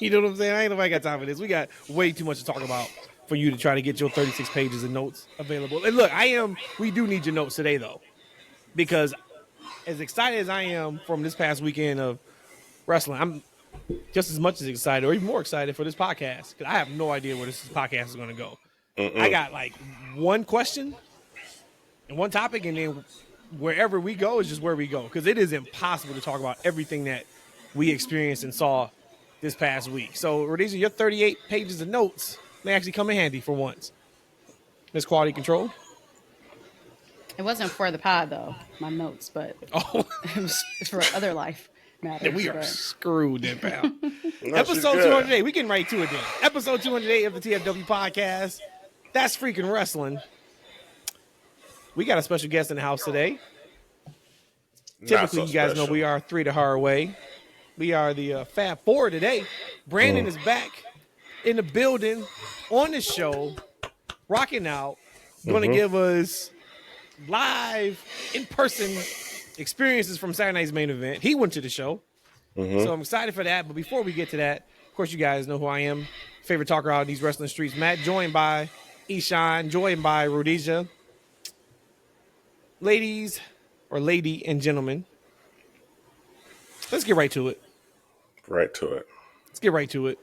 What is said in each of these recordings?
You know what I'm saying? I ain't nobody got time for this. We got way too much to talk about for you to try to get your 36 pages of notes available. And look, we do need your notes today, though, because as excited as I am from this past weekend of wrestling, I'm just as much as excited or even more excited for this podcast because I have no idea where this podcast is going to go. I got like one question and one topic, and then wherever we go is just where we go because it is impossible to talk about everything that we experienced and saw this past week. So, Rhodesia, your 38 pages of notes may actually come in handy for once. Miss Quality Control. It wasn't for the pod, though, my notes, but it was for other life matters. We are screwed then, pal. Episode 208. We getting right to it then. Episode 208 of the TFW podcast. That's freaking wrestling. We got a special guest in the house today. Typically, you guys know we are 3 the hard way. We are the Fab Four today. Brandon is back in the building on the show, rocking out, going to give us live, in-person experiences from Saturday night's main event. He went to the show, so I'm excited for that. But before we get to that, of course, you guys know who I am. Favorite talker out in these wrestling streets, Matt, joined by Eshaun, joined by Rhodesia. Ladies, or lady and gentlemen, let's get right to it. Let's get right to it.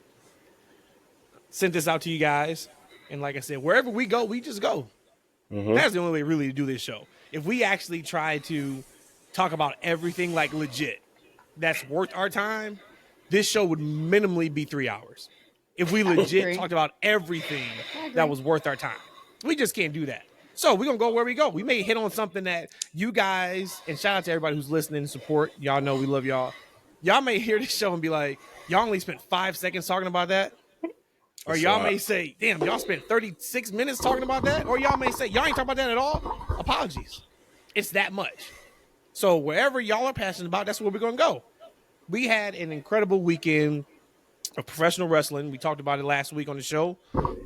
Sent this out to you guys. And like I said, wherever we go, we just go. That's the only way really to do this show. If we actually try to talk about everything like legit, that's worth our time, this show would minimally be 3 hours. If we legit talked about everything that was worth our time. We just can't do that. So we're going to go where we go. We may hit on something that you guys, and shout out to everybody who's listening and support. Y'all know we love y'all. Y'all may hear this show and be like, y'all only spent 5 seconds talking about that. Or y'all may say, damn, y'all spent 36 minutes talking about that. Or y'all may say, y'all ain't talking about that at all. Apologies. It's that much. So wherever y'all are passionate about, that's where we're going to go. We had an incredible weekend of professional wrestling. We talked about it last week on the show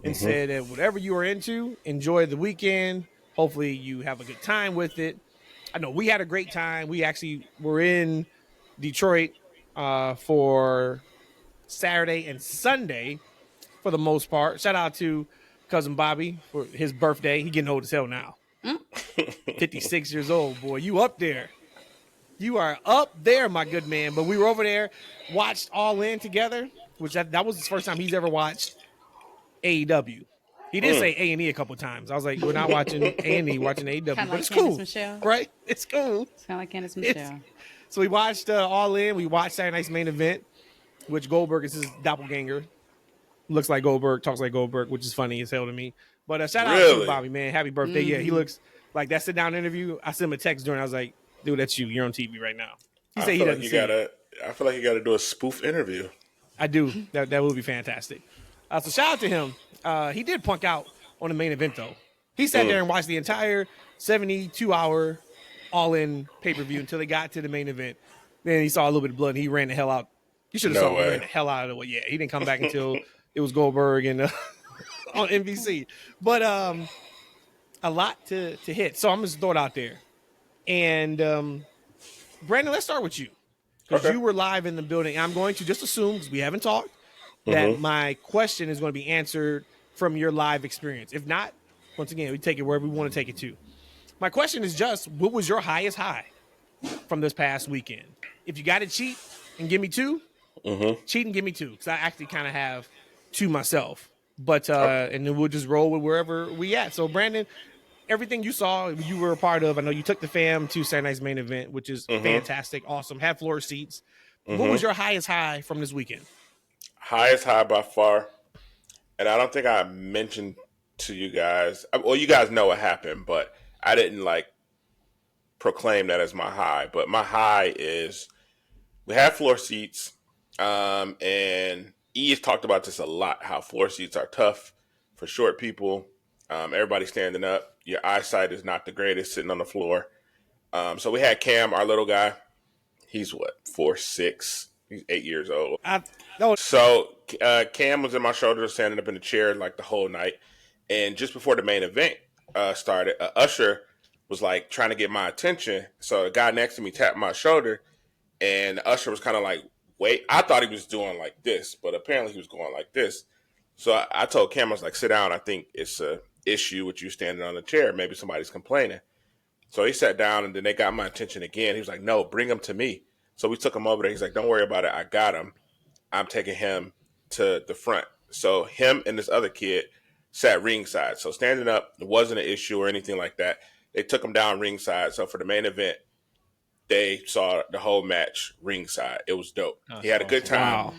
and said that whatever you are into, enjoy the weekend. Hopefully you have a good time with it. I know we had a great time. We actually were in Detroit for Saturday and Sunday for the most part. Shout out to cousin Bobby for his birthday. He getting old as hell now. 56 years old, boy. You up there. You are up there, my good man. But we were over there, watched All In together, which that was the first time he's ever watched AEW. He did say A&E a couple times. I was like, we're not watching A&E, watching AEW. But it's cool, right? It's cool. It's kind of like Candice Michelle. So we watched All In. We watched Saturday night's main event, which Goldberg is his doppelganger. Looks like Goldberg, talks like Goldberg, which is funny as hell to me. But shout out to Bobby, man. Happy birthday. Yeah, he looks like that sit-down interview. I sent him a text during. I was like, dude, that's you. You're on TV right now. He said he doesn't see it. I feel like you got to do a spoof interview. I do. That would be fantastic. So shout out to him. He did punk out on the main event, though. He sat there and watched the entire 72-hour All-In pay-per-view until they got to the main event. Then he saw a little bit of blood, and he ran the hell out. You should have saw him ran the hell out of the way. Yeah, he didn't come back until it was Goldberg and on NBC. But a lot to hit. So I'm just throw it out there. And Brandon, let's start with you. Because you were live in the building. I'm going to just assume, because we haven't talked, that my question is going to be answered from your live experience. If not, once again, we take it wherever we want to take it to. My question is just, what was your highest high from this past weekend? If you got to cheat and give me two, cheat and give me two. Because I actually kind of have two myself. But and then we'll just roll with wherever we at. So, Brandon, everything you saw, you were a part of. I know you took the fam to Saturday night's main event, which is fantastic, awesome. Had floor seats. What was your highest high from this weekend? Highest high by far. And I don't think I mentioned to you guys. Well, you guys know what happened, but I didn't proclaim that as my high. But my high is we had floor seats, and E has talked about this a lot, how floor seats are tough for short people. Everybody standing up. Your eyesight is not the greatest sitting on the floor. So we had Cam, our little guy. He's 4'6". He's 8 years old. So Cam was in my shoulder, standing up in the chair the whole night. And just before the main event started, Usher was trying to get my attention. So the guy next to me tapped my shoulder, and Usher was kind of wait. I thought he was doing like this, but apparently he was going like this. So I told Cam, I was like, sit down. I think it's a issue with you standing on the chair. Maybe somebody's complaining. So he sat down, and then they got my attention again. He was like, no, bring him to me. So we took him over there. He's like, don't worry about it. I got him. I'm taking him to the front. So him and this other kid sat ringside. So standing up wasn't an issue or anything like that. They took him down ringside. So for the main event, they saw the whole match ringside. It was dope. He had a good time. Wow.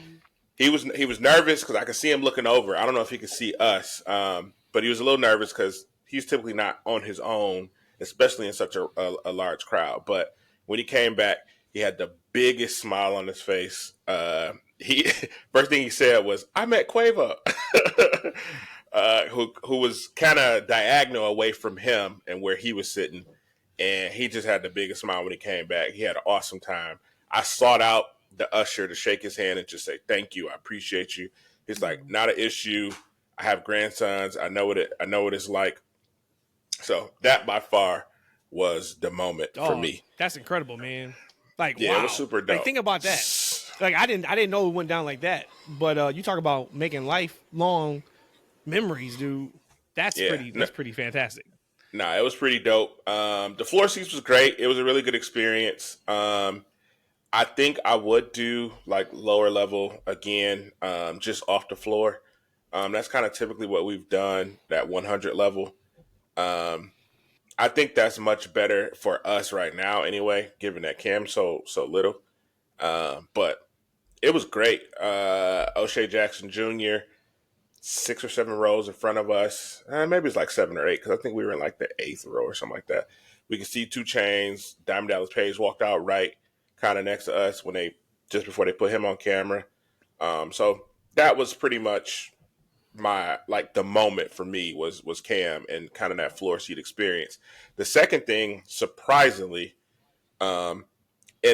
He was nervous because I could see him looking over. I don't know if he could see us, but he was a little nervous because he's typically not on his own, especially in such a large crowd. But when he came back, he had the biggest smile on his face. He first thing he said was, "I met Quavo," who was kind of diagonal away from him and where he was sitting, and he just had the biggest smile when he came back. He had an awesome time. I sought out the usher to shake his hand and just say, "Thank you, I appreciate you." He's like, "Not an issue. I have grandsons. I know what it's like." So that by far was the moment for me. That's incredible, man. Like, yeah, wow. It was super dope. Like, think about that. Like, I didn't know it went down like that. But you talk about making lifelong memories, dude. That's pretty fantastic. Nah, it was pretty dope. The floor seats was great. It was a really good experience. I think I would do like lower level again, just off the floor. That's kind of typically what we've done, that 100 level. I think that's much better for us right now anyway, given that Cam's so little. But it was great. O'Shea Jackson Jr., 6 or 7 rows in front of us. Maybe it's like 7 or 8 because I think we were in like the 8th row or something like that. We could see 2 Chainz. Diamond Dallas Page walked out right kind of next to us just before they put him on camera. So that was pretty much the moment for me was Cam and kind of that floor seat experience. The second thing, surprisingly, and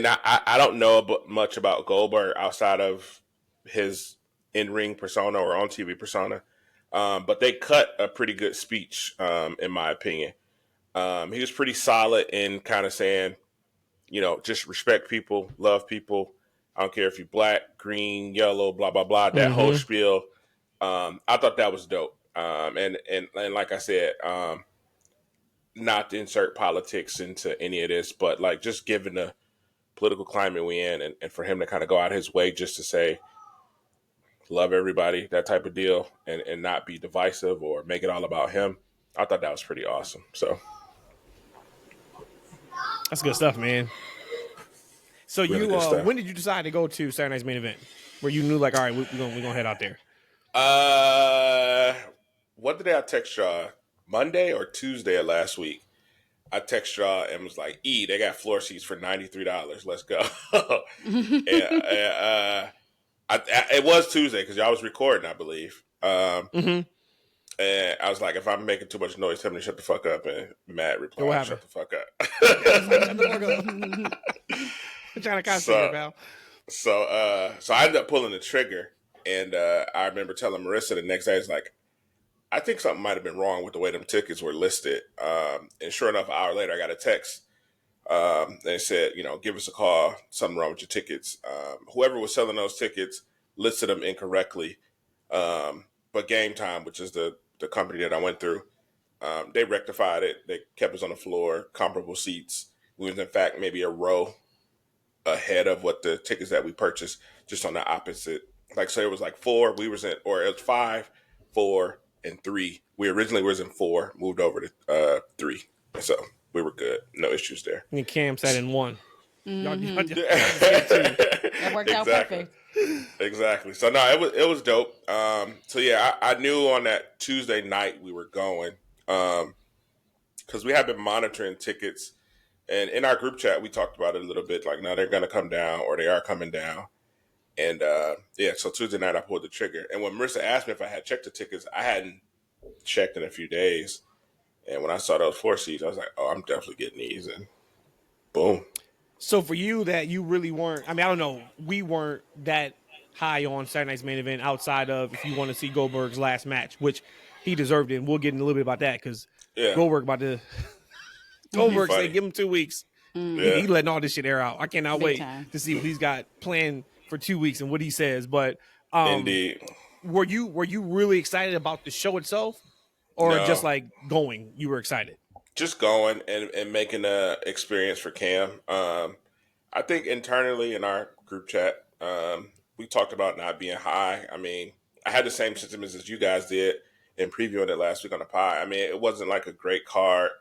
I don't know much about Goldberg outside of his in-ring persona or on TV persona, but they cut a pretty good speech, in my opinion. He was pretty solid in kind of saying, just respect people, love people. I don't care if you're black, green, yellow, blah, blah, blah, that whole spiel. I thought that was dope. And like I said, not to insert politics into any of this, but like just given the political climate we in and for him to kind of go out his way just to say, love everybody, that type of deal, and not be divisive or make it all about him. I thought that was pretty awesome. So that's good stuff, man. So really when did you decide to go to Saturday Night's Main Event? Where you knew like, all right, we're gonna head out there? What did I text y'all? Monday or Tuesday of last week? I text y'all and was like, they got floor seats for $93. Let's go. It was Tuesday because y'all was recording, I believe. And I was like, if I'm making too much noise, tell me to shut the fuck up. And Matt replied, shut the fuck up. I'm trying to concentrate, pal. So I ended up pulling the trigger. And I remember telling Marissa the next day, it's like, I think something might have been wrong with the way them tickets were listed. And sure enough, an hour later, I got a text. They said, give us a call. Something wrong with your tickets. Whoever was selling those tickets listed them incorrectly. But Game Time, which is the company that I went through, they rectified it. They kept us on the floor, comparable seats. We was, in fact, maybe a row ahead of what the tickets that we purchased, just on the opposite. Like, so it was like 4, it was 5, 4, and 3. We originally was in 4, moved over to 3. So we were good. No issues there. And Cam sat in 1. That worked out perfect. Exactly. So no, it was dope. So yeah, I knew on that Tuesday night we were going, because we have been monitoring tickets, and in our group chat we talked about it a little bit. Like, no, they're gonna come down, or they are coming down. And so Tuesday night I pulled the trigger. And when Marissa asked me if I had checked the tickets, I hadn't checked in a few days. And when I saw those 4 seats, I was like, oh, I'm definitely getting these. And boom. So for you, that you really weren't, I mean, I don't know, we weren't that high on Saturday Night's Main Event outside of if you want to see Goldberg's last match, which he deserved it. And we'll get in a little bit about that because Goldberg said give him 2 weeks. He letting all this shit air out. I cannot wait to see what he's got planned for 2 weeks and what he says. But Indeed. were you really excited about the show itself, or No. just like going? You were excited. Just going and making a experience for Cam. I think internally in our group chat, we talked about not being high. I mean, I had the same sentiments as you guys did in previewing it last week on the pod. I mean, it wasn't like a great card.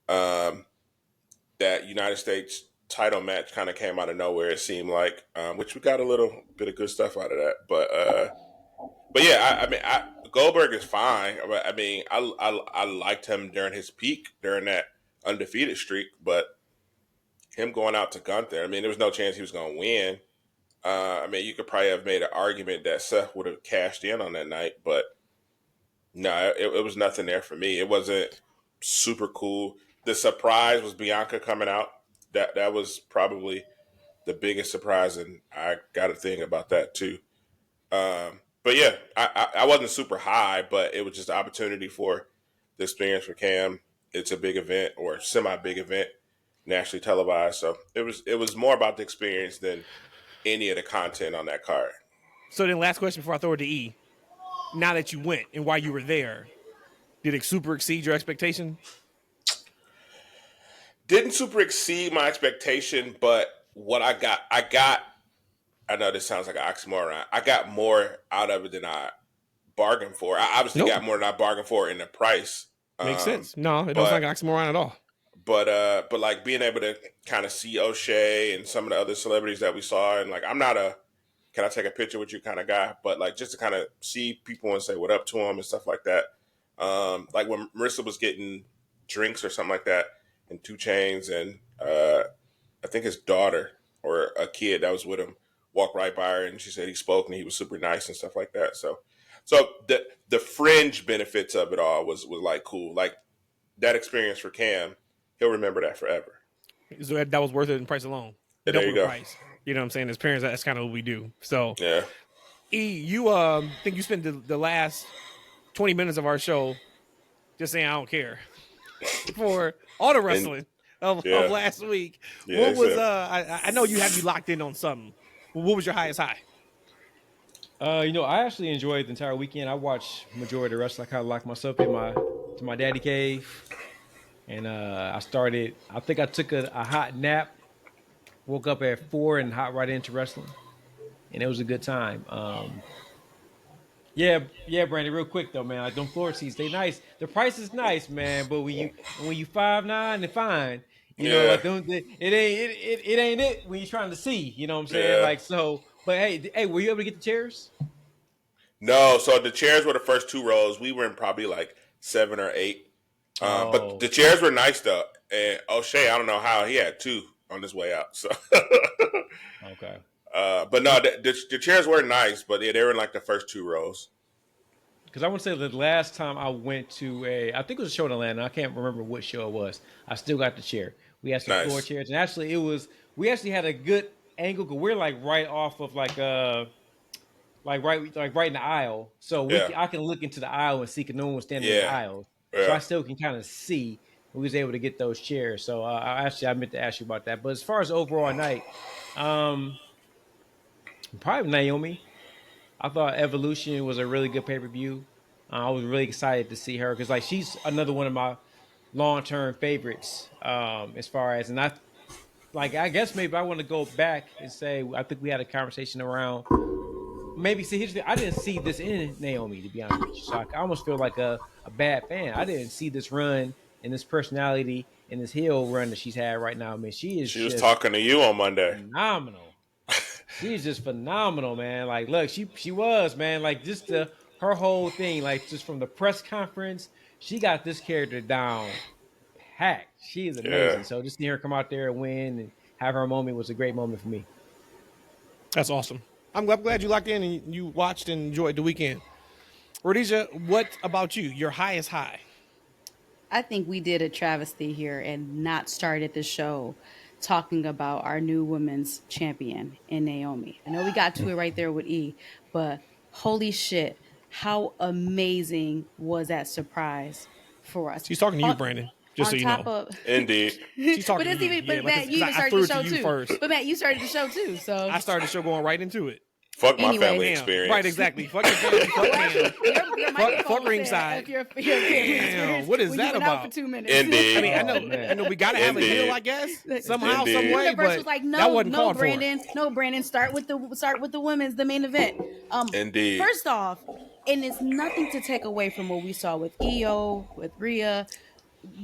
That United States title match kind of came out of nowhere, it seemed like, which we got a little bit of good stuff out of that. But yeah, I mean, Goldberg is fine. I mean, I liked him during his peak, during that undefeated streak, but him going out to Gunther, I mean, there was no chance he was going to win. I mean, you could probably have made an argument that Seth would have cashed in on that night, but no, it was nothing there for me. It wasn't super cool. The surprise was Bianca coming out. That was probably the biggest surprise, and I got a thing about that too. But yeah, I wasn't super high, but it was just an opportunity for the experience for Cam. It's a big event or semi-big event, nationally televised. So it was more about the experience than any of the content on that card. So then, last question before I throw it to E. Now that you went and while you were there, did it super exceed your expectation? Didn't super exceed my expectation, but what I got, I know this sounds like an oxymoron. I got more out of it than I bargained for. I obviously got more than I bargained for in the price. Makes sense. No, it doesn't sound like oxymoron at all. But like being able to kind of see O'Shea and some of the other celebrities that we saw, and like I'm not a can I take a picture with you kind of guy, but like just to kind of see people and say what up to them and stuff like that. Like when Marissa was getting drinks or something like that, and 2 Chainz and I think his daughter or a kid that was with him walked right by her, and she said he spoke and he was super nice and stuff like that. So the fringe benefits of it all was like cool. Like that experience for Cam, he'll remember that forever. So that was worth it in price alone. Yeah, there you go. Price. You know what I'm saying? As parents, that's kind of what we do. So yeah. E, you think you spent the last 20 minutes of our show just saying I don't care for all the wrestling of last week. Yeah, what was I know you had me locked in on something. What was your highest high? I actually enjoyed the entire weekend. I watched majority of the wrestling. I kind of locked myself in to my daddy cave, and I think I took a hot nap, woke up at 4 and hot right into wrestling, and it was a good time. Yeah, Brandon. Real quick though, man. Like them floor seats, they nice. The price is nice, man. But when you 5'9", they fine. You know, like it ain't it when you're trying to see. You know what I'm saying? Like so. But hey, were you able to get the chairs? No. So the chairs were the first 2 rows. We were in probably like 7 or 8. But the chairs were nice though. And O'Shea, I don't know how he had 2 on his way out. So okay. But no, the chairs were nice, but they were in like the first 2 rows. Because I want to say the last time I went to I think it was a show in Atlanta. I can't remember what show it was. I still got the chair. We had some floor chairs, and actually we actually had a good angle because we're like right off of right in the aisle, so I can look into the aisle and see because no one was standing in the aisle, so I still can kind of see. We was able to get those chairs, so I meant to ask you about that. But as far as overall night, probably Naomi. I thought Evolution was a really good pay-per-view. I was really excited to see her because like she's another one of my long-term favorites. As far as I guess maybe I want to go back and say I think we had a conversation around maybe I didn't see this in Naomi, to be honest with you. So I almost feel like a bad fan. I didn't see this run and this personality and this heel run that she's had right now. I mean, she was talking to you on Monday. Phenomenal. She's just phenomenal, man. Like, look, she was, man. Like, just her whole thing, like, just from the press conference, she got this character down packed. She is amazing. So just seeing her come out there and win and have her moment was a great moment for me. That's awesome. I'm glad you locked in and you watched and enjoyed the weekend. Rhodesia, what about you? Your highest high? I think we did a travesty here and not started the show talking about our new women's champion in Naomi. I know we got to it right there with E, but holy shit, how amazing was that surprise for us? She's talking to you, Brandon. Just on so you top know. of Indeed. She's talking but to you. But Matt, you even started the show too. First. But Matt, you started the show too. So I started the show going right into it. Fuck my family experience. Right, exactly. Fuck your family. Fuck ringside. Damn, what is that about? Out for 2 minutes. Indeed. I mean, I know we gotta have a deal, I guess. Somehow, some way. Universe was like, no, Brandon. No, Brandon, start with the women's, the main event. Indeed. First off, and it's nothing to take away from what we saw with Io, with Rhea.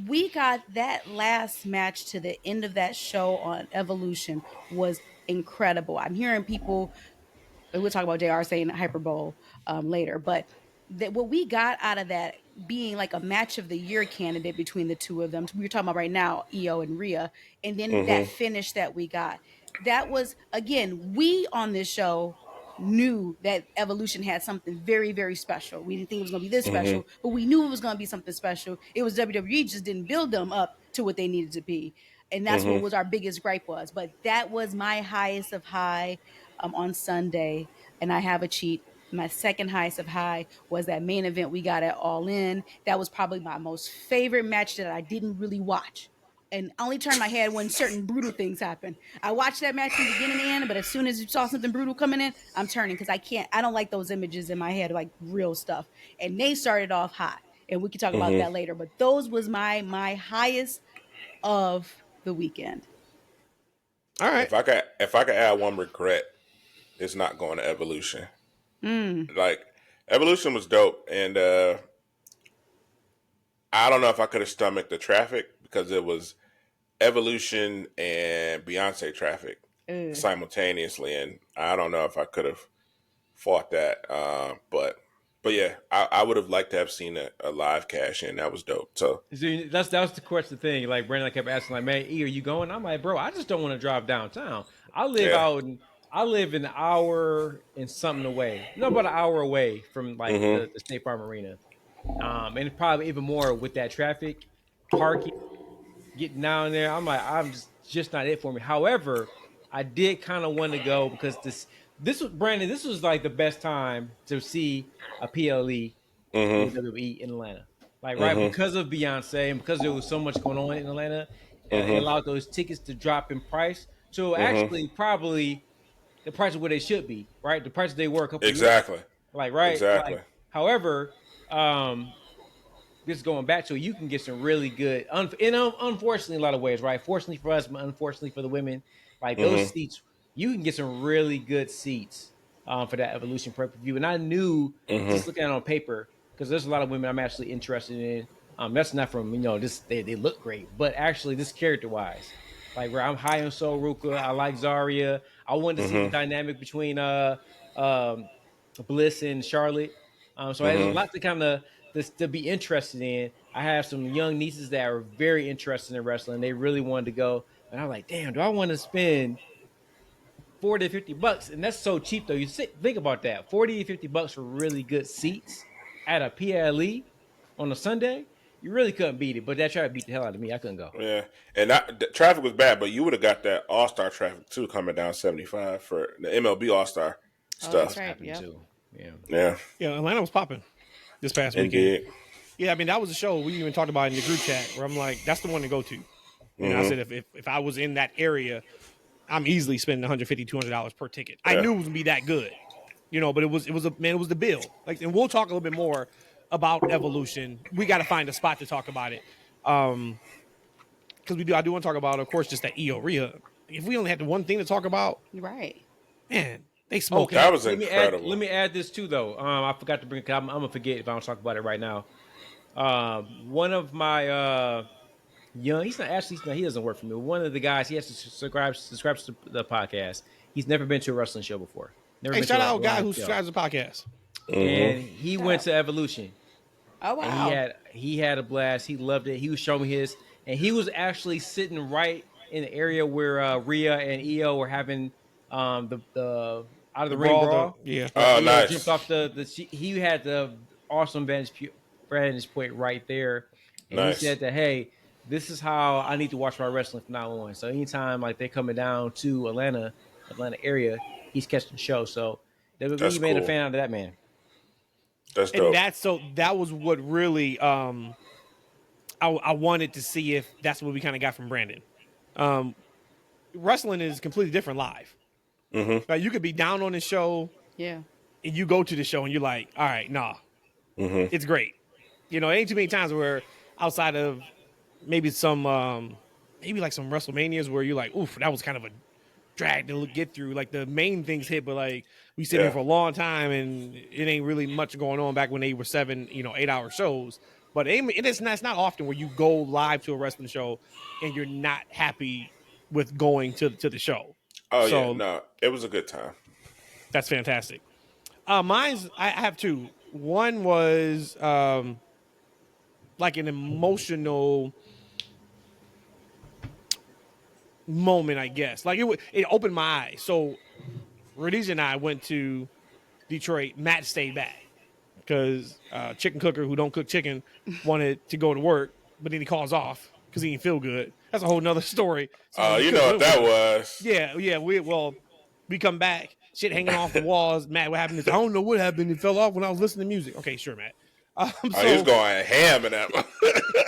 We got that last match to the end of that show on Evolution was incredible. I'm hearing people, we'll talk about JR saying hyperbole later, but what we got out of that being like a match of the year candidate between the two of them, we're talking about right now, Io and Rhea, and then that finish that we got, that was, again, we on this show knew that Evolution had something very, very special. We didn't think it was going to be this special, but we knew it was going to be something special. It was WWE just didn't build them up to what they needed to be. And that's what was our biggest gripe was. But that was my highest of high on Sunday. And I have a cheat. My second highest of high was that main event we got at All In. That was probably my most favorite match that I didn't really watch. And I only turned my head when certain brutal things happen. I watched that match from beginning to end, but as soon as you saw something brutal coming in, I'm turning because I don't like those images in my head, like real stuff. And they started off hot. And we can talk about that later. But those was my highest of the weekend. All right. If I could add one regret, it's not going to Evolution. Like, Evolution was dope, and I don't know if I could have stomached the traffic because it was Evolution and Beyonce traffic simultaneously, and I don't know if I could have fought that. But yeah, I would have liked to have seen a live cash in. That was dope. So that was the question thing. Like Brandon kept asking, like, "Man, E, are you going?" I'm like, "Bro, I just don't want to drive downtown. I live an hour and something away. About an hour away from like the State Farm Arena, and probably even more with that traffic, parking, getting down there. I'm like, I'm just not it for me. However, I did kind of want to go because this was Brandon. This was like the best time to see a PLE in WWE in Atlanta. Like because of Beyonce and because there was so much going on in Atlanta, and it allowed those tickets to drop in price. So actually, probably the price of where they should be, right? The price they were a couple years ago. Exactly. However, just going back to it, you can get some really good, unfortunately, in a lot of ways, right? Fortunately for us, but unfortunately for the women, like those seats, you can get some really good seats for that Evolution pay-per-view. And I knew, just looking at it on paper, because there's a lot of women I'm actually interested in. That's not from, they look great, but actually this character-wise. Like, where I'm high on Sol Ruka, I like Zarya. I wanted to see the dynamic between Bliss and Charlotte. So there's a lot to kind of to be interested in. I have some young nieces that are very interested in wrestling. They really wanted to go, and I'm like, damn, do I want to spend $40 to $50? And that's so cheap, though. Think about that, $40 to $50 for really good seats at a PLE on a Sunday. You really couldn't beat it, but that tried to beat the hell out of me. I couldn't go. Yeah, and the traffic was bad, but you would have got that All-Star traffic too, coming down 75 for the MLB All-Star stuff. That's right. Yeah. Yeah. Atlanta was popping this past weekend. Yeah, I mean, that was a show we even talked about in the group chat where I'm like, that's the one to go to. And I said, if I was in that area, I'm easily spending $150, $200 per ticket. I knew it was gonna be that good, but it was the bill. Like, and we'll talk a little bit more about Evolution. We got to find a spot to talk about it, because I do want to talk about, of course, just that Io Rhea. If we only had the one thing to talk about, right? Man, they smoking. That was incredible. Let me add this too, though. I forgot to bring. I'm gonna forget if I don't talk about it right now. One of my young, he doesn't work for me. One of the guys, he has to subscribe to the podcast. He's never been to a wrestling show before. Shout out a guy who subscribes to the podcast. And he went to Evolution. Oh wow! And he had a blast. He loved it. He was showing me his, and he was actually sitting right in the area where Rhea and Io were having the out of the ring brawl. Yeah. Oh, nice. Jumped off he had the awesome vantage point right there, and he said that, hey, this is how I need to watch my wrestling from now on. So anytime like they're coming down to Atlanta area, he's catching the show. So WWE made a fan out of that man. That's dope. And that was what really I I wanted to see if that's what we kind of got from Brandon. Wrestling is completely different live. Mm-hmm. Like you could be down on the show, Yeah. and you go to the show and you're like, all right, nah, it's great. You know, ain't too many times where outside of maybe some maybe like some WrestleManias where you're like, oof, that was kind of a drag to get through. Like the main things hit, but like we sit here for a long time and it ain't really much going on back when they were 8-hour shows. But it's not often where you go live to a wrestling show and you're not happy with going to the show. Oh so, yeah, no, it was a good time. That's fantastic. I have two. One was like an emotional moment, I guess. Like it opened my eyes. So Rhodesia and I went to Detroit. Matt stayed back because chicken cooker who don't cook chicken wanted to go to work, but then he calls off because he didn't feel good. That's a whole nother story. So you know what that was. Yeah. We come back, shit hanging off the walls. Matt, what happened? I don't know what happened. It fell off when I was listening to music. Okay, sure, Matt. He was going ham in that one.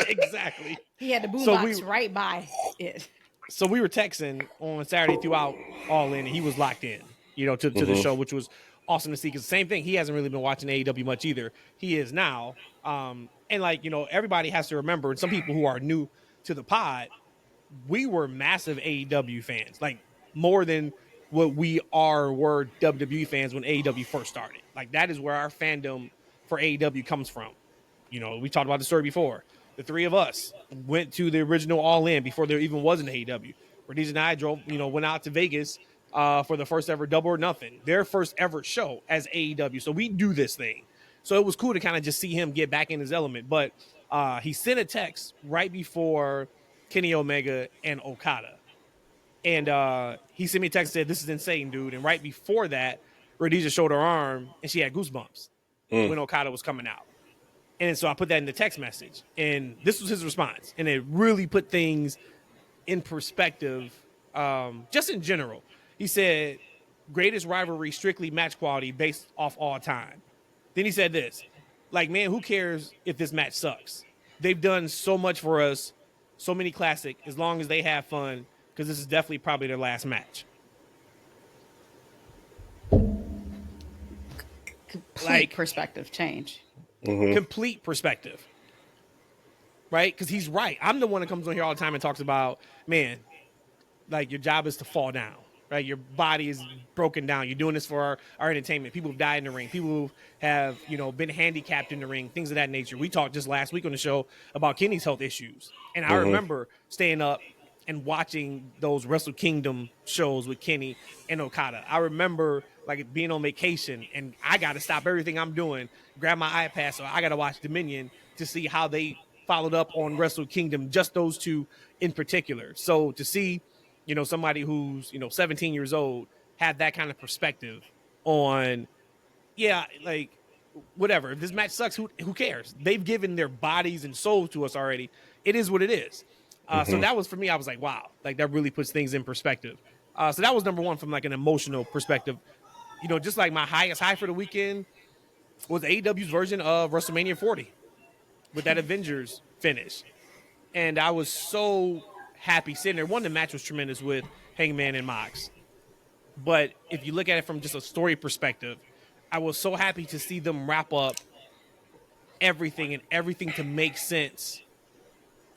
Exactly. He had the boombox right by it. So we were texting on Saturday throughout All In, and he was locked in, to the show, which was awesome to see. Because the same thing, he hasn't really been watching AEW much either. He is now. And everybody has to remember, and some people who are new to the pod, we were massive AEW fans, like more than what we were WWE fans when AEW first started. Like that is where our fandom for AEW comes from. We talked about the story before. The three of us went to the original All In before there even was an AEW. Rhodesia and I went out to Vegas for the first ever Double or Nothing, their first ever show as AEW. So we do this thing. So it was cool to kind of just see him get back in his element. But he sent a text right before Kenny Omega and Okada. And he sent me a text and said, "This is insane, dude." And right before that, Rhodesia showed her arm and she had goosebumps when Okada was coming out. And so I put that in the text message. And this was his response. And it really put things in perspective, just in general. He said, "Greatest rivalry, strictly match quality based off all time." Then he said this, like, man, who cares if this match sucks? They've done so much for us, so many classic, as long as they have fun, because this is definitely probably their last match. Complete perspective change. Complete perspective. Right? Because he's right. I'm the one that comes on here all the time and talks about, man, like your job is to fall down. Right? Your body is broken down. You're doing this for our entertainment. People have died in the ring. People have, been handicapped in the ring, things of that nature. We talked just last week on the show about Kenny's health issues. And I remember staying up and watching those Wrestle Kingdom shows with Kenny and Okada. I remember like being on vacation and I got to stop everything I'm doing, grab my iPad. So I got to watch Dominion to see how they followed up on Wrestle Kingdom, just those two in particular. So to see, somebody who's, 17 years old have that kind of perspective on, like whatever. If this match sucks, who cares? They've given their bodies and souls to us already. It is what it is. So that was, for me, I was like, wow, like that really puts things in perspective. So that was number one from like an emotional perspective. Just like my highest high for the weekend was AEW's version of WrestleMania 40 with that Avengers finish. And I was so happy sitting there. One, the match was tremendous with Hangman and Mox. But if you look at it from just a story perspective, I was so happy to see them wrap up everything to make sense.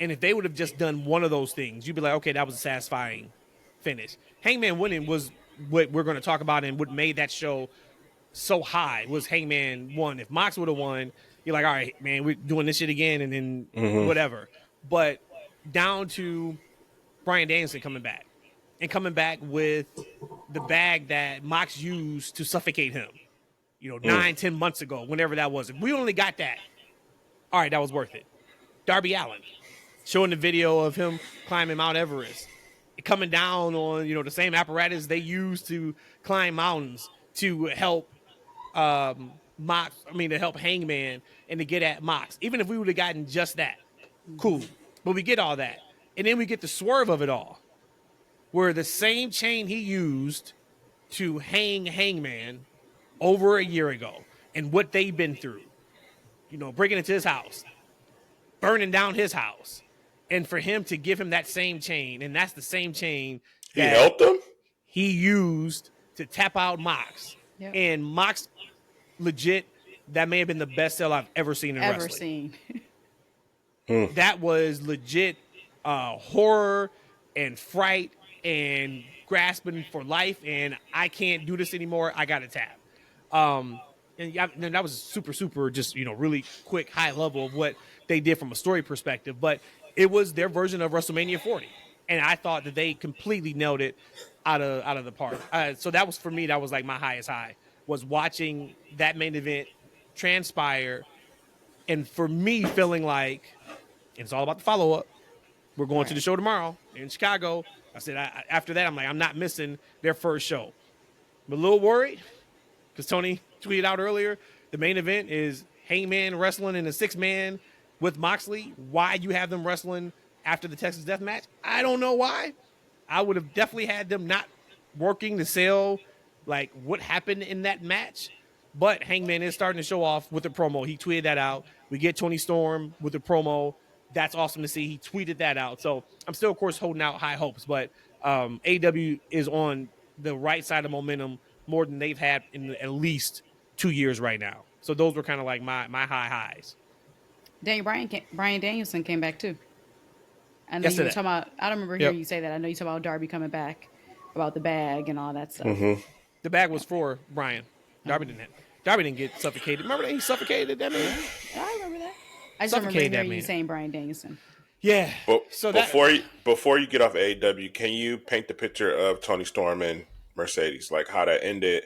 And if they would have just done one of those things, you'd be like, okay, that was a satisfying finish. Hangman winning was what we're going to talk about, and what made that show so high was Hangman won. If Mox would have won, you're like, all right, man, we're doing this shit again, and then whatever. But down to Bryan Danielson coming back with the bag that Mox used to suffocate him, 9-10 months ago, whenever that was. If we only got that, all right, that was worth it. Darby Allin showing the video of him climbing Mount Everest, coming down on, the same apparatus they use to climb mountains to help to help Hangman and to get at Mox. Even if we would have gotten just that, cool. But we get all that. And then we get the swerve of it all, where the same chain he used to hang Hangman over a year ago and what they've been through, breaking into his house, burning down his house. And for him to give him that same chain, and that's the same chain he helped him. He used to tap out Mox. Yep. And Mox, legit, that may have been the best sell I've ever seen in wrestling. That was legit horror and fright and grasping for life. And I can't do this anymore. I got to tap. And that was super, super just, really quick, high level of what they did from a story perspective. But it was their version of WrestleMania 40. And I thought that they completely nailed it out of the park. So that was, for me, that was like my highest high, was watching that main event transpire. And for me, feeling like it's all about the follow-up. We're going to the show tomorrow in Chicago. I said, after that, I'm like, I'm not missing their first show. I'm a little worried because Tony tweeted out earlier, the main event is Hangman wrestling in a 6-man with Moxley. Why you have them wrestling after the Texas Death Match? I don't know why. I would have definitely had them not working to sell like what happened in that match. But Hangman is starting to show off with the promo. He tweeted that out. We get Tony Storm with the promo. That's awesome to see. He tweeted that out. So I'm still, of course, holding out high hopes. But AEW is on the right side of momentum more than they've had in at least 2 years right now. So those were kind of like my high highs. Bryan Danielson came back too. I know you were talking about. I don't remember hearing you say that. I know you talking about Darby coming back, about the bag and all that stuff. Mm-hmm. The bag was for Bryan. Darby didn't get suffocated. Remember that he suffocated that man? I remember that. I just remember hearing you saying Bryan Danielson. Yeah. Well, so before you get off AEW, can you paint the picture of Tony Storm and Mercedes, like how that ended?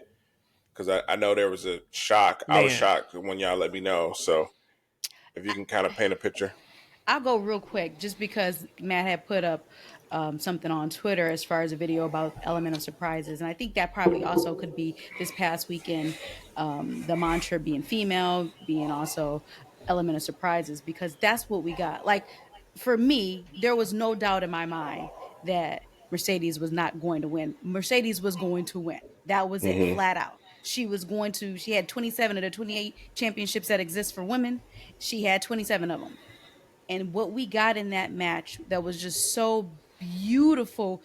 Because I know there was a shock. Man. I was shocked when y'all let me know. So if you can kind of paint a picture. I'll go real quick just because Matt had put up something on Twitter as far as a video about element of surprises. And I think that probably also could be this past weekend, the mantra being female, being also element of surprises, because that's what we got. Like, for me, there was no doubt in my mind that Mercedes was not going to win. Mercedes was going to win. That was it, flat out. She had 27 of the 28 championships that exist for women. She had 27 of them. And what we got in that match, that was just so beautiful,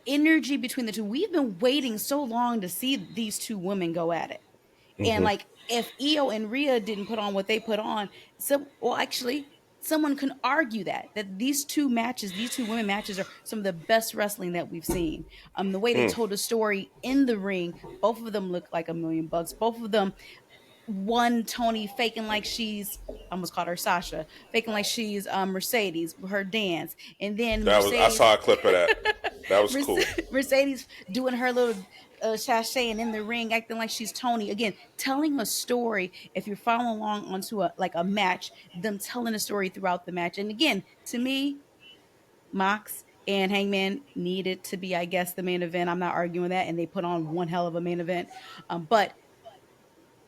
energy between the two. We've been waiting so long to see these two women go at it. And like, if Io and Rhea didn't put on what they put on, someone can argue that these two women matches are some of the best wrestling that we've seen. The way they told the story in the ring, both of them look like $1 million. Both of them, one Tony faking like she's, I almost called her Sasha, faking like she's Mercedes, her dance, and then I saw a clip of that. That was cool. Mercedes doing her little sashay and in the ring acting like she's Tony. Again, telling a story. If you're following along onto a match, them telling a story throughout the match. And again, to me, Mox and Hangman needed to be, I guess, the main event. I'm not arguing that, and they put on one hell of a main event. But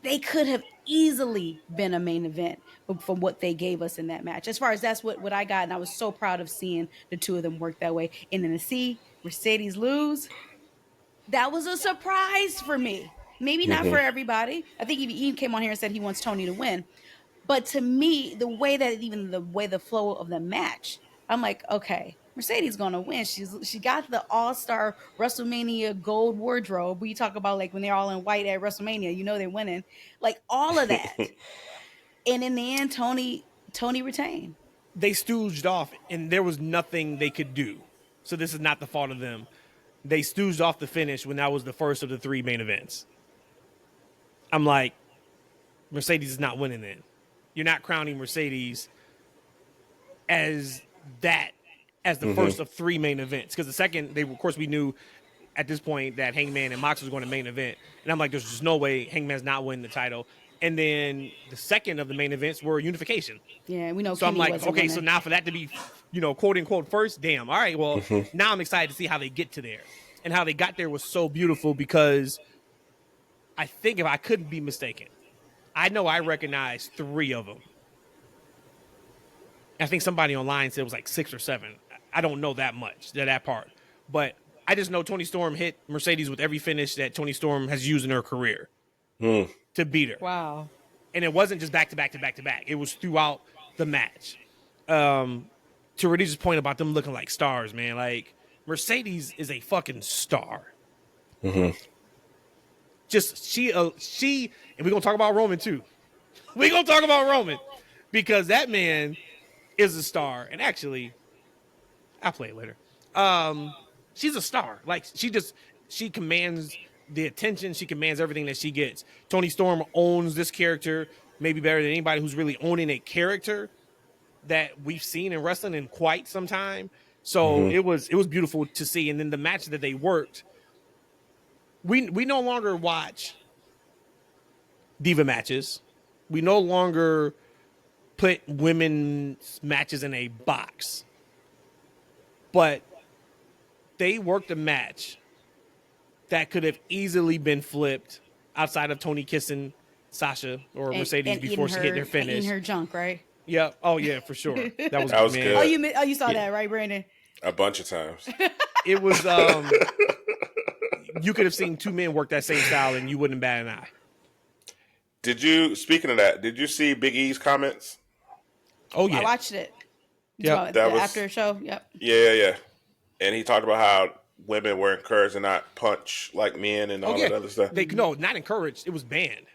they could have easily been a main event from what they gave us in that match. As far as that's what I got, and I was so proud of seeing the two of them work that way. And then to see Mercedes lose, that was a surprise for me. Maybe not for everybody. I think even Ian came on here and said he wants Tony to win. But to me, the way the flow of the match, I'm like, okay, Mercedes gonna win. She got the All-Star WrestleMania gold wardrobe. We talk about like when they're all in white at WrestleMania, they're winning. Like all of that. And in the end, Tony retained. They stooged off, and there was nothing they could do. So this is not the fault of them. They stooged off the finish when that was the first of the 3 main events. I'm like, Mercedes is not winning then. You're not crowning Mercedes as the first of 3 main events. Because the second, we knew at this point that Hangman and Mox was going to main event. And I'm like, there's just no way Hangman's not winning the title. And then the second of the main events were unification. Yeah, we know. So Kenny I'm like, okay, so now for that to be, quote unquote first, damn. All right, well, now I'm excited to see how they get to there. And how they got there was so beautiful because I think, if I couldn't be mistaken, I know I recognized 3 of them. I think somebody online said it was like 6 or 7. I don't know that much, that part. But I just know Tony Storm hit Mercedes with every finish that Tony Storm has used in her career to beat her. Wow. And it wasn't just back to back to back to back. It was throughout the match. To Rhodesia's point about them looking like stars, man. Like Mercedes is a fucking star. Mm-hmm. Just she, and we're gonna talk about Roman too. We're gonna talk about Roman because that man is a star. And actually, I'll play it later. She's a star. Like she commands the attention. She commands everything that she gets. Toni Storm owns this character maybe better than anybody who's really owning a character that we've seen in wrestling in quite some time. So it was beautiful to see. And then the match that they worked, we no longer watch diva matches. We no longer put women's matches in a box. But they worked a match that could have easily been flipped outside of Toni kissing Sasha or Mercedes before she hit their finish. Eating her junk, right? Yeah. Oh, yeah, for sure. That was good. Oh, you saw that, right, Brandon? A bunch of times. It was, you could have seen two men work that same style and you wouldn't bat an eye. Speaking of that, did you see Big E's comments? Oh, yeah. I watched it. Yeah. That was after the show. Yep. Yeah. And he talked about how women were encouraged to not punch like men and all that other stuff. No, not encouraged. It was banned.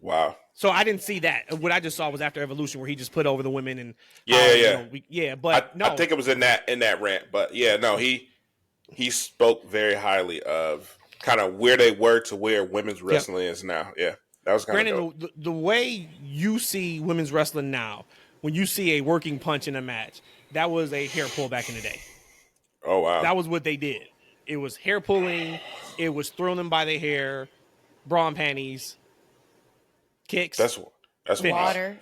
Wow. So I didn't see that. What I just saw was after Evolution where he just put over the women and but I think it was in that rant. But yeah, no, he spoke very highly of kind of where they were to where women's wrestling is now. Yeah, that was kind of dope. The way you see women's wrestling now, when you see a working punch in a match, that was a hair pull back in the day. Oh wow, that was what they did. It was hair pulling. It was throwing them by their hair, bra and panties. Kicks. That's water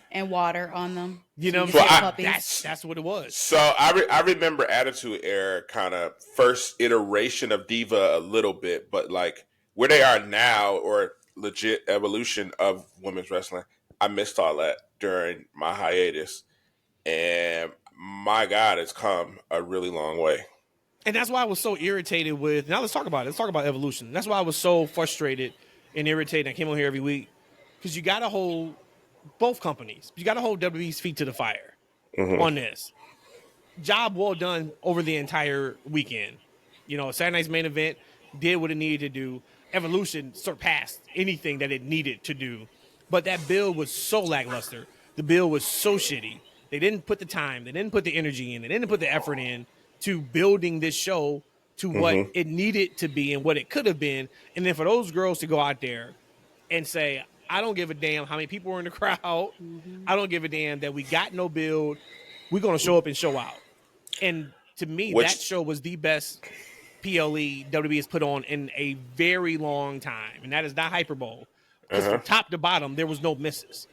on them. You know, that's what it was. So I remember Attitude Era kind of first iteration of Diva a little bit, but like where they are now or legit evolution of women's wrestling, I missed all that during my hiatus, and my God, it's come a really long way. And that's why I was so irritated with. Now let's talk about it. Let's talk about Evolution. That's why I was so frustrated and irritated. I came on here every week. Because you got to hold both companies. You got to hold WWE's feet to the fire on this. Job well done over the entire weekend. You know, Saturday night's main event did what it needed to do. Evolution surpassed anything that it needed to do. But that build was so lackluster. The build was so shitty. They didn't put the time. They didn't put the energy in. They didn't put the effort in to building this show to what it needed to be and what it could have been. And then for those girls to go out there and say, I don't give a damn how many people were in the crowd. I don't give a damn that we got no build. We're going to show up and show out. And to me, that show was the best PLE WWE has put on in a very long time. And that is not hyperbole. Because from top to bottom, there was no misses.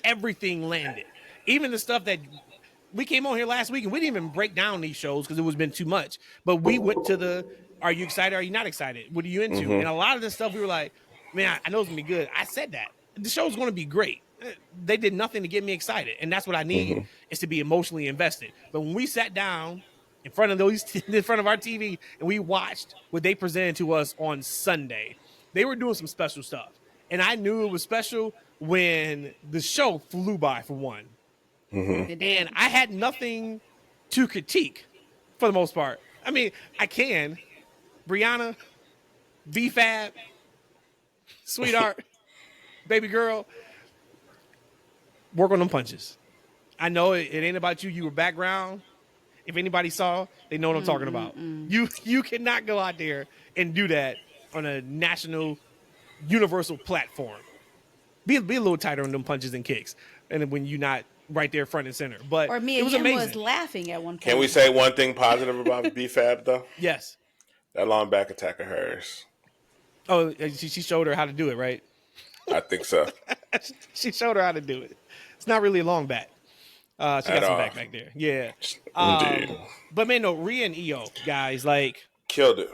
Everything landed. Even the stuff that we came on here last week and we didn't even break down these shows because it was been too much. But we went to the, are you excited? Are you not excited? What are you into? And a lot of this stuff we were like, man, I know it's going to be good. I said that. The show's going to be great. They did nothing to get me excited. And that's what I need is to be emotionally invested. But when we sat down in front of our TV and we watched what they presented to us on Sunday, they were doing some special stuff. And I knew it was special when the show flew by for one. And I had nothing to critique for the most part. I mean, I can. Brianna, B-Fab, sweetheart, baby girl, work on them punches. I know it ain't about you. You were background. If anybody saw, they know what I'm talking about. You cannot go out there and do that on a national, universal platform. Be a little tighter on them punches and kicks, and when you're not right there front and center. But or me and it was him amazing. Was laughing at one point. Can we say one thing positive about B-Fab though? Yes. That long back attack of hers. Oh, she showed her how to do it, right? I think so. She showed her how to do it. It's not really a long back. She got some back there. Yeah. Indeed. But man, no, Rhea and Io, guys, like killed it.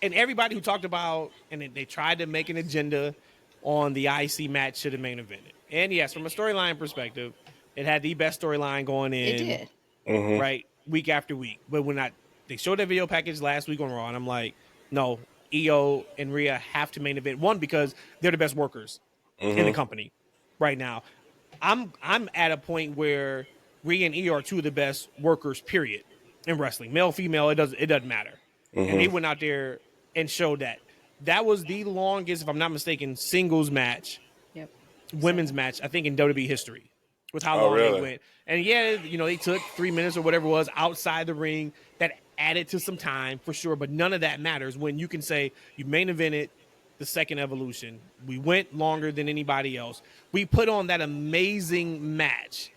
And everybody who talked about and they tried to make an agenda on the IC match should have main evented. And yes, from a storyline perspective, it had the best storyline going in. It did. Right, week after week. But when they showed that video package last week on Raw, and I'm like, no, Io and Rhea have to main event. One, because they're the best workers in the company right now. I'm at a point where Rhea and E are two of the best workers, period, in wrestling. Male, female, it doesn't matter. And they went out there and showed that. That was the longest, if I'm not mistaken, singles match, women's match, I think, in WWE history, with how long they went. And yeah, they took 3 minutes or whatever it was outside the ring. That added to some time for sure, but none of that matters when you can say you main evented the second Evolution. We went longer than anybody else. We put on that amazing match,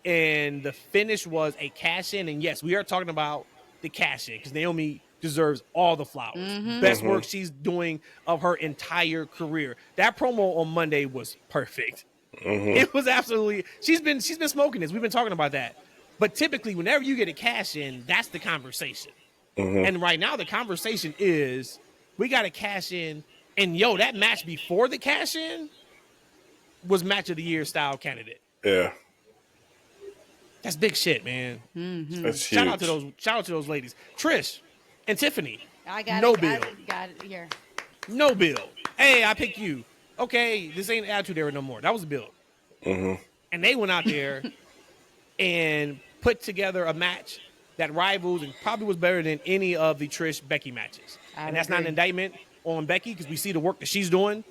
and the finish was a cash-in. And yes, we are talking about the cash-in because Naomi deserves all the flowers. Best work she's doing of her entire career. That promo on Monday was perfect. It was absolutely. She's been smoking this. We've been talking about that. But typically, whenever you get a cash-in, that's the conversation. And right now, the conversation is we got a cash-in. And, that match before the cash-in was match of the year style candidate. Yeah. That's big shit, man. That's huge. Shout out to those ladies. Trish and Tiffany. I got no it. bill. I got it here. No bill. Hey, I picked you. Okay, this ain't Attitude Era no more. That was a bill. And they went out there and put together a match that rivals and probably was better than any of the Trish-Becky matches. And that's not an indictment on Becky because we see the work that she's doing,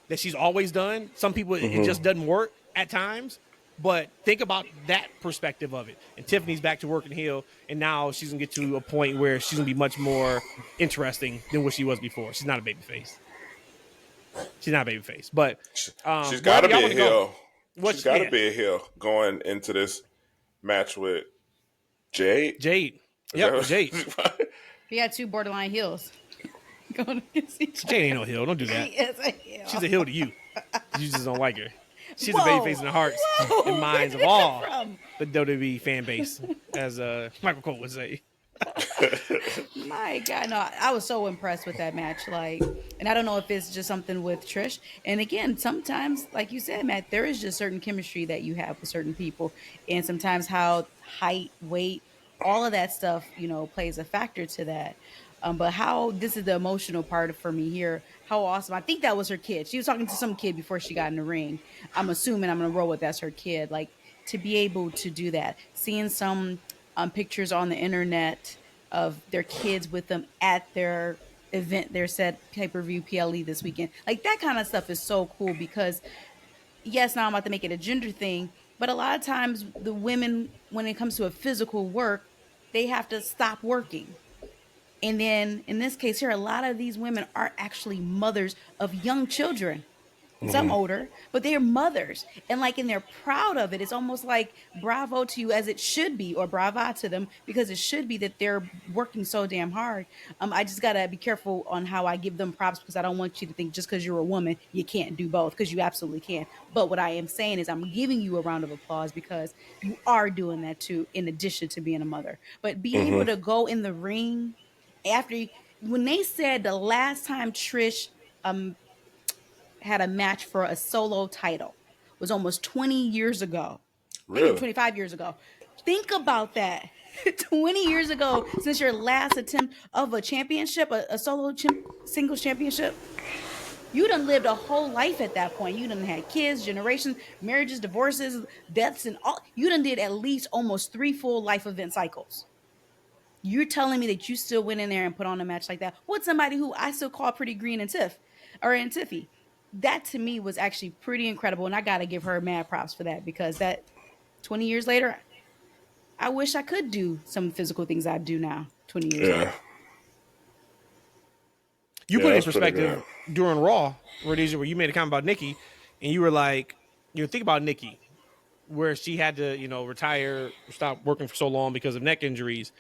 that she's always done. Some people, it just doesn't work at times. But think about that perspective of it. And Tiffany's back to working heel, and now she's going to get to a point where she's going to be much more interesting than what she was before. She's not a babyface. But she's got to be a heel. She's got to be a heel going into this match with Jade. Yep, Jade. We had two borderline heels going against each other. Jade ain't no heel. Don't do that. She is a heel. She's a heel to you. You just don't like her. She's a babyface in the hearts and minds of all the WWE fan base, as Michael Cole would say. My God, no, I was so impressed with that match. And I don't know if it's just something with Trish. And again, sometimes, like you said, Matt, there is just certain chemistry that you have with certain people. And sometimes how height, weight, all of that stuff, plays a factor to that. But how this is the emotional part for me here. How awesome. I think that was her kid. She was talking to some kid before she got in the ring. I'm assuming I'm going to roll with that's her kid. To be able to do that. Seeing some pictures on the internet of their kids with them at their event, their said pay-per-view PLE this weekend. That kind of stuff is so cool because, yes, now I'm about to make it a gender thing, but a lot of times the women, when it comes to a physical work, they have to stop working. And then in this case here, a lot of these women are actually mothers of young children. Some older, but they're mothers. And and they're proud of it. It's almost like bravo to you as it should be, or brava to them, because it should be that they're working so damn hard. I just got to be careful on how I give them props because I don't want you to think just because you're a woman, you can't do both, because you absolutely can. But what I am saying is I'm giving you a round of applause because you are doing that too, in addition to being a mother. But being able to go in the ring when they said the last time Trish had a match for a solo title was almost 20 years ago. Really? Maybe 25 years ago. Think about that. 20 years ago since your last attempt of a championship, a solo singles championship. You done lived a whole life at that point. You done had kids, generations, marriages, divorces, deaths, and all. You done did at least almost 3 full life event cycles. You're telling me that you still went in there and put on a match like that with somebody who I still call pretty green and Tiffy. That to me was actually pretty incredible. And I got to give her mad props for that, because that 20 years later, I wish I could do some physical things I do now 20 years later. You put it in perspective during Raw, Rhodesia, where you made a comment about Nikki, and you were like, think about Nikki, where she had to, retire, stop working for so long because of neck injuries.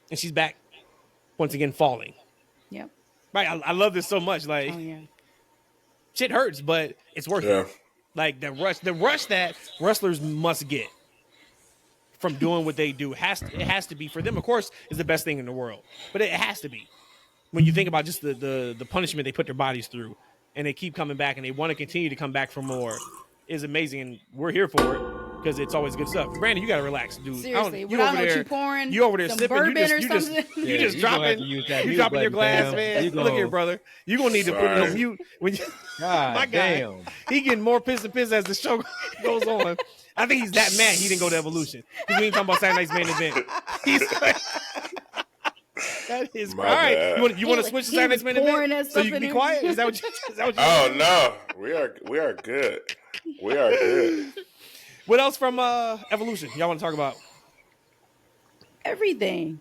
And she's back once again falling. Yep. Right. I love this so much. Shit hurts, but it's worth it. The rush that wrestlers must get from doing what they do it has to be, for them, of course, is the best thing in the world. But it has to be. When you think about just the punishment they put their bodies through, and they keep coming back and they want to continue to come back for more, is amazing. And we're here for it because it's always good stuff. Brandon, you gotta relax, dude. Seriously, you over there, you over there sipping, you just dropping your glass, man. Look here, brother. You gonna need to put it on mute when you. My guy, damn. He getting more pissed and pissed as the show goes on. I think he's that mad he didn't go to Evolution because we ain't talking about Saturday night's main event. He's like, that is all right. You want to switch to Saturday night's main event so you can be quiet? Is that what you? Oh no, we are good. We are good. What else from Evolution y'all want to talk about? Everything.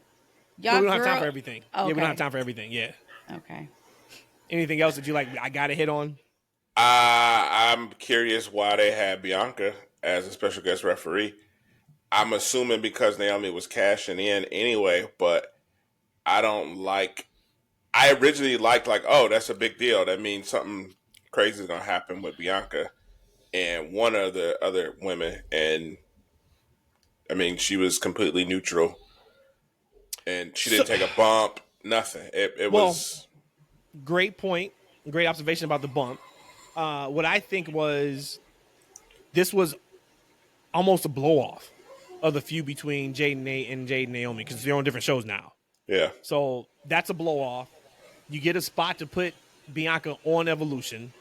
Y'all, we don't have time for everything. Okay. Yeah, we don't have time for everything. Yeah. Okay. Anything else that you like? I got to hit on. I'm curious why they had Bianca as a special guest referee. I'm assuming because Naomi was cashing in anyway, but I don't like. I originally liked oh, that's a big deal. That means something crazy is gonna happen with Bianca and one of the other women, and I mean she was completely neutral, and she didn't take a bump. Nothing. It was great point. Great observation about the bump. What I think was this was almost a blow off of the feud between Jade and Naomi because they're on different shows now. Yeah. So that's a blow off. You get a spot to put Bianca on Evolution,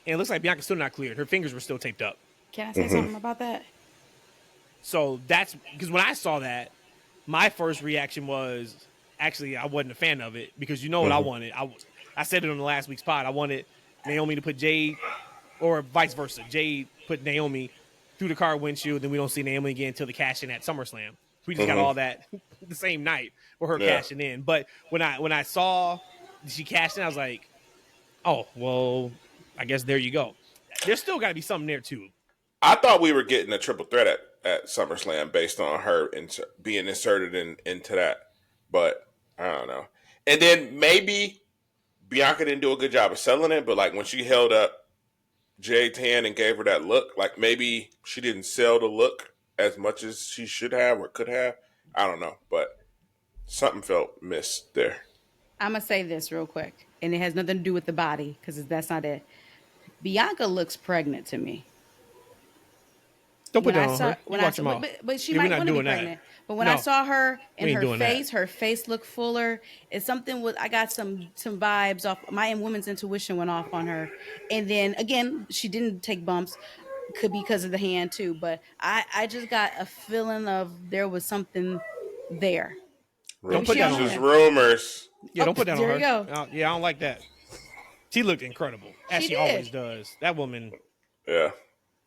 and it looks like Bianca's still not cleared. Her fingers were still taped up. Can I say something about that? So that's because when I saw that, my first reaction was actually I wasn't a fan of it because you know what I wanted. I said it on the last week's pod. I wanted Naomi to put Jade, or vice versa. Jade put Naomi through the car windshield, then we don't see Naomi again until the cash in at SummerSlam. We just got all that the same night with her cashing in. But when I saw she cashed in, I was like, oh, well, I guess there you go. There's still got to be something there, too. I thought we were getting a triple threat at SummerSlam based on her being inserted into that. But I don't know. And then maybe Bianca didn't do a good job of selling it, but when she held up Jade's hand and gave her that look, maybe she didn't sell the look as much as she should have or could have. I don't know, but something felt missed there. I'm going to say this real quick, and it has nothing to do with the body because that's not it. Bianca looks pregnant to me. Don't put that on her. But she might want to be pregnant. But when I saw her and her face looked fuller. It's something with, I got some vibes off. My woman's intuition went off on her. And then, again, she didn't take bumps. Could be because of the hand, too. But I just got a feeling of there was something there. Don't put that on her. Rumors. Yeah, don't put that on her. There you go. Yeah, I don't like that. She looked incredible, as she always does. That woman. Yeah.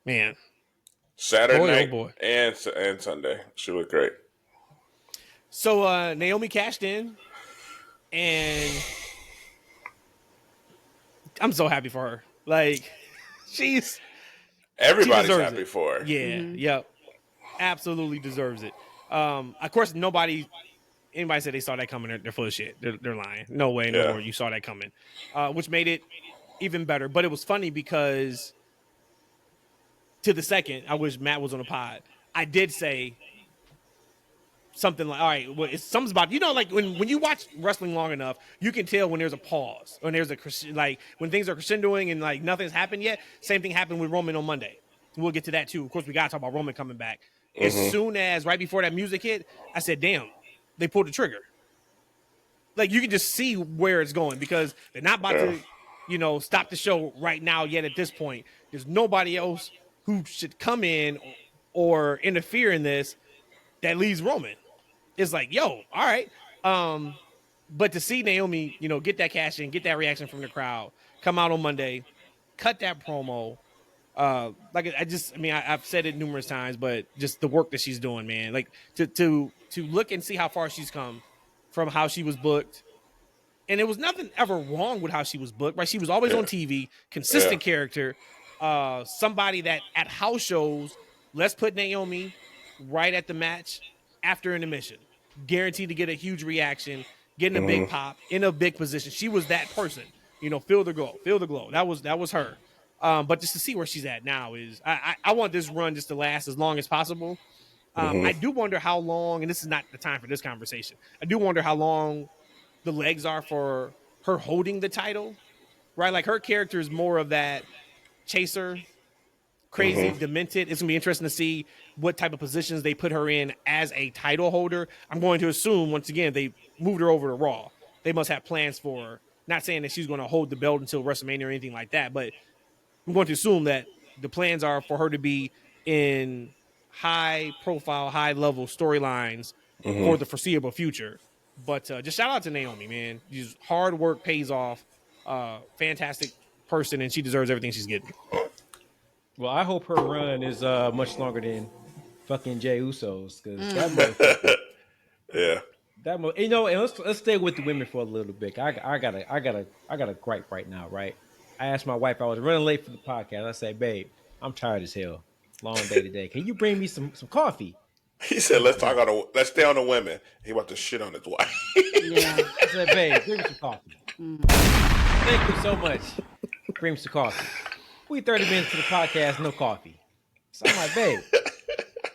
Man. Saturday night and Sunday. She looked great. So Naomi cashed in, and I'm so happy for her. Everybody's happy for her. Yeah, yep. Absolutely deserves it. Of course, anybody said they saw that coming, they're full of shit. They're lying. No way, no more. You saw that coming, which made it even better. But it was funny because to the second, I wish Matt was on the pod. I did say something like, all right, well, it's something's about, when you watch wrestling long enough, you can tell when there's a pause, when there's when things are crescendoing and nothing's happened yet. Same thing happened with Roman on Monday. We'll get to that too. Of course, we got to talk about Roman coming back. As soon as, right before that music hit, I said, damn, they pulled the trigger. You can just see where it's going because they're not about to, stop the show right now yet at this point. There's nobody else who should come in or interfere in this that leaves Roman. It's yo, all right. But to see Naomi, get that cash in, get that reaction from the crowd, come out on Monday, cut that promo. I've said it numerous times, but just the work that she's doing, man. To look and see how far she's come from how she was booked. And there was nothing ever wrong with how she was booked, right? She was always on TV, consistent character, somebody that at house shows, let's put Naomi right at the match after intermission. Guaranteed to get a huge reaction, getting a big pop, in a big position. She was that person. Feel the glow. That was her. But just to see where she's at now is, I want this run just to last as long as possible. I do wonder how long, and this is not the time for this conversation, I do wonder how long the legs are for her holding the title, right? Her character is more of that chaser, crazy, demented. It's gonna be interesting to see what type of positions they put her in as a title holder. I'm going to assume once again they moved her over to Raw. They must have plans for her. Not saying that she's going to hold the belt until WrestleMania or anything like that, but I'm going to assume that the plans are for her to be in high profile, high level storylines for the foreseeable future. But just shout out to Naomi, man. She's hard work pays off. Fantastic person, and she deserves everything she's getting. Well, I hope her run is much longer than fucking Jey Uso's, because that motherfucker. Yeah. And let's stay with the women for a little bit. I got a gripe right now, right? I asked my wife, I was running late for the podcast. I said, babe, I'm tired as hell. Long day today. Can you bring me some coffee? He said, let's stay on the women. He about to shit on his wife. Yeah. I said, babe, bring me some coffee. Thank you so much. Bring me some coffee. We 30 minutes to the podcast, no coffee. So I'm like, babe,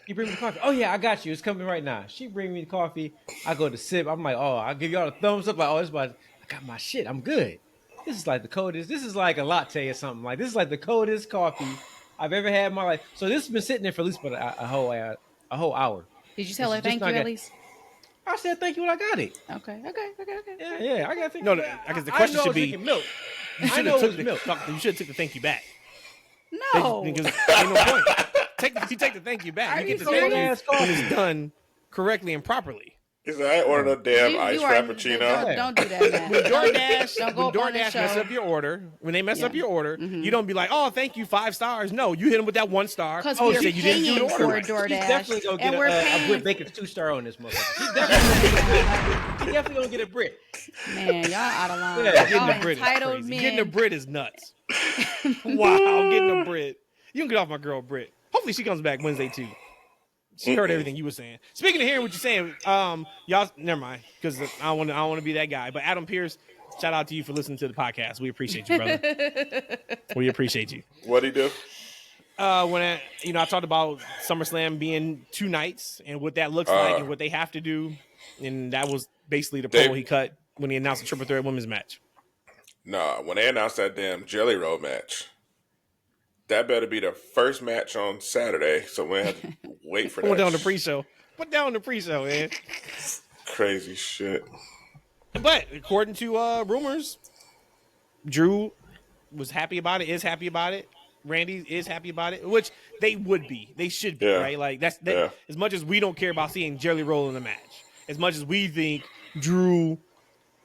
you bring me the coffee? Oh yeah, I got you. It's coming right now. She bring me the coffee. I go to sip. I'm like, oh, I'll give y'all a thumbs up. Like, oh, I got my shit. I'm good. This is like the coldest. This is like a latte or something. Like, this is like the coldest coffee I've ever had in my life. So this has been sitting there for at least about a whole hour. Did you tell her thank you at least? I said thank you when I got it. Okay. Yeah, I got to thank you. No, I guess the question should be milk. You should have took the thank you back. No. Because ain't no point. You take the thank you back. You get the thank you when it's done correctly and properly. He said, I ordered a damn iced frappuccino. Don't do that, man. When DoorDash, don't go mess up your order, when they mess up your order, you don't be like, oh, thank you, 5 stars. No, you hit them with that 1 star. Because we're you didn't do the order right. DoorDash. She's definitely going to get a Brit Baker's 2-star on this motherfucker. She's definitely going to get a Brit. Man, y'all out of line. Yeah, y'all getting the Brit is crazy. men. Getting a Brit is nuts. Wow, getting a Brit. You can get off my girl, Brit. Hopefully she comes back Wednesday, too. She heard everything you were saying. Speaking of hearing what you're saying, y'all, never mind, because I want to be that guy. But Adam Pierce, shout out to you for listening to the podcast. We appreciate you, brother. We appreciate you. What'd he do? When I talked about SummerSlam being 2 nights and what that looks like and what they have to do, and that was basically the promo he cut when he announced the triple threat women's match. Nah, when they announced that damn Jelly Roll match. That better be the first match on Saturday, so we have to wait for that. Put down the pre-show. Put down the pre-show, man. Crazy shit. But according to rumors, Drew was happy about it, is happy about it. Randy is happy about it, which they would be. They should be, right? Like that's as much as we don't care about seeing Jelly Roll in the match, as much as we think Drew,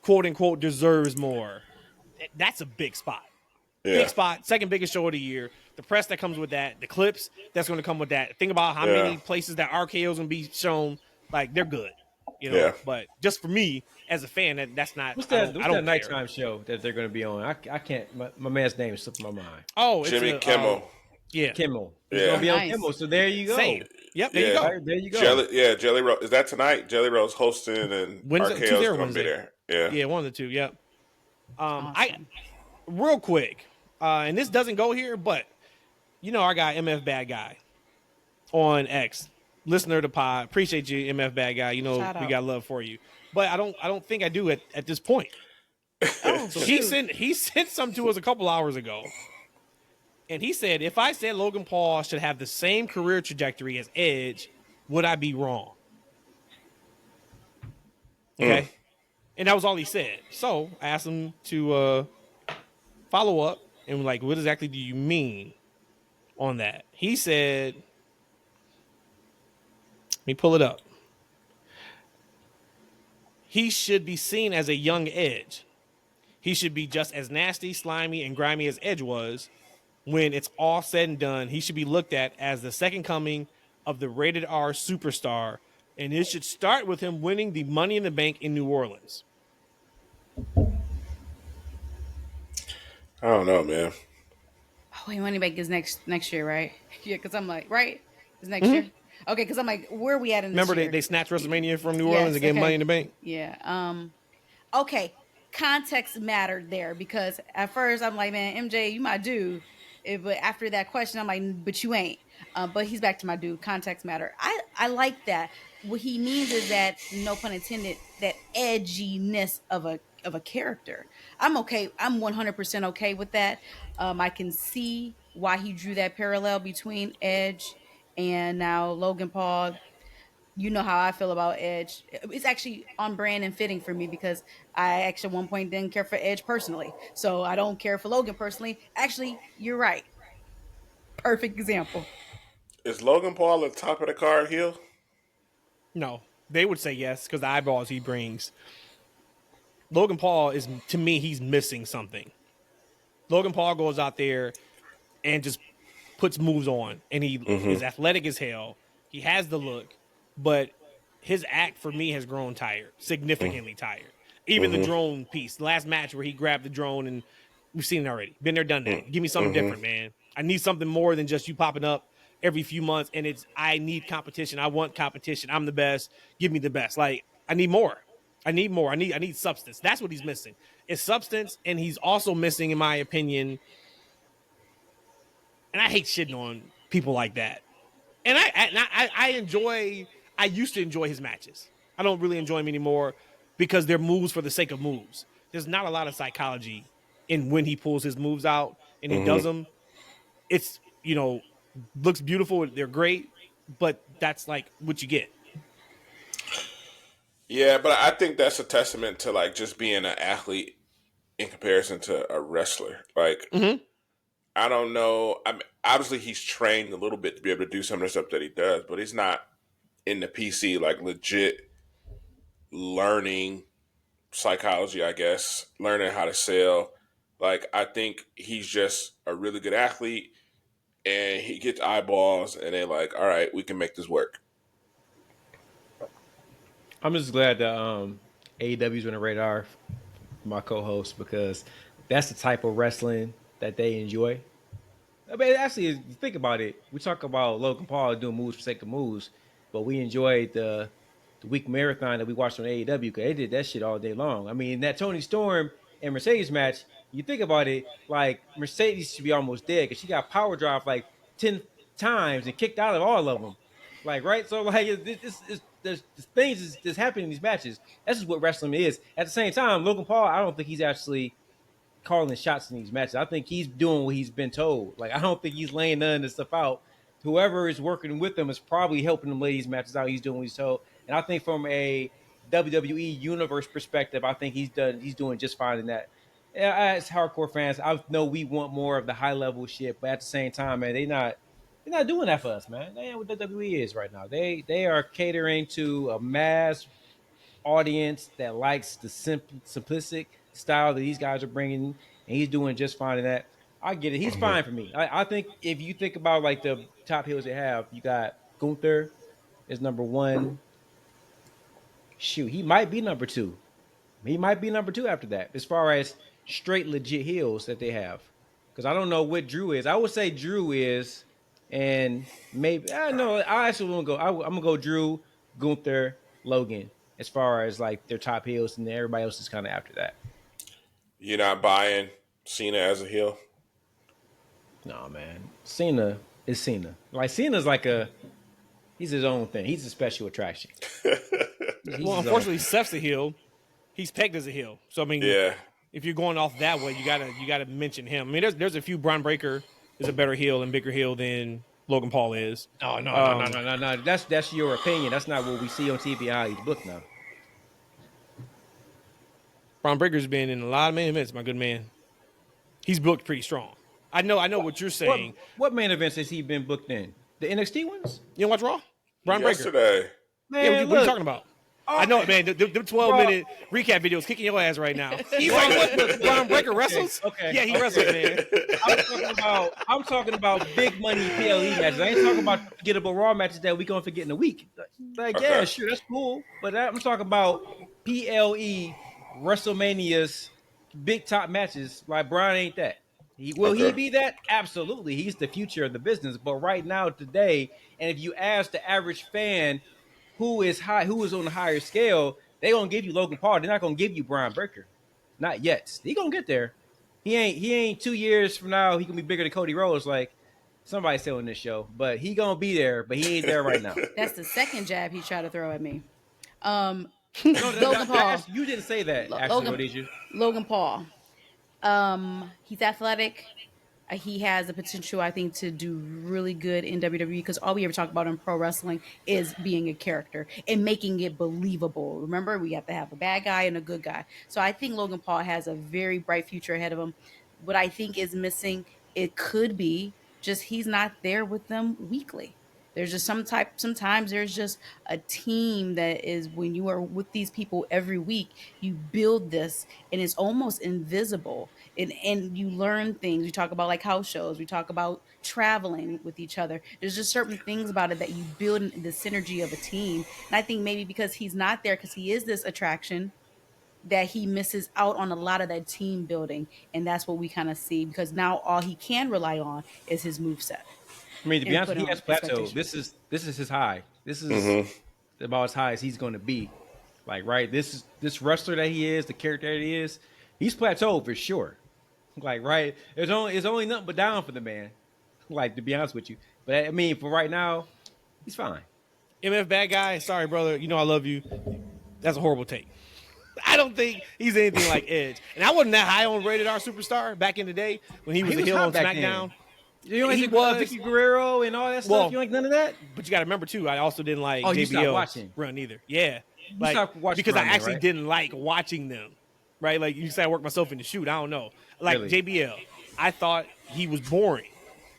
quote unquote, deserves more. That's a big spot. Big spot, second biggest show of the year. The press that comes with that, the clips that's going to come with that. Think about how many places that RKO's going to be shown. Like, they're good, But just for me as a fan, that's not. What's that nighttime show that they're going to be on? I can't. My man's name is slipping my mind. Oh, Jimmy Kimmel. Kimmel. He's going to be on Kimmel. So there you go. Same. Yep. There you go. There you go. Jelly Roll. Is that tonight? Jelly Roll's hosting and RKO's going to be there. Yeah, one of the two. Yep. Awesome. Real quick, and this doesn't go here, but our guy MF Bad Guy on X, listener to the pod. Appreciate you, MF Bad Guy. We got love for you, but I don't think I do at this point. So he sent some to us a couple hours ago, and he said, if I said Logan Paul should have the same career trajectory as Edge, would I be wrong? Okay, and that was all he said. So I asked him to follow up and like, what exactly do you mean on that? He said, let me pull it up. He should be seen as a young Edge. He should be just as nasty, slimy, and grimy as Edge was. When it's all said and done, he should be looked at as the second coming of the rated R superstar, and it should start with him winning the Money in the Bank in New Orleans. I don't know, man. Oh, Money Bank is next year, right? Yeah, because I'm like, right? It's next year? Okay, because I'm like, where are we at in this year? They snatched WrestleMania from New Orleans and gave Money in the Bank? Yeah. Okay, context mattered there because at first I'm like, man, MJ, you my dude. But after that question, I'm like, but you ain't. But he's back to my dude. Context matter. I like that. What he means is that, no pun intended, that edginess of a of a character. I'm okay. I'm 100% okay with that. I can see why he drew that parallel between Edge and now Logan Paul. You know how I feel about Edge. It's actually on brand and fitting for me because I actually at one point didn't care for Edge personally. So I don't care for Logan personally. Actually, you're right. Perfect example. Is Logan Paul at the top of the card heel? No, they would say yes because the eyeballs he brings. Logan Paul is, to me, he's missing something. Logan Paul goes out there and just puts moves on, and he is athletic as hell. He has the look, but his act for me has grown tired, significantly tired. Even the drone piece, the last match where he grabbed the drone, and we've seen it already. Been there, done that. Give me something different, man. I need something more than just you popping up every few months, and I need competition. I want competition. I'm the best. Give me the best. Like, I need more. I need more. I need substance. That's what he's missing. It's substance, and he's also missing, in my opinion, and I hate shitting on people like that. And I enjoy. I used to enjoy his matches. I don't really enjoy them anymore because they're moves for the sake of moves. There's not a lot of psychology in when he pulls his moves out and he does them. It's, looks beautiful. They're great, but that's like what you get. Yeah, but I think that's a testament to like just being an athlete in comparison to a wrestler. Like, I don't know. I mean, obviously, he's trained a little bit to be able to do some of the stuff that he does, but he's not in the PC, like legit learning psychology, I guess, learning how to sell. Like, I think he's just a really good athlete and he gets eyeballs and they're like, all right, we can make this work. I'm just glad that AEW's on the radar for my co-host because that's the type of wrestling that they enjoy. I mean, actually, if you think about it, we talk about Logan Paul doing moves for sake of moves, but we enjoyed the week marathon that we watched on AEW because they did that shit all day long. I mean, that Toni Storm and Mercedes match, you think about it, like Mercedes should be almost dead because she got power drive like 10 times and kicked out of all of them. Like, right? So, like, there's things that's happening in these matches. That's just what wrestling is. At the same time, Logan Paul, I don't think he's actually calling shots in these matches. I think he's doing what he's been told. Like, I don't think he's laying none of this stuff out. Whoever is working with him is probably helping him lay these matches out. He's doing what he's told. And I think from a WWE universe perspective, I think he's doing just fine in that. As hardcore fans, I know we want more of the high level shit, but at the same time, man, they're not doing that for us, man. They ain't what WWE is right now. They are catering to a mass audience that likes the simplistic style that these guys are bringing, and he's doing just fine in that. I get it. He's fine for me. I think if you think about like the top heels they have, you got Gunther is number one. Shoot, he might be number two. He might be number two after that, as far as straight legit heels that they have. Because I don't know what Drew is. I would say Drew is, and maybe I know. I actually want to go. I'm gonna go Drew, Gunther, Logan, as far as like their top heels, and then everybody else is kind of after that. You're not buying Cena as a heel? No, man. Cena is Cena. Like Cena's like he's his own thing. He's a special attraction. Well, unfortunately, Seth's a heel. He's pegged as a heel. So I mean, yeah. If you're going off that way, you gotta mention him. I mean, there's a few. Braun Breaker is a better heel and bigger heel than Logan Paul is. Oh no. That's your opinion. That's not what we see on TV. How he's booked now. Braun Breaker's been in a lot of main events, my good man. He's booked pretty strong. I know what you're saying. What main events has he been booked in? The NXT ones? You don't watch Raw? Braun Breaker. Yesterday. Man, what are you talking about? I know, man. The 12-minute recap video is kicking your ass right now. He's like, what? Braun Breaker wrestles? Okay. Yeah, he wrestles, man. I'm talking about big money PLE matches. I ain't talking about gettable Raw matches that we gonna forget in a week. Like, yeah, sure, that's cool. But I'm talking about PLE WrestleMania's big top matches. Like, Braun ain't that. Will he be that? Absolutely. He's the future of the business. But right now, today, and if you ask the average fan who is on the higher scale, they're gonna give you Logan Paul. They're not gonna give you Braun Breaker. Not yet. He gonna get there. He ain't 2 years from now, he gonna be bigger than Cody Rhodes, like somebody said on this show. But he gonna be there, but he ain't there right now. That's the second jab he tried to throw at me. No, Logan Paul. you didn't say that, actually, Rhodesia. Logan Paul. He's athletic. He has the potential, I think, to do really good in WWE because all we ever talk about in pro wrestling is being a character and making it believable. Remember, we have to have a bad guy and a good guy. So I think Logan Paul has a very bright future ahead of him. What I think is missing, it could be just he's not there with them weekly. There's just sometimes there's just a team that is when you are with these people every week, you build this and it's almost invisible. And you learn things. We talk about like house shows, we talk about traveling with each other. There's just certain things about it that you build in the synergy of a team. And I think maybe because he's not there, because he is this attraction, that he misses out on a lot of that team building. And that's what we kind of see because now all he can rely on is his moveset. I mean, to be honest, he has plateaued. This is his high. This is about as high as he's going to be. Like, right, this wrestler that he is, the character that he is, he's plateaued for sure. Like, right, it's only nothing but down for the man. Like, to be honest with you, but I mean, for right now, he's fine. MF bad guy. Sorry, brother. You know I love you. That's a horrible take. I don't think he's anything like Edge, and I wasn't that high on Rated R Superstar back in the day when he was a heel on SmackDown. Then. You know, he was Vicky Guerrero and all that stuff. Well, you like none of that? But you got to remember too. I also didn't like JBL's run either. Yeah, because I actually didn't like watching them. Right, like you said, I worked myself in the shoot. I don't know. Like really? JBL, I thought he was boring.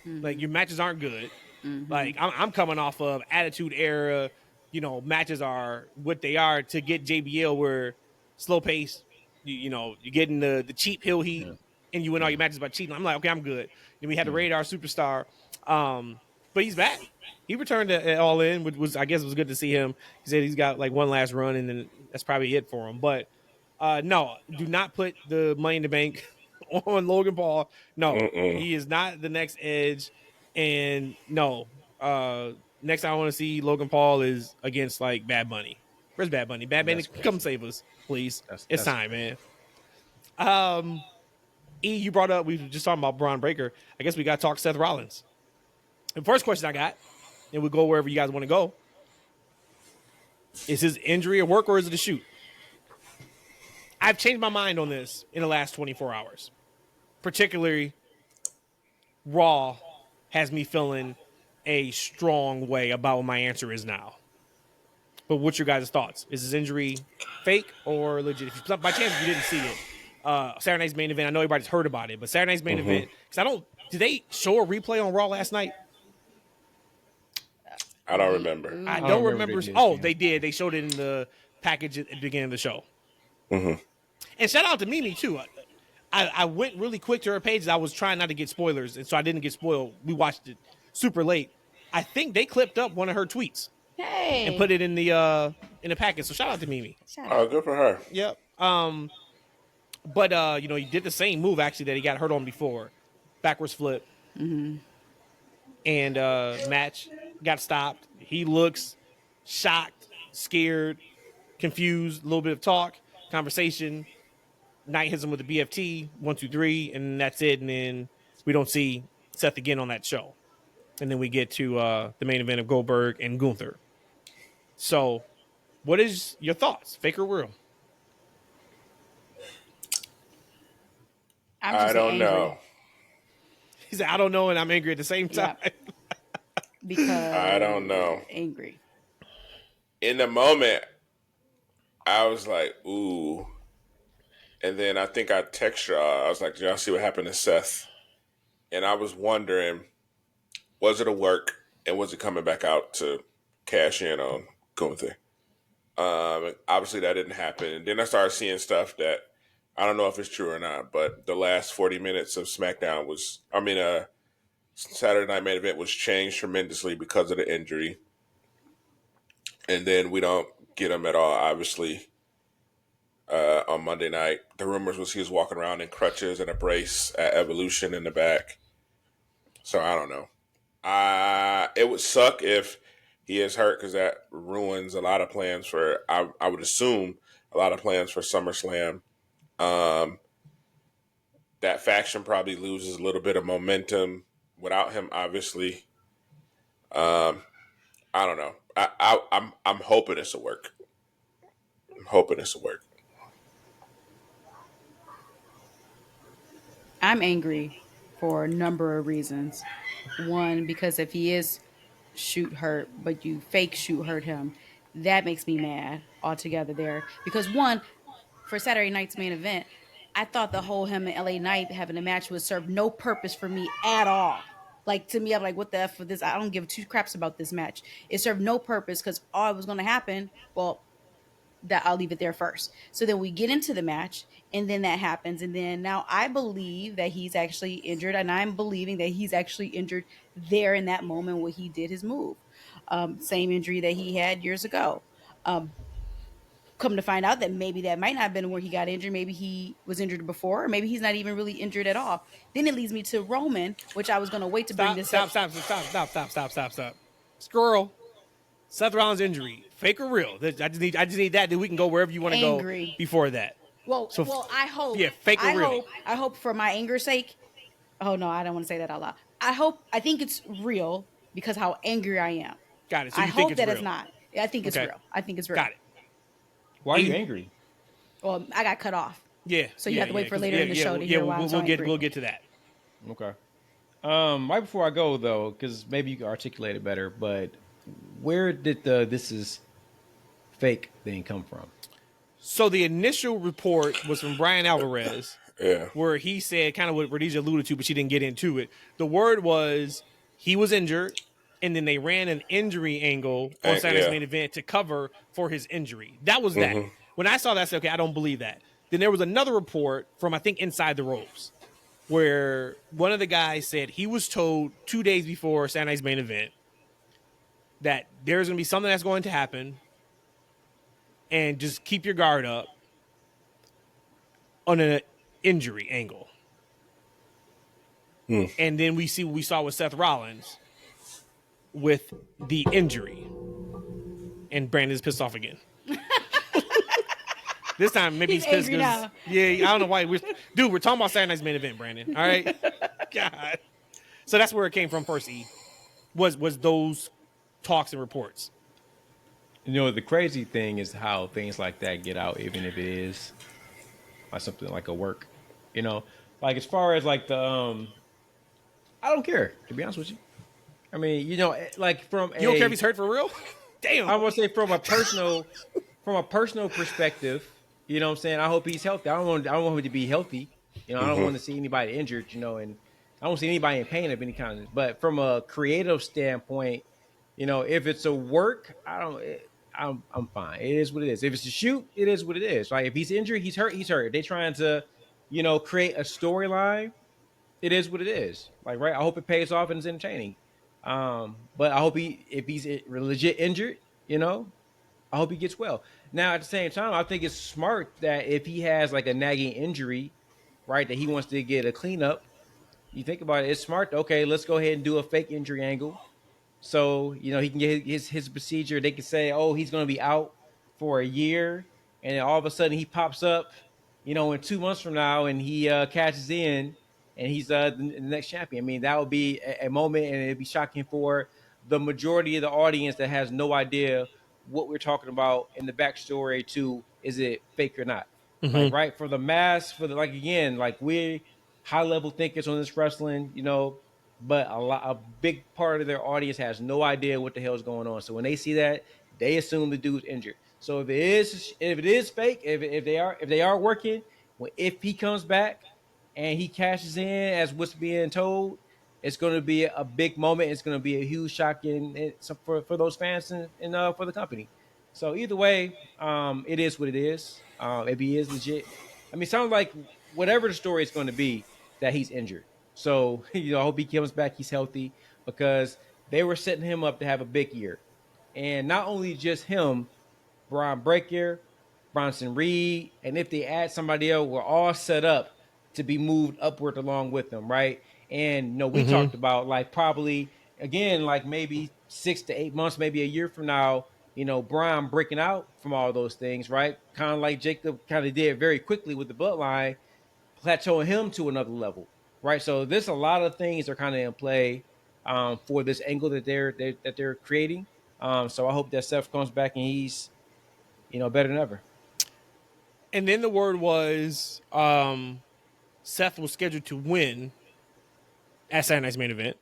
Mm-hmm. Like your matches aren't good. Mm-hmm. Like I'm coming off of Attitude Era. You know, matches are what they are to get JBL where slow pace. You know, you're getting the cheap hill heat. Yeah. And you win all your matches by cheating. I'm like, okay, I'm good. Then we had the Rated R Superstar, but he's back. He returned to All In, which was, I guess, it was good to see him. He said he's got like one last run, and then that's probably it for him. But no, do not put the Money in the Bank on Logan Paul. No, he is not the next Edge. And no, next time I want to see Logan Paul is against like Bad Bunny. Where's Bad Bunny? Bad Bunny, come save us, please. It's time, man. E, you brought up, we were just talking about Braun Breaker. I guess we got to talk Seth Rollins. The first question I got, and we'll go wherever you guys want to go. Is his injury a work or is it a shoot? I've changed my mind on this in the last 24 hours. Particularly, Raw has me feeling a strong way about what my answer is now. But what's your guys' thoughts? Is his injury fake or legit? If you, by chance you didn't see it, Saturday Night's Main Event. I know everybody's heard about it, but Saturday Night's Main Event. Because did they show a replay on Raw last night? I don't remember. I don't remember. Oh, they did. They showed it in the package at the beginning of the show. Mm-hmm. And shout out to Mimi too. I went really quick to her page. I was trying not to get spoilers, and so I didn't get spoiled. We watched it super late. I think they clipped up one of her tweets and put it in the package. So shout out to Mimi. Oh, good for her. Yep. But, he did the same move, actually, that he got hurt on before. Backwards flip. Mm-hmm. And match got stopped. He looks shocked, scared, confused, a little bit of talk, conversation. Knight hits him with the BFT, 1, 2, 3, and that's it. And then we don't see Seth again on that show. And then we get to the main event of Goldberg and Gunther. So, what is your thoughts? Fake or real? I don't know. He said, I don't know, and I'm angry at the same time. Yep. Because I don't know. Angry. In the moment, I was like, ooh. And then I think I texted y'all. I was like, did y'all see what happened to Seth? And I was wondering, was it a work? And was it coming back out to cash in on Gunther? Obviously, that didn't happen. And then I started seeing stuff that I don't know if it's true or not, but the last 40 minutes of SmackDown Saturday Night Main Event was changed tremendously because of the injury. And then we don't get him at all, obviously, on Monday night. The rumors was he was walking around in crutches and a brace at Evolution in the back. So I don't know. It would suck if he is hurt because that ruins a lot of plans for, I would assume, a lot of plans for SummerSlam. That faction probably loses a little bit of momentum without him, obviously. I don't know. I'm hoping it's a work. I'm hoping this will work. I'm angry for a number of reasons. One, because if he is shoot hurt, but you fake shoot hurt him, that makes me mad altogether there. Because one, for Saturday night's main event, I thought the whole him and LA Knight having a match would serve no purpose for me at all. Like, to me, I'm like, what the F for this? I don't give two craps about this match. It served no purpose because all it was going to happen, well, that I'll leave it there first. So then we get into the match, and then that happens, and then now I believe that he's actually injured, and I'm believing that he's actually injured there in that moment where he did his move. Same injury that he had years ago. Come to find out that maybe that might not have been where he got injured. Maybe he was injured before, or maybe he's not even really injured at all. Then it leads me to Roman, which I was going to wait to bring this up. Stop. Squirrel. Seth Rollins injury, fake or real? I just need that. Then we can go wherever you want to go before that. Well, I hope. Yeah, fake or real? I hope for my anger's sake. Oh no, I don't want to say that out loud. I think it's real because how angry I am. Got it. So I you think hope it's that real. It's not. I think it's real. I think it's real. Got it. Why are you angry? Well, I got cut off. Yeah. So you have to wait for later in the show to hear why I'm so angry. We'll get to that. Okay. Right before I go though, because maybe you can articulate it better, but where did the "this is fake" thing come from? So the initial report was from Brian Alvarez, where he said kind of what Rhodesia alluded to, but she didn't get into it. The word was he was injured, and then they ran an injury angle on Saturday's main event to cover for his injury. That was that. When I saw that, I said, okay, I don't believe that. Then there was another report from, I think, Inside the Ropes, where one of the guys said he was told 2 days before Saturday's main event that there's going to be something that's going to happen, and just keep your guard up on an injury angle. And then we see what we saw with Seth Rollins with the injury. And Brandon's pissed off again. This time, maybe he's pissed because, I don't know why. We're talking about Saturday night's main event, Brandon. All right? God. So that's where it came from first, E. Was those talks and reports. You know, the crazy thing is how things like that get out, even if it is like something like a work. You know, like as far as like the, I don't care, to be honest with you. I mean, you know, like from you don't care if he's hurt for real? Damn. I want to say from a personal perspective, you know what I'm saying? I hope he's healthy. I don't want him to be healthy. You know, I don't want to see anybody injured, you know, and I don't see anybody in pain of any kind. But from a creative standpoint, you know, if it's a work, I'm fine. It is what it is. If it's a shoot, it is what it is. Like if he's injured, he's hurt, he's hurt. If they're trying to, you know, create a storyline, it is what it is. Like, right? I hope it pays off and it's entertaining. But I hope if he's legit injured, you know, I hope he gets well. Now, at the same time, I think it's smart that if he has like a nagging injury, right, that he wants to get a cleanup, you think about it, it's smart. Okay, let's go ahead and do a fake injury angle. So, you know, he can get his procedure. They can say, oh, he's going to be out for a year. And then all of a sudden he pops up, you know, in 2 months from now and he catches in and he's the next champion. I mean, that would be a moment and it'd be shocking for the majority of the audience that has no idea what we're talking about in the backstory to is it fake or not. Like, right, for the mass, like, again, like we high level thinkers on this wrestling, you know, but a big part of their audience has no idea what the hell is going on. So when they see that, they assume the dude's injured. So if it is fake, if they are working, if he comes back and he cashes in as what's being told, it's going to be a big moment. It's going to be a huge shock for those fans and for the company. So either way, it is what it is. If he is legit, I mean, it sounds like whatever the story is going to be, that he's injured. So, you know, I hope he comes back, he's healthy, because they were setting him up to have a big year. And not only just him, Brian Breaker, Bronson Reed, and if they add somebody else, we're all set up to be moved upward along with them, right? And, you know, we talked about, like, probably, again, like maybe 6 to 8 months, maybe a year from now, you know, Brian breaking out from all those things, right? Kind of like Jacob kind of did very quickly with the bloodline, plateauing him to another level, right? So there's a lot of things that are kind of in play for this angle that they're creating. So I hope that Seth comes back and he's, you know, better than ever. And then the word was Seth was scheduled to win at Saturday Night's main event.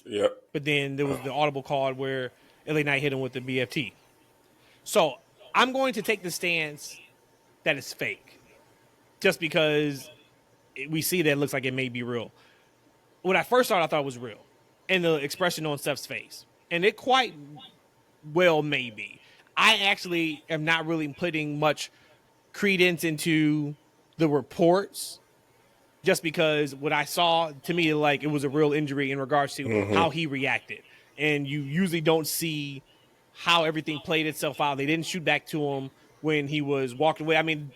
Yep. But then there was the audible call where LA Knight hit him with the BFT. So I'm going to take the stance that it's fake. Just because we see that it looks like it may be real. When I first saw it, I thought it was real. And the expression on Seth's face. And it quite well may be. I actually am not really putting much credence into the reports just because what I saw, to me, like it was a real injury in regards to how he reacted. And you usually don't see how everything played itself out. They didn't shoot back to him when he was walking away. I mean,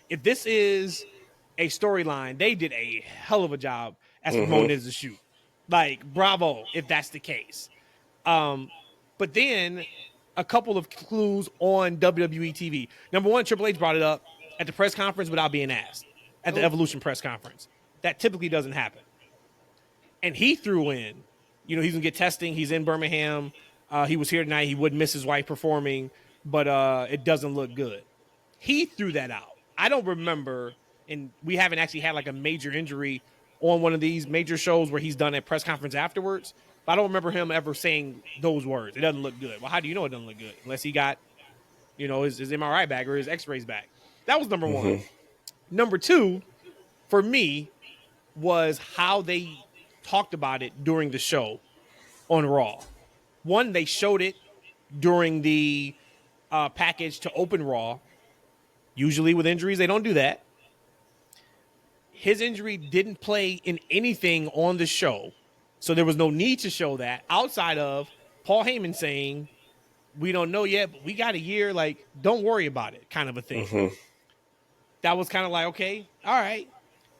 if this is a storyline, they did a hell of a job as promoting it as a shoot. Like, bravo, if that's the case. But then a couple of clues on WWE TV. Number one, Triple H brought it up at the press conference without being asked at the Evolution press conference. That typically doesn't happen. And he threw in, he's going to get testing. He's in Birmingham. He was here tonight. He wouldn't miss his wife performing, but it doesn't look good. He threw that out. I don't remember, and we haven't actually had like a major injury on one of these major shows where he's done a press conference afterwards. But I don't remember him ever saying those words. It doesn't look good. Well, how do you know it doesn't look good? Unless he got, his MRI back or his x-rays back. That was number one. Number two, for me, was how they talked about it during the show on Raw. One, they showed it during the package to open Raw. Usually with injuries, they don't do that. His injury didn't play in anything on the show, so there was no need to show that outside of Paul Heyman saying, we don't know yet, but we got a year, like, don't worry about it, kind of a thing. That was kind of like, okay, all right.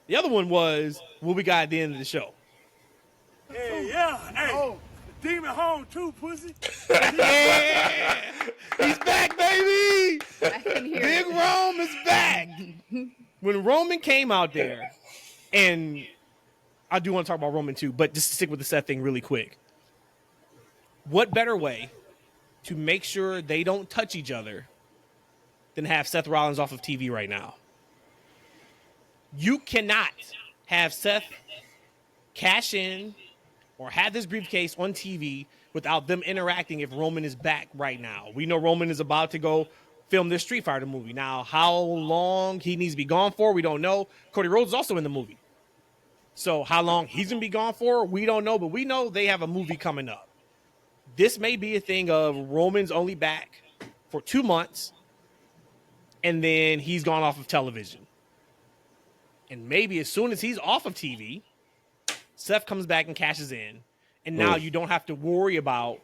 The other one was what we got at the end of the show. Hey, yeah, hey. Demon home too, pussy. Yeah, he's back, baby. Big Rome is back. When Roman came out there, and I do want to talk about Roman too, but just to stick with the Seth thing really quick. What better way to make sure they don't touch each other than have Seth Rollins off of TV right now? You cannot have Seth cash in or have this briefcase on TV without them interacting if Roman is back right now. We know Roman is about to go film this Street Fighter movie. Now, how long he needs to be gone for, we don't know. Cody Rhodes is also in the movie. So how long he's going to be gone for, we don't know, but we know they have a movie coming up. This may be a thing of Roman's only back for 2 months, and then he's gone off of television. And maybe as soon as he's off of TV, Seth comes back and cashes in, and now you don't have to worry about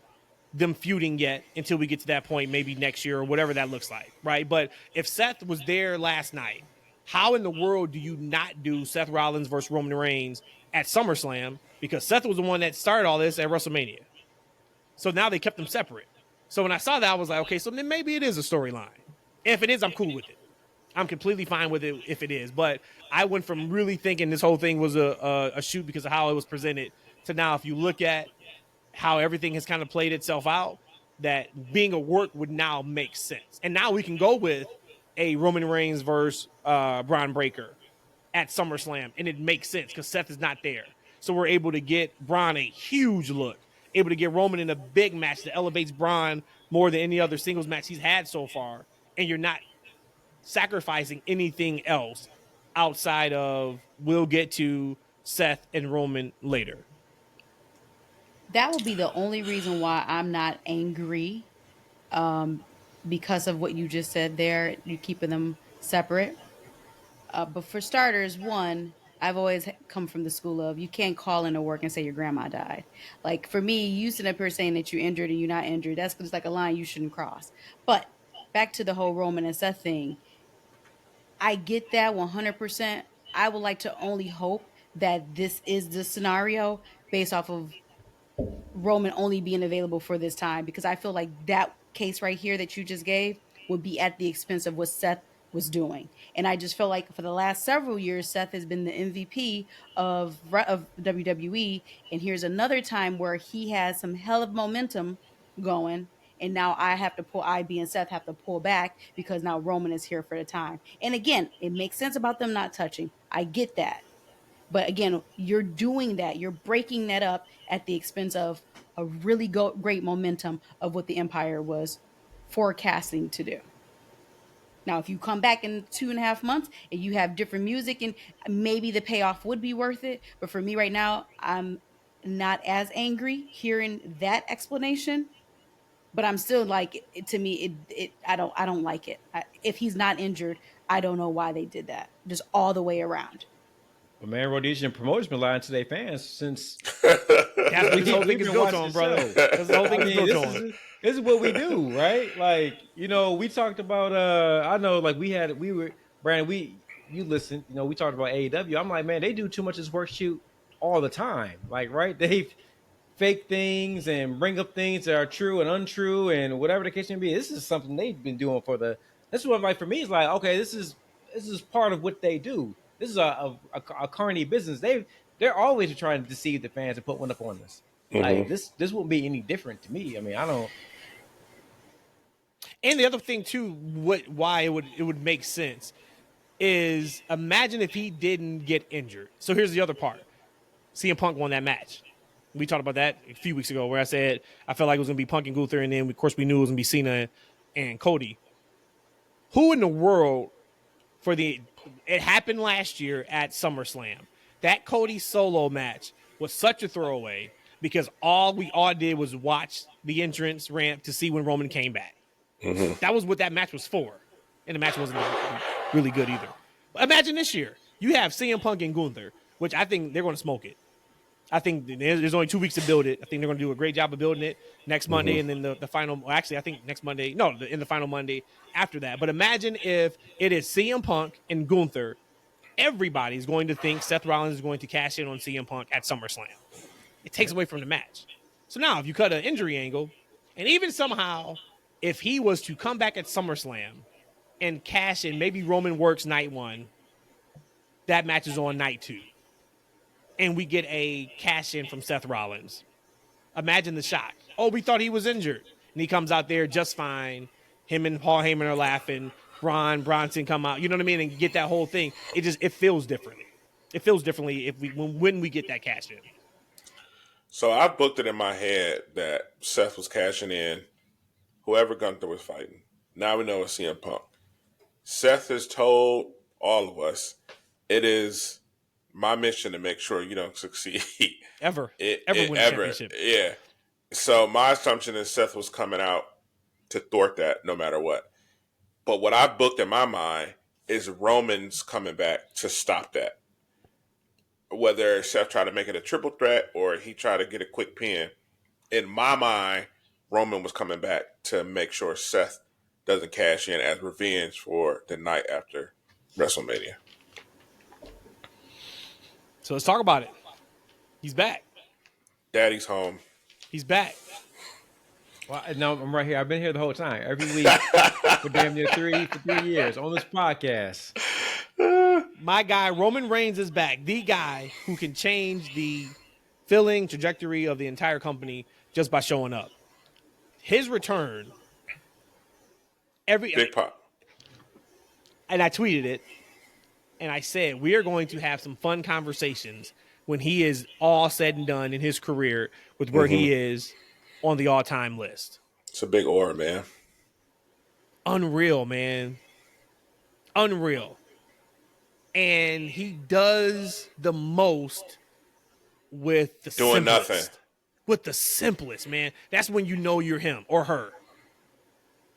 them feuding yet until we get to that point, maybe next year or whatever that looks like, right? But if Seth was there last night, how in the world do you not do Seth Rollins versus Roman Reigns at SummerSlam? Because Seth was the one that started all this at WrestleMania. So now they kept them separate. So when I saw that, I was like, okay, so then maybe it is a storyline. If it is, I'm cool with it. I'm completely fine with it if it is. But I went from really thinking this whole thing was a shoot because of how it was presented to now, if you look at how everything has kind of played itself out, that being a work would now make sense. And now we can go with a Roman Reigns versus Braun Breaker at SummerSlam, and it makes sense because Seth is not there. So we're able to get Braun a huge look, able to get Roman in a big match that elevates Braun more than any other singles match he's had so far, and you're not sacrificing anything else outside of we'll get to Seth and Roman later. That would be the only reason why I'm not angry, because of what you just said there. You're keeping them separate. But for starters, one, I've always come from the school of you can't call into work and say your grandma died. Like for me, you sitting up here saying that you're injured and you're not injured, that's just like a line you shouldn't cross. But back to the whole Roman and Seth thing, I get that 100%. I would like to only hope that this is the scenario based off of Roman only being available for this time, because I feel like that case right here that you just gave would be at the expense of what Seth was doing. And I just feel like for the last several years, Seth has been the MVP of WWE. And here's another time where he has some hell of momentum going and now I being Seth have to pull back because now Roman is here for the time. And again, it makes sense about them not touching. I get that. But again, you're doing that. You're breaking that up at the expense of a really great momentum of what the Empire was forecasting to do. Now, if you come back in 2.5 months and you have different music, and maybe the payoff would be worth it. But for me right now, I'm not as angry hearing that explanation. But I'm still like, to me, I don't like it. If he's not injured, I don't know why they did that. Just all the way around. But man, Rhodesia and promotion's been lying to their fans since this whole thing is built on, brother. This whole thing is built on. This is what we do, right? Like, we talked about I know, like Brandon, you listen, we talked about AEW. I'm like, man, they do too much of this work shoot all the time. Like, right? They fake things and bring up things that are true and untrue and whatever the case may be. This is something they've been doing this is what, like, for me, it's like, okay, this is part of what they do. This is a carny business. They're always trying to deceive the fans and put one up on us. Mm-hmm. Like, this won't be any different to me. I mean, I don't. And the other thing too, why it would make sense is, imagine if he didn't get injured. So here's the other part: CM Punk won that match. We talked about that a few weeks ago, where I said I felt like it was going to be Punk and Gunther, and then of course we knew it was going to be Cena and Cody. Who in the world it happened last year at SummerSlam. That Cody solo match was such a throwaway because all we did was watch the entrance ramp to see when Roman came back. Mm-hmm. That was what that match was for. And the match wasn't really good either. But imagine this year. You have CM Punk and Gunther, which I think they're going to smoke it. I think there's only 2 weeks to build it. I think they're going to do a great job of building it next Monday, and then the final. Well, actually, I think next Monday. No, in the final Monday after that. But imagine if it is CM Punk and Gunther. Everybody's going to think Seth Rollins is going to cash in on CM Punk at SummerSlam. It takes away from the match. So now, if you cut an injury angle, and even somehow, if he was to come back at SummerSlam and cash in, maybe Roman works night 1, that match is on night 2. And we get a cash in from Seth Rollins. Imagine the shock. Oh, we thought he was injured. And he comes out there just fine. Him and Paul Heyman are laughing. Bronson come out. You know what I mean? And get that whole thing. It feels different. It feels differently when we get that cash in. So I booked it in my head that Seth was cashing in whoever Gunther was fighting. Now we know it's CM Punk. Seth has told all of us it is my mission to make sure you don't succeed. Ever win a championship. Yeah. So my assumption is Seth was coming out to thwart that no matter what. But what I booked in my mind is Roman's coming back to stop that. Whether Seth tried to make it a triple threat or he tried to get a quick pin, in my mind, Roman was coming back to make sure Seth doesn't cash in as revenge for the night after WrestleMania. So let's talk about it. He's back. Daddy's home. He's back. Well, no, I'm right here. I've been here the whole time. Every week for damn near 3 years on this podcast. My guy, Roman Reigns, is back. The guy who can change the filling trajectory of the entire company just by showing up. His return. Big pop. And I tweeted it. And I said, we are going to have some fun conversations when he is all said and done in his career with where he is on the all-time list. It's a big aura, man. Unreal, man. Unreal. And he does the most with the doing simplest. Nothing. With the simplest, man. That's when you know you're him or her.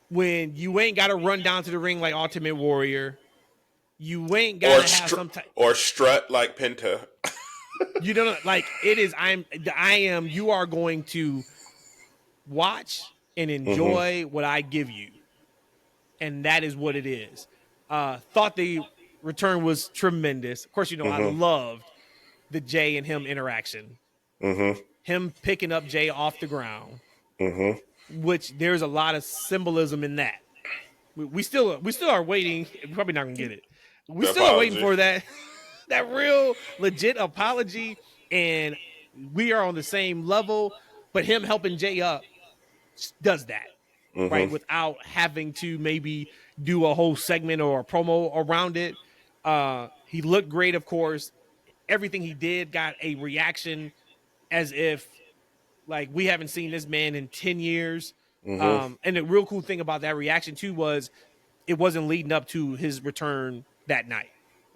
When you ain't got to run down to the ring like Ultimate Warrior. You ain't got to have some type. Or strut like Penta. You don't like it is. You are going to watch and enjoy what I give you. And that is what it is. Thought the return was tremendous. Of course, I loved the Jay and him interaction. Him picking up Jay off the ground. Which there's a lot of symbolism in that. We still are waiting. We're probably not gonna get it. We still are waiting for that real legit apology, and we are on the same level. But him helping Jay up does that. right? Without having to maybe do a whole segment or a promo around it. He looked great, of course. Everything he did got a reaction as if like we haven't seen this man in 10 years. And the real cool thing about that reaction too was it wasn't leading up to his return that night.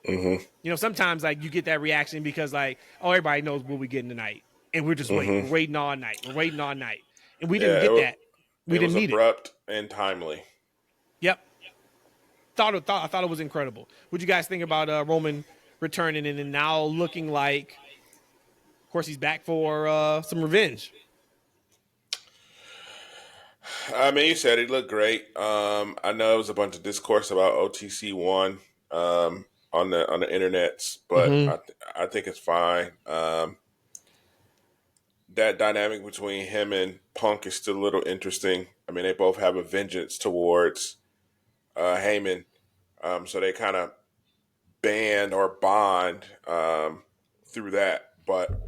You know, sometimes like you get that reaction because like, oh, everybody knows what we're getting tonight. And we're just waiting. We're waiting all night. We're waiting all night. And we didn't get that. We didn't need it. It was abrupt and timely. Yep. I thought it was incredible. What do you guys think about Roman returning and now looking like, of course, he's back for some revenge? I mean, you said he looked great. I know there was a bunch of discourse about OTC1 on the internets, but I think it's fine. That dynamic between him and Punk is still a little interesting. I mean, they both have a vengeance towards Heyman, so they kind of band or bond through that. But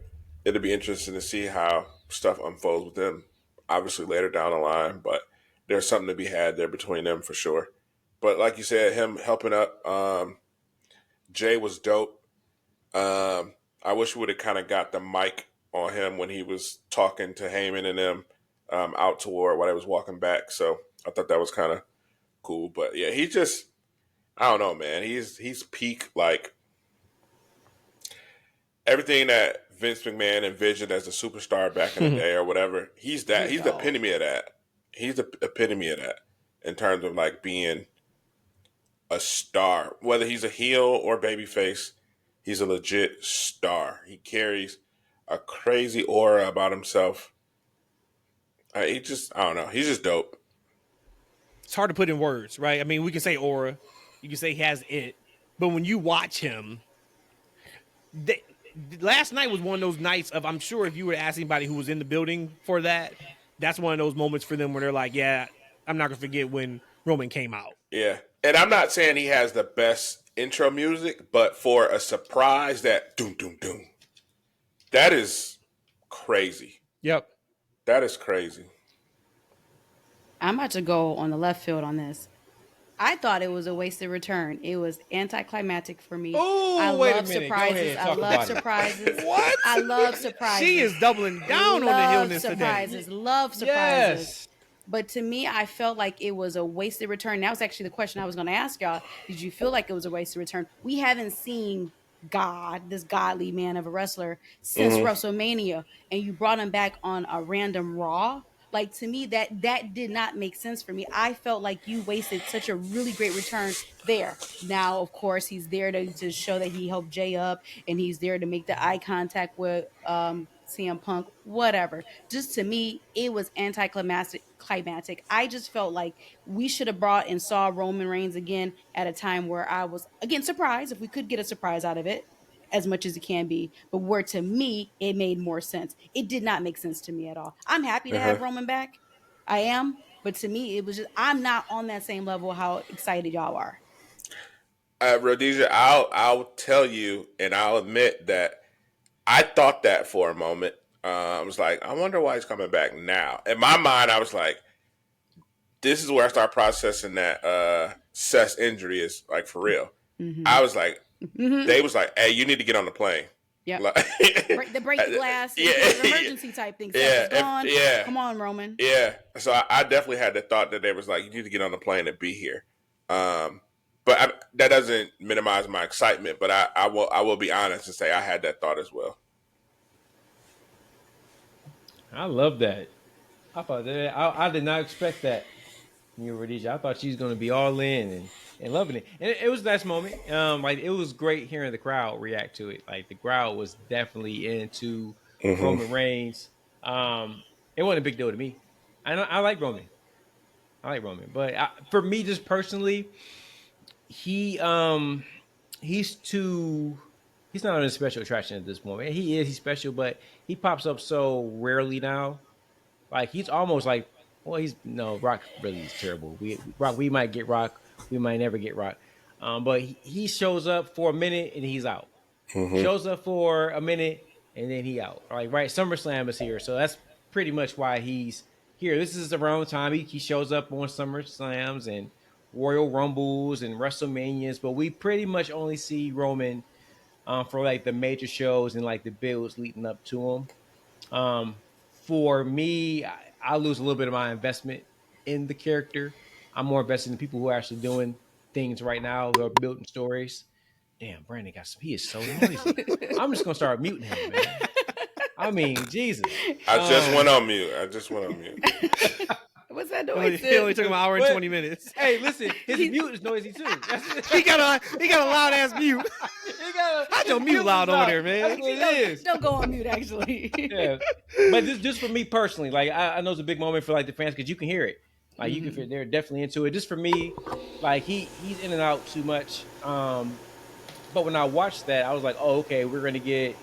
it'll be interesting to see how stuff unfolds with them, obviously later down the line. But there's something to be had there between them for sure. But like you said, him helping up Jay was dope. I wish we would have kind of got the mic on him when he was talking to Heyman and them out toward while they was walking back. So I thought that was kind of cool. But yeah, he just, I don't know, man. He's peak, like everything that Vince McMahon envisioned as a superstar back in the day or whatever. He's that. He's the epitome of that. He's the epitome of that in terms of like being a star, whether he's a heel or babyface. He's a legit star. He carries a crazy aura about himself. I don't know. He's just dope. It's hard to put in words, right? I mean, we can say aura. You can say he has it. But when you watch him, last night was one of those nights of, I'm sure if you were to ask anybody who was in the building for that, that's one of those moments for them where they're like, yeah, I'm not going to forget when Roman came out. Yeah. And I'm not saying he has the best intro music, but for a surprise that doom, doom, doom, that is crazy. Yep. That is crazy. I'm about to go on the left field on this. I thought it was a wasted return. It was anticlimactic for me. Oh, I wait love a minute. surprises. I love surprises. What? I love surprises. She is doubling down on the illness surprises. today. Love surprises. Yes. But to me, I felt like it was a wasted return. That was actually the question I was going to ask y'all. Did you feel like it was a wasted return? We haven't seen God, this godly man of a wrestler, since WrestleMania, and you brought him back on a random Raw. Like, to me, that did not make sense for me. I felt like you wasted such a really great return there. Now, of course, he's there to show that he helped Jay up, and he's there to make the eye contact with CM Punk, whatever. Just to me, it was anticlimactic. I just felt like we should have brought and saw Roman Reigns again at a time where I was, again, surprised, if we could get a surprise out of it, as much as it can be, but where to me it made more sense. It did not make sense to me at all. I'm happy to have Roman back. I am, but to me it was just, I'm not on that same level how excited y'all are. Rhodesia, I'll tell you, and I'll admit that I thought that for a moment. I was like, I wonder why he's coming back now. In my mind, I was like, this is where I start processing that Seth's injury is like for real. I was like, they was like, hey, you need to get on the plane. Yeah, like, break the glass, emergency type thing. Seth is gone. Come on, Roman. Yeah, so I definitely had the thought that they was like, you need to get on the plane and be here. But that doesn't minimize my excitement. But I will be honest and say I had that thought as well. I love that. I thought that I did not expect that from you, Rhodesia. I thought she was going to be all in and loving it. And it was a nice moment. Like, it was great hearing the crowd react to it. Like, the crowd was definitely into Roman Reigns. It wasn't a big deal to me. I like Roman. But for me, just personally, he's not a special attraction at this moment. He's special, but he pops up so rarely now. Like, he's almost like, well, Rock really is terrible. We might get Rock, we might never get Rock. But he shows up for a minute and he's out. Shows up for a minute and then he out. Like, right, SummerSlam is here, so that's pretty much why he's here. This is around the time he shows up on SummerSlams and Royal Rumbles and WrestleManias, but we pretty much only see Roman for like the major shows and like the builds leading up to him. For me, I lose a little bit of my investment in the character. I'm more invested in the people who are actually doing things right now, who are building stories. Damn, Brandon he is so noisy. I'm just gonna start muting him, man. I mean, Jesus. I just went on mute. What's that noise? It only took him an hour and 20 minutes. Hey, listen, his mute is noisy too. he got a loud ass mute. How'd your mute loud over there, man? That's what it is. Don't go on mute, actually. Yeah, but just for me personally, like I know it's a big moment for like the fans because you can hear it. Like you can, they're definitely into it. Just for me, like he's in and out too much. But when I watched that, I was like, oh, okay, we're gonna get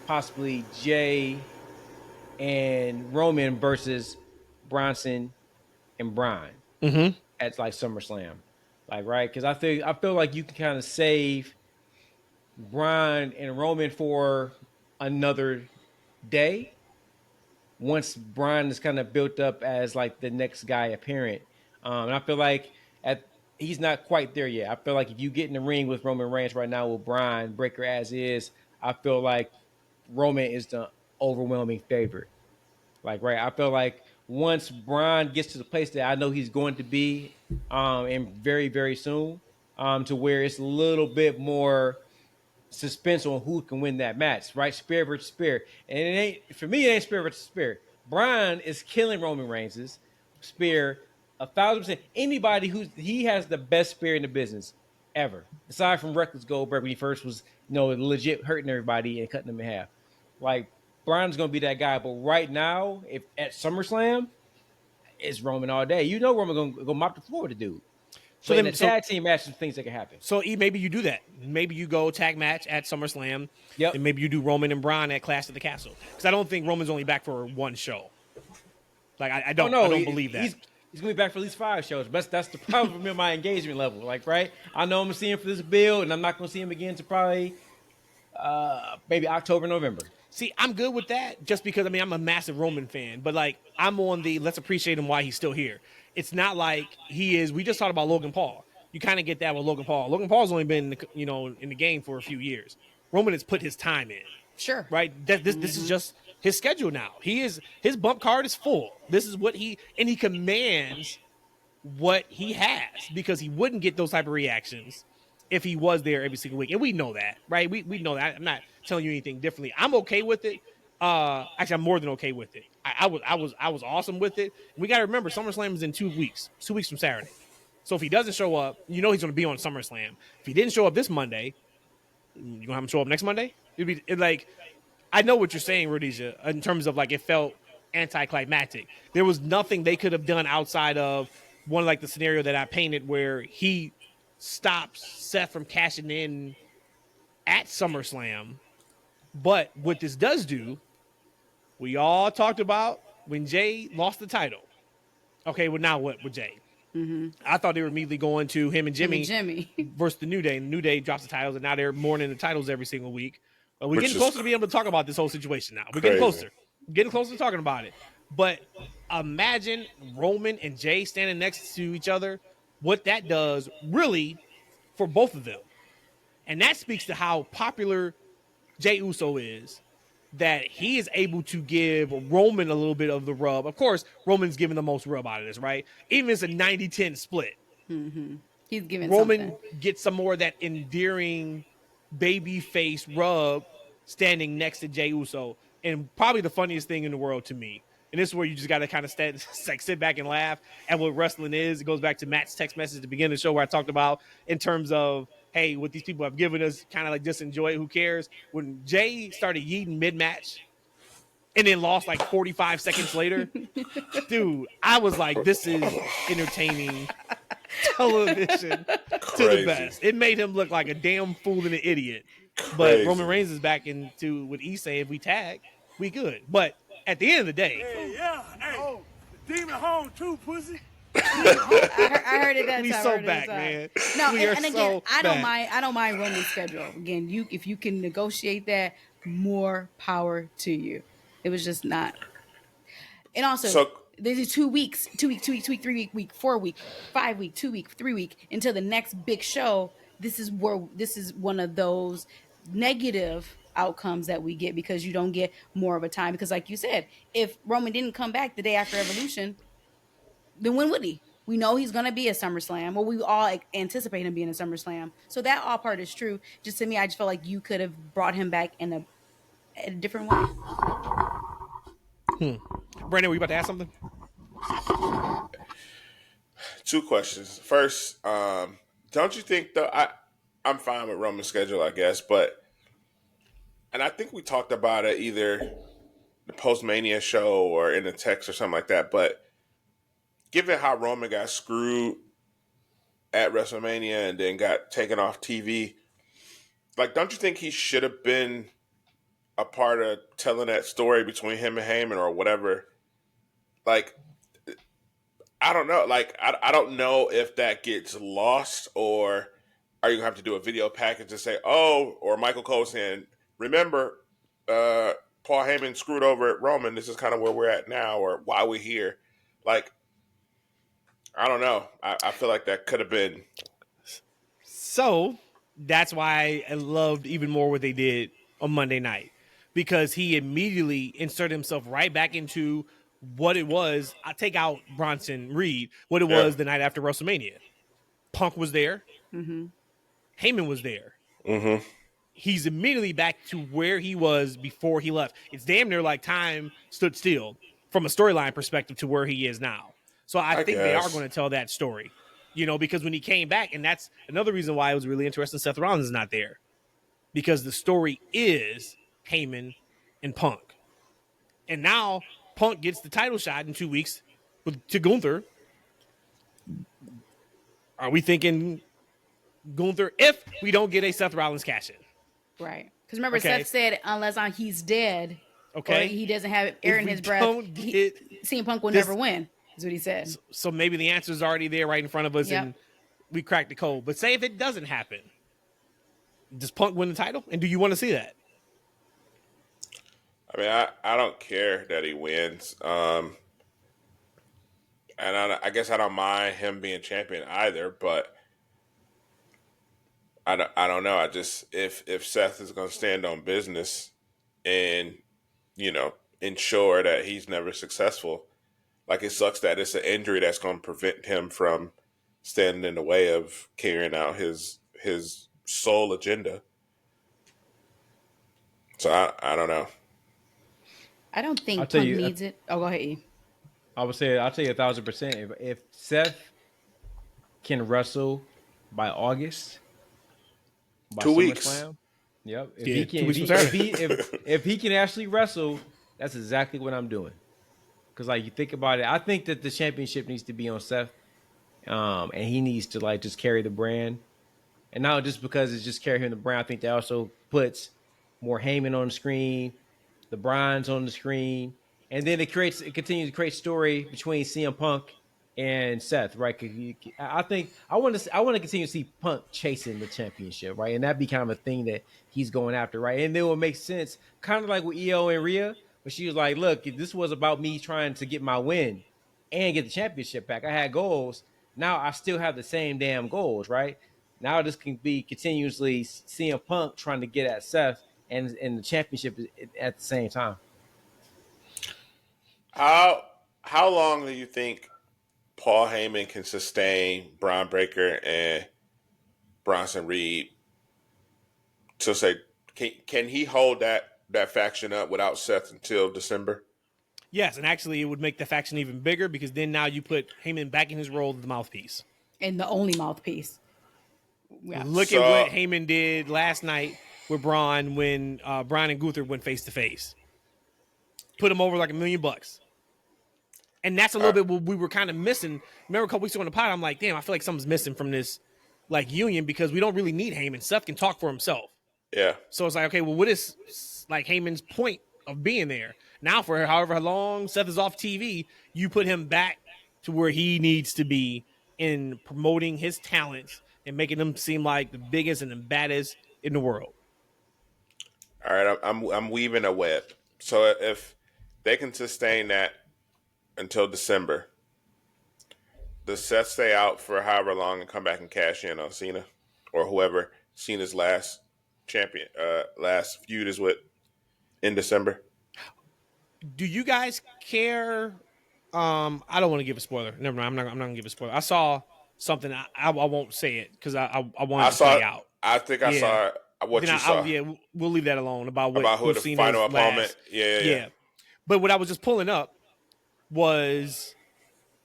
possibly Jay and Roman versus Bronson and Brian at like SummerSlam, like right? Because I feel like you can kind of save Brian and Roman for another day once Brian is kind of built up as like the next guy apparent. And I feel like he's not quite there yet. I feel like if you get in the ring with Roman Reigns right now with Brian Breaker as is, I feel like Roman is the overwhelming favorite. Like, right, I feel like once Brian gets to the place that I know he's going to be and very, very soon, to where it's a little bit more suspense on who can win that match, right? Spear versus spear. And it ain't, for me, it ain't spear versus spear. Brian is killing Roman Reigns' spear 1,000%. Anybody he has the best spear in the business ever, aside from Reckless Goldberg when he first was, legit hurting everybody and cutting them in half. Like, Brian's gonna be that guy, but right now, if at SummerSlam, it's Roman all day. Roman gonna go mop the floor with the dude. So in a tag team match, there's things that can happen. So maybe you do that. Maybe you go tag match at SummerSlam. Yep. And maybe you do Roman and Brian at Clash of the Castle. Because I don't think Roman's only back for one show. Like I don't believe that. He's gonna be back for at least 5 shows. But that's the problem with my engagement level. Like, right? I know I'm gonna see him for this build, and I'm not gonna see him again to probably maybe October, November. See, I'm good with that just because, I'm a massive Roman fan. But, I'm on the let's appreciate him while he's still here. It's not like he is – we just talked about Logan Paul. You kind of get that with Logan Paul. Logan Paul's only been, in the game for a few years. Roman has put his time in. Sure. Right? This is just his schedule now. His bump card is full. This is what he commands what he has because he wouldn't get those type of reactions if he was there every single week. And we know that, right? We know that. I'm not telling you anything differently. I'm okay with it. Actually, I'm more than okay with it. I was awesome with it. We got to remember, SummerSlam is in 2 weeks. 2 weeks from Saturday. So if he doesn't show up, he's going to be on SummerSlam. If he didn't show up this Monday, you going to have him show up next Monday? I know what you're saying, Rhodesia, in terms of it felt anticlimactic. There was nothing they could have done outside of one the scenario that I painted where he stops Seth from cashing in at SummerSlam. But what this does do, we all talked about when Jay lost the title. Okay, well, now what with Jay? Mm-hmm. I thought they were immediately going to him and Jimmy versus the New Day. And the New Day drops the titles, and now they're mourning the titles every single week. But we're getting closer to being able to talk about this whole situation now. We're getting closer. Getting closer to talking about it. But imagine Roman and Jay standing next to each other, what that does really for both of them. And that speaks to how popular Jey Uso is, that he is able to give Roman a little bit of the rub. Of course, Roman's giving the most rub out of this, right? Even if it's a 90-10 split. Mm-hmm. He's giving Roman gets some more of that endearing baby face rub standing next to Jey Uso. And probably the funniest thing in the world to me. And this is where you just got to kind of sit back and laugh at what wrestling is. It goes back to Matt's text message at the beginning of the show where I talked about in terms of, hey, what these people have given us, kind of just enjoy it, who cares? When Jay started yeeting mid-match and then lost 45 seconds later, dude, I was like, this is entertaining television to the best. It made him look like a damn fool and an idiot. But Roman Reigns is back into what he's saying. If we tag, we good. But at the end of the day, the demon home too, pussy. I heard it that we time. so back, man. No, we and again, so I don't mind Roman's schedule. Again, if you can negotiate that, more power to you. It was just not. And also, There's 2 weeks, 2 week, 2 week, 2 week, 3 week, 4 week, 5 week, 2 week, 3 week until the next big show. This is one of those negative outcomes that we get because you don't get more of a time. Because like you said, if Roman didn't come back the day after Evolution, then when would he? We know he's going to be at SummerSlam. Well, we all anticipate him being at SummerSlam. So that all part is true. Just to me, I just felt like you could have brought him back in a different way. Brandon, were you about to ask something? 2 questions. First, don't you think though? I'm fine with Roman's schedule, I guess, and I think we talked about it either the post-Mania show or in the text or something like that. But given how Roman got screwed at WrestleMania and then got taken off TV, like, don't you think he should have been a part of telling that story between him and Heyman or whatever? Like, I don't know. Like, I don't know if that gets lost, or are you going to have to do a video package to say, oh, or Michael Cole saying, remember, Paul Heyman screwed over at Roman. This is kind of where we're at now, or why we're here. Like, I don't know. I feel like that could have been. So that's why I loved even more what they did on Monday night, because he immediately inserted himself right back into what it was. I take out Bronson Reed, what it was the night after WrestleMania. Punk was there. Mm-hmm. Heyman was there. Mm-hmm. He's immediately back to where he was before he left. It's damn near like time stood still from a storyline perspective to where he is now. So I think they are going to tell that story, because when he came back, and that's another reason why it was really interesting Seth Rollins is not there, because the story is Heyman and Punk. And now Punk gets the title shot in 2 weeks to Gunther. Are we thinking Gunther if we don't get a Seth Rollins cash in? Right. Because remember, Seth said, unless he's dead, okay, or he doesn't have air in his breath, CM Punk will never win, is what he said. So maybe the answer is already there right in front of us, and we cracked the code. But say if it doesn't happen, does Punk win the title? And do you want to see that? I mean, I don't care that he wins. And I guess I don't mind him being champion either, but I don't know. I just, if Seth is going to stand on business and, ensure that he's never successful, like, it sucks that it's an injury that's going to prevent him from standing in the way of carrying out his sole agenda. So I don't know. I don't think Punk needs it. Oh, go ahead, E. I would say, I'll tell you 1,000%. If Seth can wrestle by August, by 2 weeks. SummerSlam, yep. If he can actually wrestle, that's exactly what I'm doing. Because, like, you think about it, I think that the championship needs to be on Seth, and he needs to, like, just carry the brand. And not just because it's just carrying the brand, I think that also puts more Heyman on the screen, the Bryan's on the screen, and then it continues to create story between CM Punk and Seth, right? I think I want to continue to see Punk chasing the championship, right? And that'd be kind of a thing that he's going after, right? And then it would make sense, kind of like with Io and Rhea, where she was like, "Look, this was about me trying to get my win and get the championship back. I had goals. Now I still have the same damn goals, right? Now this can be continuously CM Punk trying to get at Seth and the championship at the same time." How long do you think Paul Heyman can sustain Braun Breaker and Bronson Reed? To say, can he hold that faction up without Seth until December? Yes, and actually it would make the faction even bigger, because then now you put Heyman back in his role of the mouthpiece. And the only mouthpiece. Yeah. Look at what Heyman did last night with Braun when Braun and Gunther went face to face. Put him over like $1 million. And that's a little bit what we were kind of missing. Remember a couple weeks ago on the pod, I'm like, damn, I feel like something's missing from this like union, because we don't really need Heyman. Seth can talk for himself. Yeah. So it's like, okay, well, what is like Heyman's point of being there? Now for however long Seth is off TV, you put him back to where he needs to be in promoting his talents and making them seem like the biggest and the baddest in the world. All right, I'm weaving a web. So if they can sustain that until December. Does Seth stay out for however long and come back and cash in on Cena or whoever Cena's last feud is with in December? Do you guys care? I don't want to give a spoiler. Never mind. I'm not gonna give a spoiler. I saw something. I won't say it because I wanted to play out. I think I saw what you saw. Yeah, we'll leave that alone about who the Cena's final opponent. Yeah. But what I was just pulling up was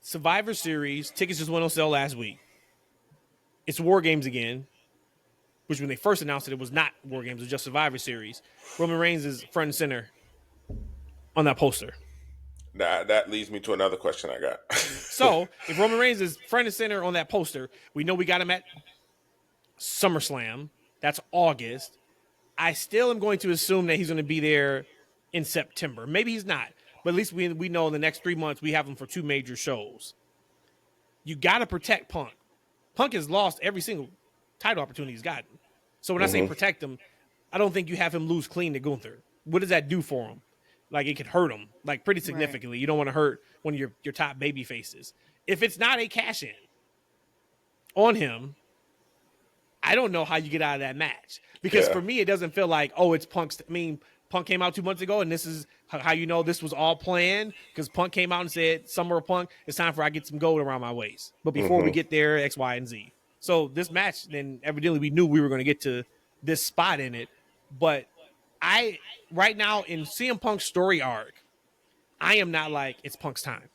Survivor Series tickets just went on sale last week. It's War Games again, which when they first announced it was not War Games, it was just Survivor Series. Roman Reigns is front and center on that poster. That leads me to another question I got. So, if Roman Reigns is front and center on that poster, we know we got him at SummerSlam. That's August. I still am going to assume that he's going to be there in September. Maybe he's not, but at least we know in the next 3 months we have him for 2 major shows. You got to protect Punk. Punk has lost every single title opportunity he's gotten. So when I say protect him, I don't think you have him lose clean to Gunther. What does that do for him? Like, it could hurt him, like, pretty significantly. Right. You don't want to hurt one of your top baby faces. If it's not a cash-in on him, I don't know how you get out of that match. Because for me, it doesn't feel like, oh, it's Punk's. I mean, Punk came out 2 months ago, and this is how you know this was all planned. Because Punk came out and said, Summer of Punk, it's time for I get some gold around my waist. But before we get there, X, Y, and Z. So this match, then evidently we knew we were going to get to this spot in it. But right now in CM Punk's story arc, I am not like, it's Punk's time.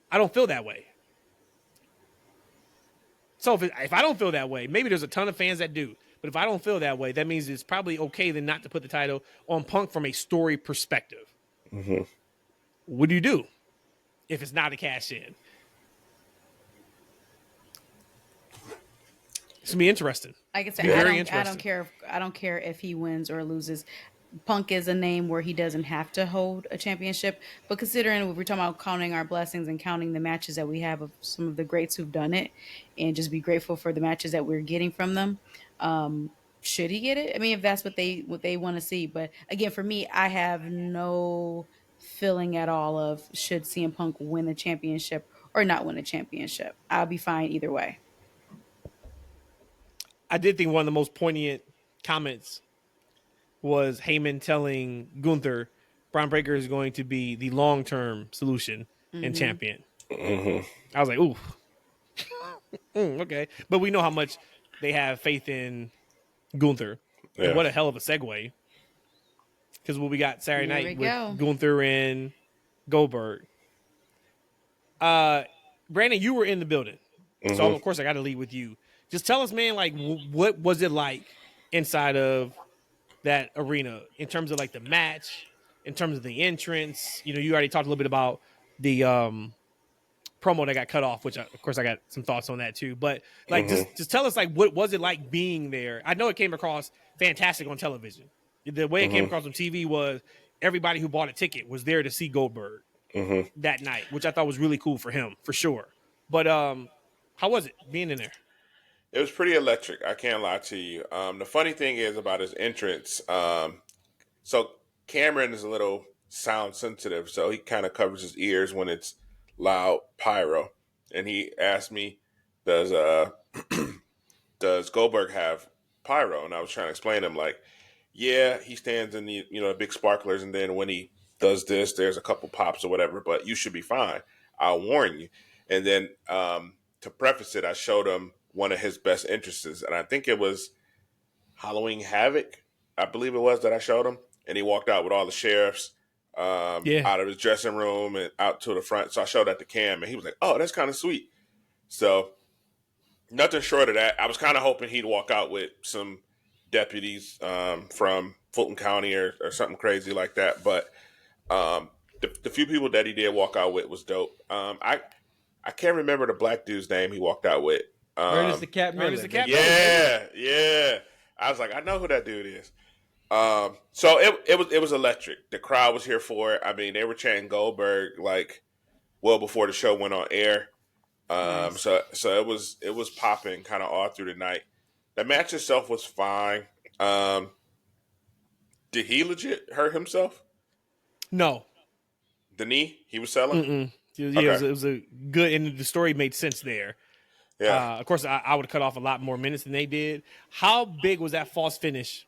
I don't feel that way. So if I don't feel that way, maybe there's a ton of fans that do. But if I don't feel that way, that means it's probably okay then not to put the title on Punk from a story perspective. What do you do if it's not a cash in? It's gonna be interesting. Like I said, I don't care if he wins or loses. Punk is a name where he doesn't have to hold a championship. But considering we're talking about counting our blessings and counting the matches that we have of some of the greats who've done it, and just be grateful for the matches that we're getting from them, should he get it? I mean, if that's what they want to see. But again, for me, I have no feeling at all of should CM Punk win the championship or not win a championship. I'll be fine either way. I did think one of the most poignant comments was Heyman telling Gunther Braun Breaker is going to be the long-term solution and champion. I was like, ooh. Okay. But we know how much they have faith in Gunther. Yeah. And what a hell of a segue. Because what we got Saturday night with Gunther and Goldberg. Brandon, you were in the building. So, of course, I got to lead with you. Just tell us, man, like, what was it like inside of that arena in terms of, like, the match, in terms of the entrance? You know, you already talked a little bit about the promo that got cut off, which, of course, I got some thoughts on that, too. But, like, just tell us, like, what was it like being there? I know it came across fantastic on television. The way it came across on TV was everybody who bought a ticket was there to see Goldberg that night, which I thought was really cool for him, for sure. But how was it being in there? It was pretty electric. I can't lie to you. The funny thing is about his entrance. So Cameron is a little sound sensitive, so he kind of covers his ears when it's loud pyro. And he asked me, "Does Goldberg have pyro?" And I was trying to explain to him, like, yeah, he stands in the big sparklers, and then when he does this, there's a couple pops or whatever. But you should be fine. I'll warn you. And then to preface it, I showed him one of his best entrances, and I think it was Halloween Havoc, I believe it was, that I showed him, and he walked out with all the sheriffs out of his dressing room and out to the front. So I showed that to Cam, and he was like, "Oh, that's kind of sweet." So nothing short of that. I was kind of hoping he'd walk out with some deputies from Fulton County or something crazy like that, but the few people that he did walk out with was dope. I can't remember the black dude's name he walked out with. Ernest the Cat Miller. Yeah. I was like, I know who that dude is. So it was electric. The crowd was here for it. I mean, they were chanting Goldberg like well before the show went on air. Nice. So it was popping kind of all through the night. The match itself was fine. Did he legit hurt himself? No. The knee he was selling? It was a good, and the story made sense there. Yeah. Of course, I would have cut off a lot more minutes than they did. How big was that false finish?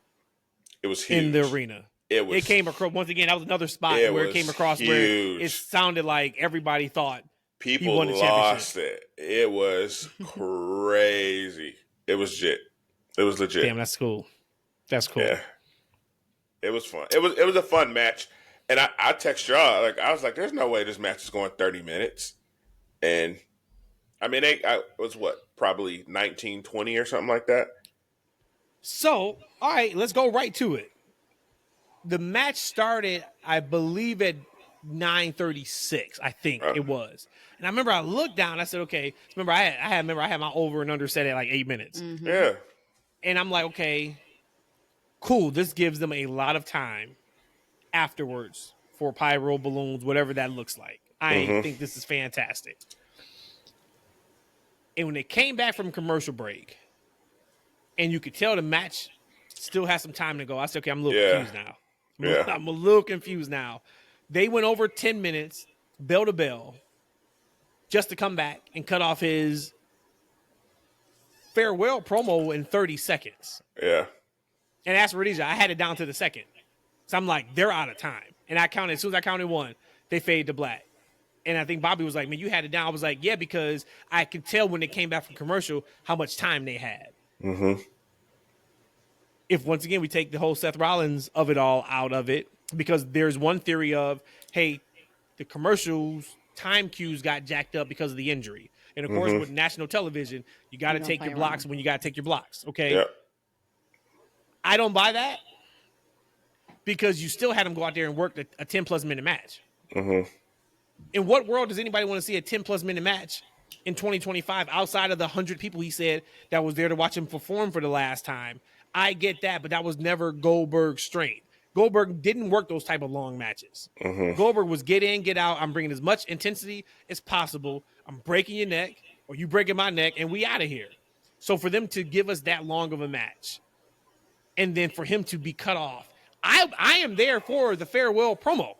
It was huge in the arena. It came across once again. That was another spot where it came across huge. Where it sounded like everybody thought people he won the lost championship. It was crazy. It was legit. It was legit. Damn, that's cool. That's cool. Yeah. It was fun. It was a fun match. And I text y'all, like, I was like, there's no way this match is going 30 minutes. And I mean, it was probably 19, 20 or something like that. So, all right, let's go right to it. The match started, I believe, at 9:36. I think it was. And I remember I looked down. I said, "Okay." Remember, I had my over and under set at like 8 minutes. Mm-hmm. Yeah. And I'm like, "Okay, cool. This gives them a lot of time afterwards for pyro balloons, whatever that looks like. I think this is fantastic." And when they came back from commercial break, and you could tell the match still has some time to go, I said, "Okay, I'm a little confused now. I'm a little confused now." They went over 10 minutes, bell to bell, just to come back and cut off his farewell promo in 30 seconds. Yeah. And as for Rhodesia, I had it down to the second. So I'm like, they're out of time. And as soon as I counted one, they fade to black. And I think Bobby was like, "Man, you had it down." I was like, "Yeah, because I could tell when they came back from commercial how much time they had." Mm-hmm. If once again we take the whole Seth Rollins of it all out of it, because there's one theory of, hey, the commercials time cues got jacked up because of the injury. And of course, with national television, you got to take your blocks when you got to take your blocks. Okay. Yeah. I don't buy that, because you still had him go out there and work a 10 plus minute match. Mm-hmm. In what world does anybody want to see a 10 plus minute match in 2025 outside of the 100 people he said that was there to watch him perform for the last time? I get that, but that was never Goldberg's strength. Goldberg didn't work those type of long matches. Goldberg was get in, get out. I'm bringing as much intensity as possible. I'm breaking your neck, or you breaking my neck, and we out of here. So for them to give us that long of a match, and then for him to be cut off, I am there for the farewell promo.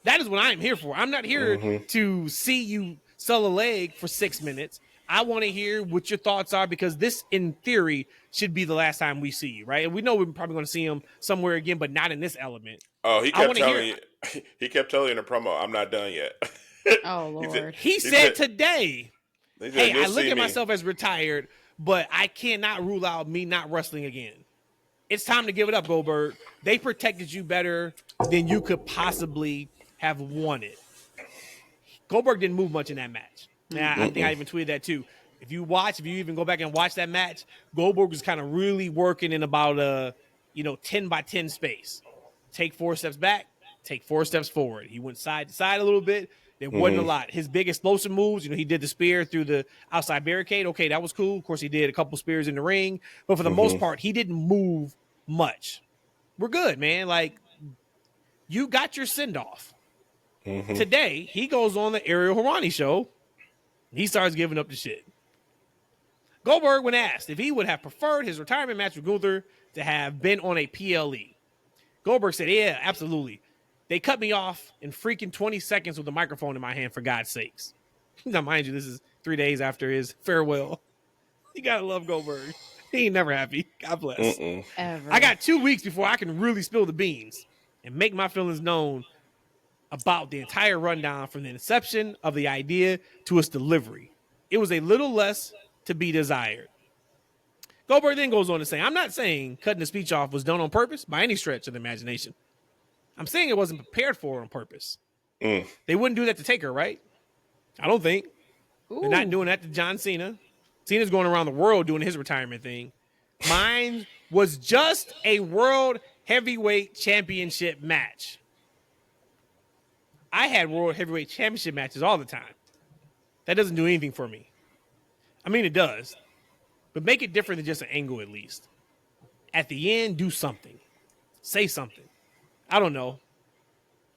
That is what I am here for. I'm not here to see you sell a leg for 6 minutes. I want to hear what your thoughts are, because this, in theory, should be the last time we see you, right? And we know we're probably going to see him somewhere again, but not in this element. Oh, he kept telling you in the promo, "I'm not done yet." Oh, Lord. He said today, "Hey, I look at me. myself as retired, but I cannot rule out me not wrestling again. It's time to give it up, Goldberg. They protected you better than you could possibly have wanted." Goldberg didn't move much in that match. Now, I think I even tweeted that too. If you even go back and watch that match, Goldberg was kind of really working in about a 10 by 10 space. Take 4 steps back, take 4 steps forward. He went side to side a little bit. There wasn't a lot. His big explosive moves, he did the spear through the outside barricade. Okay, that was cool. Of course, he did a couple spears in the ring. But for the most part, he didn't move much. We're good, man. Like, you got your send-off. Today, he goes on the Ariel Helwani show. He starts giving up the shit. Goldberg, when asked if he would have preferred his retirement match with Gunther to have been on a PLE, Goldberg said, "Yeah, absolutely. They cut me off in freaking 20 seconds with a microphone in my hand, for God's sakes." Now, mind you, this is 3 days after his farewell. You gotta love Goldberg. He ain't never happy. God bless. Ever. I got 2 weeks before I can really spill the beans and make my feelings known about the entire rundown from the inception of the idea to its delivery. It was a little less to be desired. Goldberg then goes on to say, "I'm not saying cutting the speech off was done on purpose by any stretch of the imagination. I'm saying it wasn't prepared for on purpose." They wouldn't do that to Taker, right? I don't think. Ooh. They're not doing that to John Cena. Cena's going around the world doing his retirement thing. Mine was just a world heavyweight championship match. I had world heavyweight championship matches all the time. That doesn't do anything for me. I mean, it does. But make it different than just an angle, at least. At the end, do something. Say something. I don't know.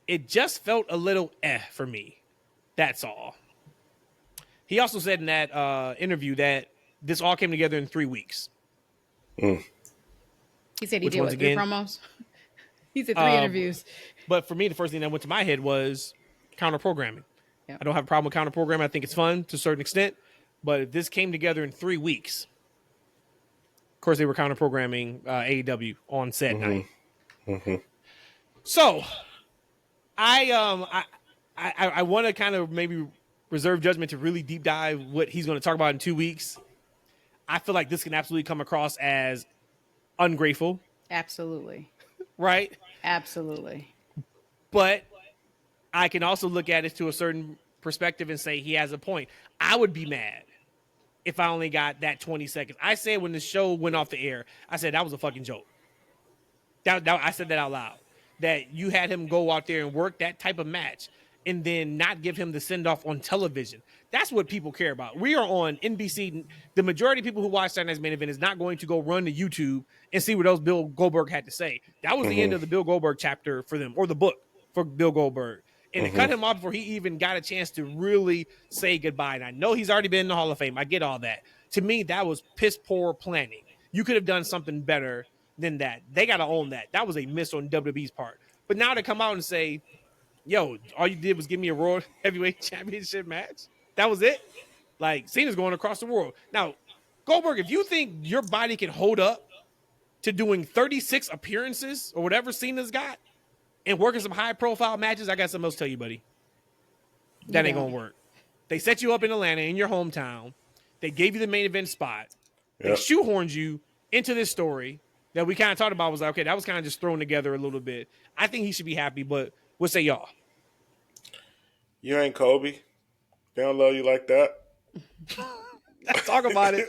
It just felt a little for me. That's all. He also said in that interview that this all came together in 3 weeks. He said he did 3 promos? He said 3 interviews. But for me, the first thing that went to my head was counter programming. I don't have a problem with counter programming. I think it's fun to a certain extent. But if this came together in 3 weeks, of course they were counter programming AEW on said night. So I want to kind of maybe reserve judgment to really deep dive what he's going to talk about in 2 weeks. I feel like this can absolutely come across as ungrateful. Absolutely. Right? Absolutely. But I can also look at it to a certain perspective and say he has a point. I would be mad if I only got that 20 seconds. I said when the show went off the air, I said that was a fucking joke. I said that out loud. That you had him go out there and work that type of match and then not give him the send-off on television. That's what people care about. We are on NBC. The majority of people who watch Saturday Night's Main Event is not going to go run to YouTube and see what else Bill Goldberg had to say. That was the end of the Bill Goldberg chapter for them, or the book for Bill Goldberg. And to cut him off before he even got a chance to really say goodbye. And I know he's already been in the Hall of Fame. I get all that. To me, that was piss poor planning. You could have done something better than that. They got to own that. That was a miss on WWE's part. But now to come out and say, yo, all you did was give me a World Heavyweight Championship match. That was it. Like, Cena's going across the world. Now, Goldberg, if you think your body can hold up to doing 36 appearances or whatever Cena's got and working some high-profile matches, I got something else to tell you, buddy. That ain't going to work. They set you up in Atlanta, in your hometown. They gave you the main event spot. They shoehorned you into this story that we kind of talked about. Was like, okay, that was kind of just thrown together a little bit. I think he should be happy, but what say y'all? You ain't Kobe. They don't love you like that. Let's talk about it.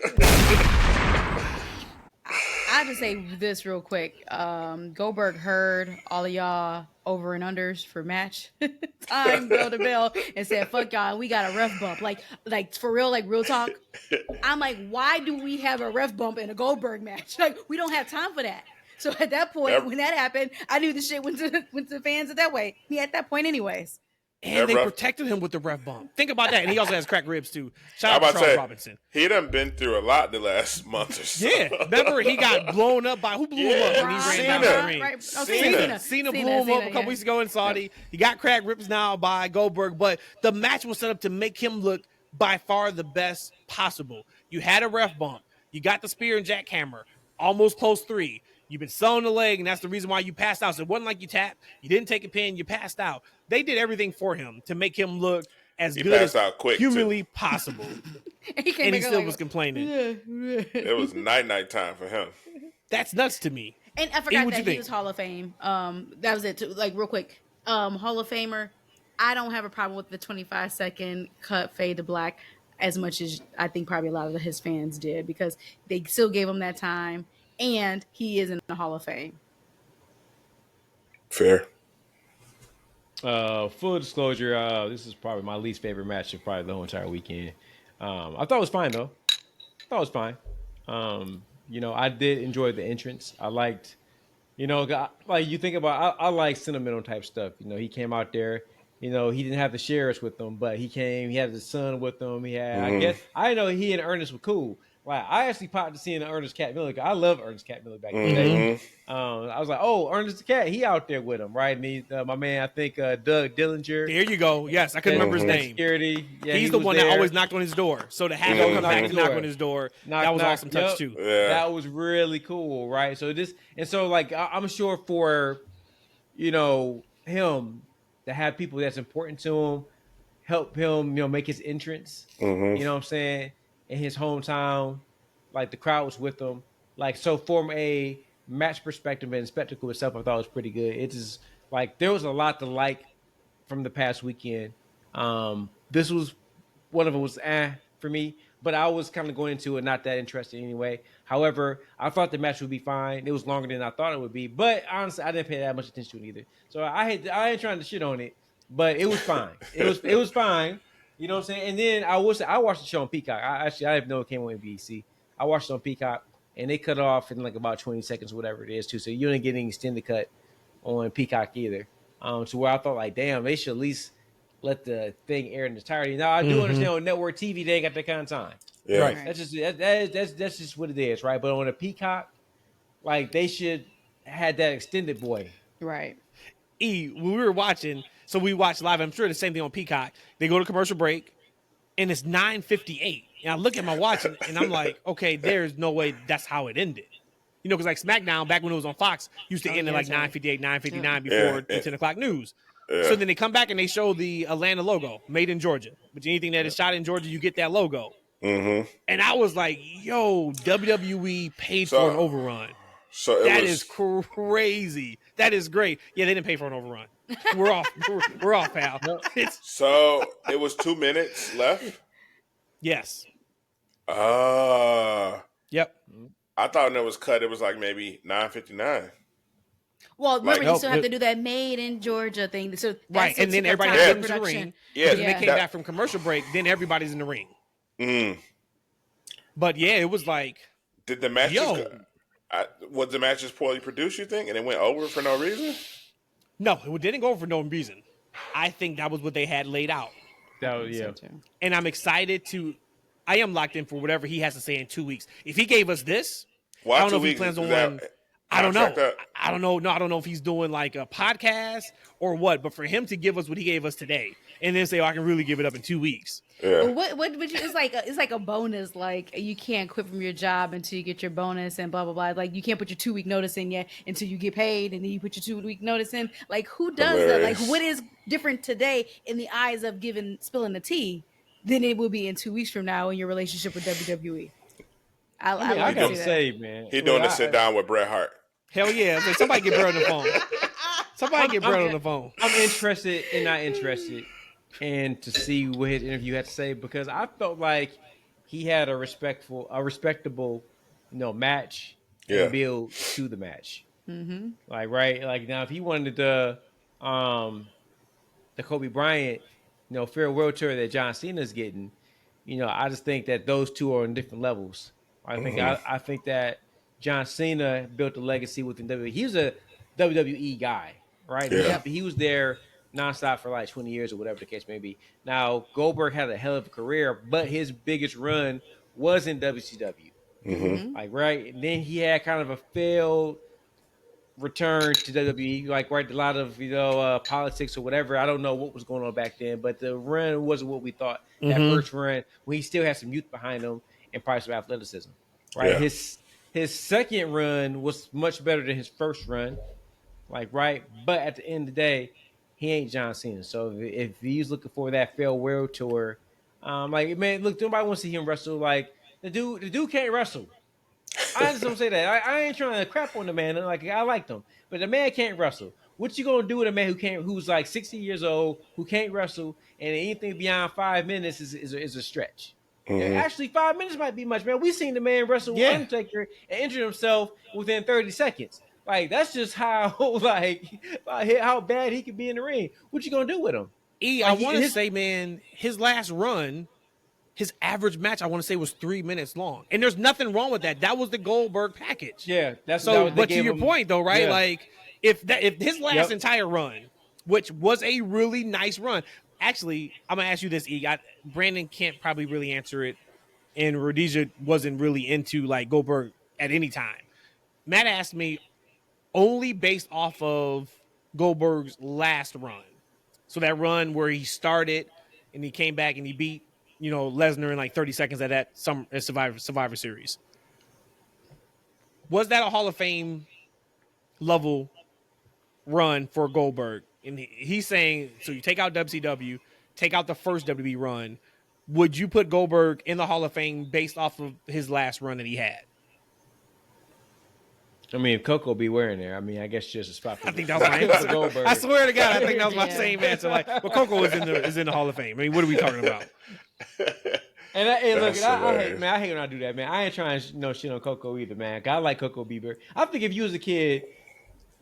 I'll just say this real quick. Goldberg heard all of y'all over and unders for match time, bell to bell, and said, fuck y'all, we got a ref bump. Like for real, like real talk. I'm like, why do we have a ref bump in a Goldberg match? Like, we don't have time for that. So at that point, when that happened, I knew the shit went to fans at that way. At that point anyways. And they protected him with the ref bump. Think about that. And he also has cracked ribs, too. Shout out to Charles Robinson. He done been through a lot the last month or so. Yeah. Remember, he got blown up by... Who blew him up when he ran down the ring? Right. Cena blew him up a couple weeks ago in Saudi. Yep. He got cracked ribs now by Goldberg. But the match was set up to make him look by far the best possible. You had a ref bump. You got the spear and jackhammer. Almost close 3. You've been selling the leg, and that's the reason why you passed out. So it wasn't like you tapped. You didn't take a pin. You passed out. They did everything for him to make him look as good as humanly possible. And he still was complaining. It was night time for him. That's nuts to me. And I forgot that he was Hall of Fame. That was it, too. Like, real quick. Hall of Famer, I don't have a problem with the 25-second cut fade to black as much as I think probably a lot of his fans did, because they still gave him that time. And he is in the Hall of Fame. Fair. Full disclosure, this is probably my least favorite match of probably the whole entire weekend. I thought it was fine, though. I did enjoy the entrance. I liked, like you think about, I like sentimental type stuff. He came out there. He didn't have the sheriffs with him, but he came. He had his son with him. He had, I guess, I know he and Ernest were cool. Like, I actually popped to seeing Ernest Cat Miller. I love Ernest Cat Miller back in the day. I was like, oh, Ernest the Cat, he out there with him, right? And he, my man, I think Doug Dillinger. There you go. Yes, I couldn't remember his name. Security. Yeah, he's the one that always knocked on his door. So to have him come back and knock on his door, that was awesome touch too. Yeah. That was really cool, right? So I'm sure for, him to have people that's important to him, help him, make his entrance. You know what I'm saying? In his hometown, like the crowd was with him. Like, so from a match perspective and spectacle itself, I thought it was pretty good. It is like there was a lot to like from the past weekend. This was one of them was for me, but I was kind of going into it not that interested anyway. However, I thought the match would be fine. It was longer than I thought it would be, but honestly, I didn't pay that much attention to it either. So I ain't trying to shit on it, but it was fine. It was fine. You know what I'm saying? And then I watched the show on Peacock. I didn't know it came on NBC. I watched it on Peacock, and they cut it off in like about 20 seconds, whatever it is, too. So you didn't get any extended cut on Peacock either. To where I thought, like, damn, they should at least let the thing air in its entirety. Now, I do understand on network TV, they ain't got that kind of time. Yeah. Right. That's just what it is, right? But on a Peacock, like, they should had that extended boy. Right. When we were watching, So we watch live. I'm sure the same thing on Peacock. They go to commercial break, and it's 9:58. And I look at my watch, and I'm like, okay, there's no way that's how it ended. You know, because like SmackDown, back when it was on Fox, used to end at like 9:58, 9:59 before the 10 o'clock news. Yeah. So then they come back and they show the Atlanta logo, made in Georgia. But anything that is shot in Georgia, you get that logo. And I was like, yo, WWE paid for an overrun. So that is crazy. That is great. Yeah, they didn't pay for an overrun. We're off. We're off, pal. So it was 2 minutes left? Yes. Yep. I thought when it was cut, it was like maybe 9:59. Well, remember, you still have to do that made in Georgia thing. So right, and then everybody has to get in the ring. Yeah. When they came back from commercial break, then everybody's in the ring. But yeah, it was like, did the match was the match just poorly produced, you think, and it went over for no reason? No, it didn't go over for no reason. I think that was what they had laid out. And I'm excited I am locked in for whatever he has to say in 2 weeks. If he gave us this, I don't know if he plans on one. I don't know. I don't know. No, I don't know if he's doing like a podcast or what. But for him to give us what he gave us today, and then say, "Oh, I can really give it up in 2 weeks." Yeah. What would you? It's like a bonus. Like you can't quit from your job until you get your bonus and blah blah blah. Like you can't put your 2 week notice in yet until you get paid, and then you put your 2 week notice in. Like who does that? Like what is different today in the eyes of spilling the tea than it will be in 2 weeks from now in your relationship with WWE? I gotta say, man, he's doing the sit down with Bret Hart. Hell yeah! I mean, somebody get Bret on the phone. Somebody get Bret on the phone. I'm interested and not interested, and to see what his interview had to say, because I felt like he had a respectable, match and build to the match. Like like now, if he wanted the Kobe Bryant, farewell tour that John Cena's getting, I just think that those two are on different levels. I think that John Cena built a legacy within WWE. He was a WWE guy, right? Yeah. He was there nonstop for like 20 years or whatever the case may be. Now, Goldberg had a hell of a career, but his biggest run was in WCW. And then he had kind of a failed return to WWE, a lot of politics or whatever. I don't know what was going on back then, but the run wasn't what we thought. That first run, when he still had some youth behind him and probably some athleticism, right? Yeah. His second run was much better than his first run, but at the end of the day, he ain't John Cena. So if he's looking for that farewell tour, man, look, nobody wants to see him wrestle. Like the dude can't wrestle. I just don't say that. I ain't trying to crap on the man. I liked him, but the man can't wrestle. What you gonna do with a man who's like 60 years old, who can't wrestle, and anything beyond 5 minutes is a stretch. Actually, 5 minutes might be much, man. We seen the man wrestle with Undertaker and injure himself within 30 seconds. Like that's just how how bad he could be in the ring. What you gonna do with him? I want to say, man, his last run, his average match, I want to say, was 3 minutes long, and there's nothing wrong with that. That was the Goldberg package. Yeah, that's so. But to your point, though, right? Yeah. Like if his last entire run, which was a really nice run. Actually, I'm gonna ask you this, E. Brandon can't probably really answer it, and Rhodesia wasn't really into like Goldberg at any time. Matt asked me only based off of Goldberg's last run. So that run where he started and he came back and he beat, Lesnar in like 30 seconds at that Survivor Series. Was that a Hall of Fame level run for Goldberg? And he's saying, so you take out WCW, take out the first WWE run. Would you put Goldberg in the Hall of Fame based off of his last run that he had? I mean, if Coco be wearing there, I guess just a spot for I think that was my answer. Goldberg. I swear to God, I think that was my same answer. Coco is in the Hall of Fame. I mean, what are we talking about? And I hate when I do that, man. I ain't trying to shit on Coco either, man. I like Coco Beware. I think if you was a kid,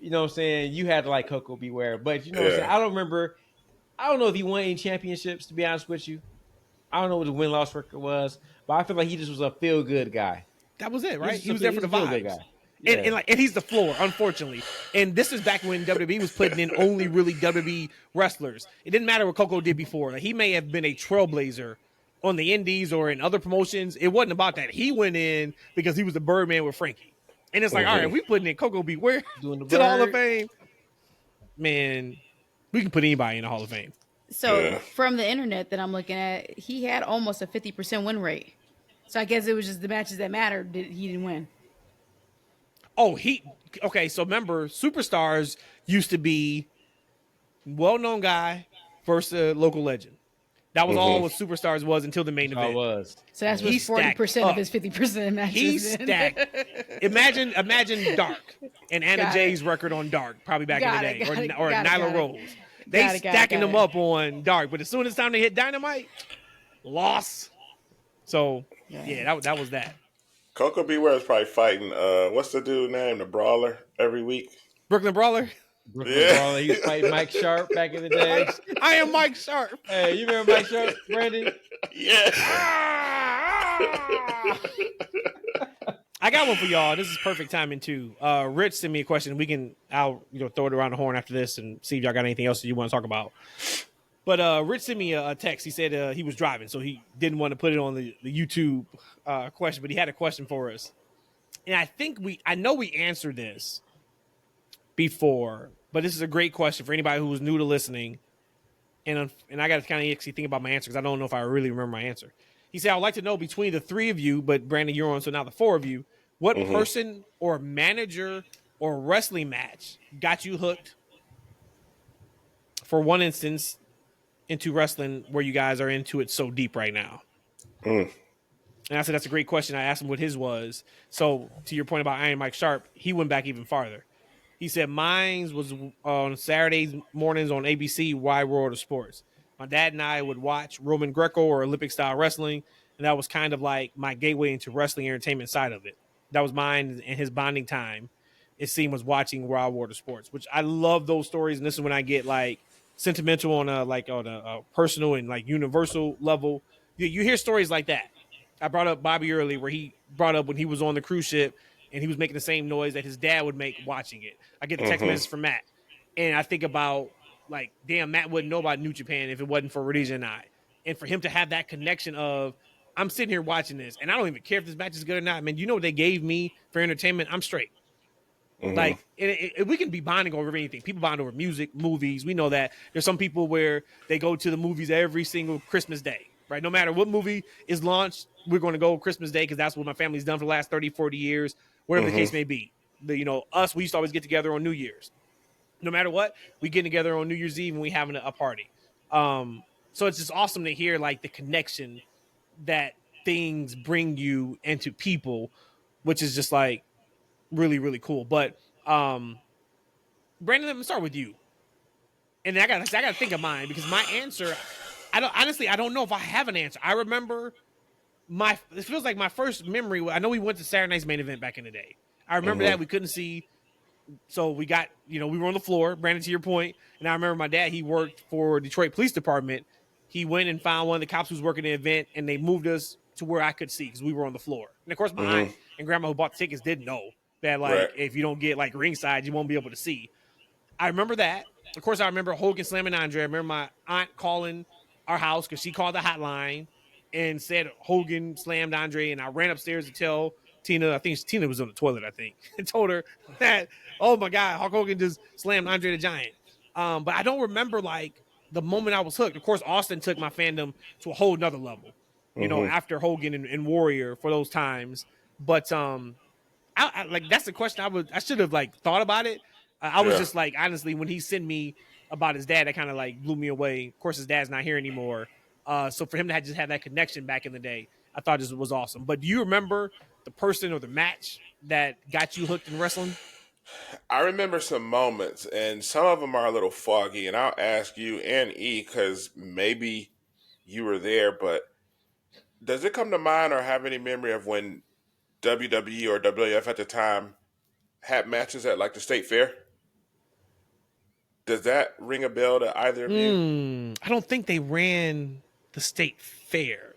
you know what I'm saying, you had to like Coco Beware. But what I'm saying, I don't know if he won any championships, to be honest with you. I don't know what the win-loss record was, but I feel like he just was a feel-good guy. That was it, right? He was there for the vibes. Guy. Yeah. And he's the floor, unfortunately. And this is back when WWE was putting in only really WWE wrestlers. It didn't matter what Coco did before. Like, he may have been a trailblazer on the indies or in other promotions. It wasn't about that. He went in because he was the Birdman with Frankie. And it's like, all right, we putting in Coco Beware to the Hall of Fame. Man, We can put anybody in the Hall of Fame. So from the internet that I'm looking at, he had almost a 50% win rate. So I guess it was just the matches that mattered. He didn't win. Oh, okay. So remember, Superstars used to be well-known guy versus local legend. That was all what Superstars was until the main event. Was. So that's was 40% of his 50% matches. He stacked. Imagine Dark and Anna Jay's record on Dark, probably back in the day, or Nyla Rose. They stacking them up on Dark, but as soon as time to hit Dynamite, loss. So yeah, that was that. Coco Beware is probably fighting. What's the dude name? The Brawler every week. Brooklyn Brawler. Brawler. He was fighting Mike Sharp back in the day. I am Mike Sharp. Hey, you remember Mike Sharp, Brandon? Yeah. I got one for y'all. This is perfect timing too. Rich sent me a question. I'll throw it around the horn after this and see if y'all got anything else that you want to talk about. But Rich sent me a text. He said he was driving, so he didn't want to put it on the YouTube question, but he had a question for us. And I know we answered this before, but this is a great question for anybody who was new to listening. And I got to kind of actually think about my answer because I don't know if I really remember my answer. He said, I would like to know between the three of you, but Brandon, you're on, so now the four of you, what person or manager or wrestling match got you hooked, for one instance, into wrestling where you guys are into it so deep right now? And I said, that's a great question. I asked him what his was. So to your point about Iron Mike Sharp, he went back even farther. He said, mine was on Saturdays mornings on ABC, Wide World of Sports. My dad and I would watch Roman Greco or Olympic style wrestling, and that was kind of like my gateway into wrestling entertainment side of it. That was mine, and his bonding time, it seemed, was watching Wild World of Sports, which I love those stories. And this is when I get like sentimental on a personal and like universal level. You hear stories like that. I brought up Bobby earlier, where he brought up when he was on the cruise ship and he was making the same noise that his dad would make watching it. I get the text message from Matt, and I think about, like, damn, Matt wouldn't know about New Japan if it wasn't for Rhodesia and I. And for him to have that connection of, I'm sitting here watching this, and I don't even care if this match is good or not. Man, you know what they gave me for entertainment? I'm straight. Like, we can be bonding over anything. People bond over music, movies. We know that. There's some people where they go to the movies every single Christmas day, right? No matter what movie is launched, we're going to go Christmas Day because that's what my family's done for the last 30, 40 years, whatever the case may be. We used to always get together on New Year's. No matter what, we get together on New Year's Eve and we having a party. So it's just awesome to hear like the connection that things bring you into people, which is just like really, really cool. But Brandon, let me start with you. And then I gotta think of mine, because my answer, I don't know if I have an answer. I remember it feels like my first memory. I know we went to Saturday Night's Main Event back in the day. I remember that we couldn't see. So we got, we were on the floor, Brandon, to your point. And I remember my dad, he worked for Detroit Police Department. He went and found one of the cops who was working the event, and they moved us to where I could see because we were on the floor. And of course, my aunt and grandma who bought the tickets didn't know that, like, if you don't get like ringside, you won't be able to see. I remember that. Of course, I remember Hogan slamming Andre. I remember my aunt calling our house because she called the hotline and said Hogan slammed Andre. And I ran upstairs to tell Tina, I think Tina was on the toilet, I think, and told her that, oh my God, Hulk Hogan just slammed Andre the Giant. But I don't remember like the moment I was hooked. Of course, Austin took my fandom to a whole nother level, after Hogan and Warrior for those times. But I like, that's the question I should have like thought about it. I was just like, honestly, when he sent me about his dad, that kind of like blew me away. Of course, his dad's not here anymore. So for him to just have that connection back in the day, I thought this was awesome. But do you remember the person or the match that got you hooked in wrestling? I remember some moments, and some of them are a little foggy, and I'll ask you and E, because maybe you were there, but does it come to mind or have any memory of when WWE or WWF at the time had matches at like the State Fair? Does that ring a bell to either of you? I don't think they ran the State Fair,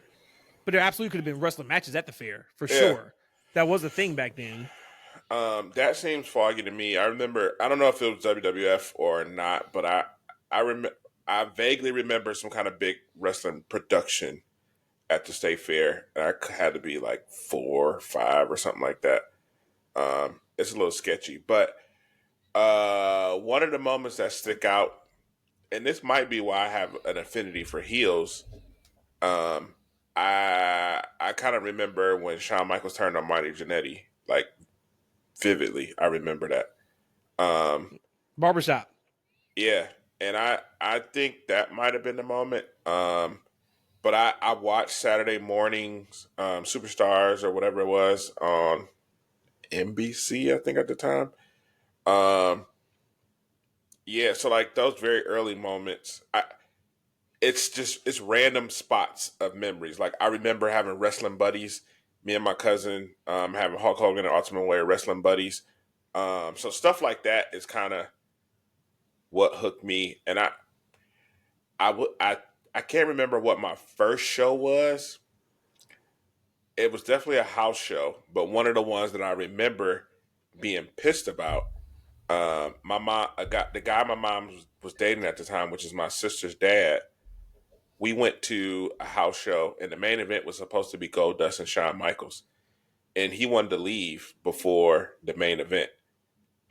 but there absolutely could have been wrestling matches at the fair for sure. That was a thing back then. That seems foggy to me. I remember, I don't know if it was WWF or not, but I vaguely remember some kind of big wrestling production at the State Fair. And I had to be like 4 or 5 or something like that. It's a little sketchy, but one of the moments that stick out and this might be why I have an affinity for heels. I kind of remember when Shawn Michaels turned on Marty Jannetty, like vividly. I remember that. Barbershop. Yeah, and I think that might have been the moment. But I watched Saturday mornings, Superstars or whatever it was on NBC, I think at the time. Yeah, so like those very early moments, it's random spots of memories. Like I remember having wrestling buddies, me and my cousin having Hulk Hogan and Ultimate Warrior wrestling buddies. So stuff like that is kind of what hooked me. And I can't remember what my first show was. It was definitely a house show, but one of the ones that I remember being pissed about. My mom, the guy my mom was dating at the time, which is my sister's dad. We went to a house show, and the main event was supposed to be Goldust and Shawn Michaels, and he wanted to leave before the main event.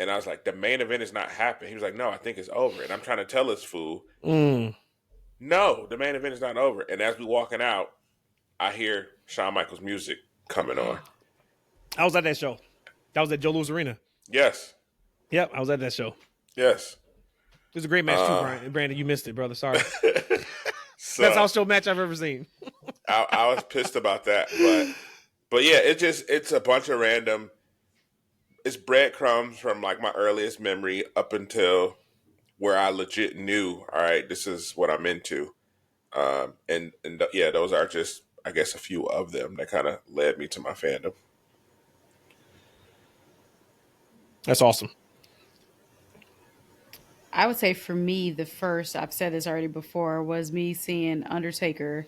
And I was like, the main event is not happening. He was like, no, I think it's over. And I'm trying to tell this fool, no, the main event is not over. And as we walking out, I hear Shawn Michaels' music coming on. I was at that show. That was at Joe Louis Arena. Yes. Yep, I was at that show. Yes. It was a great match too, Brandon. You missed it, brother. Sorry. So, best house show match I've ever seen. I was pissed about that, but yeah, it's a bunch of random. It's breadcrumbs from like my earliest memory up until where I legit knew, all right, this is what I'm into, and yeah, those are just, I guess, a few of them that kind of led me to my fandom. That's awesome. I would say for me, the first, I've said this already before, was me seeing Undertaker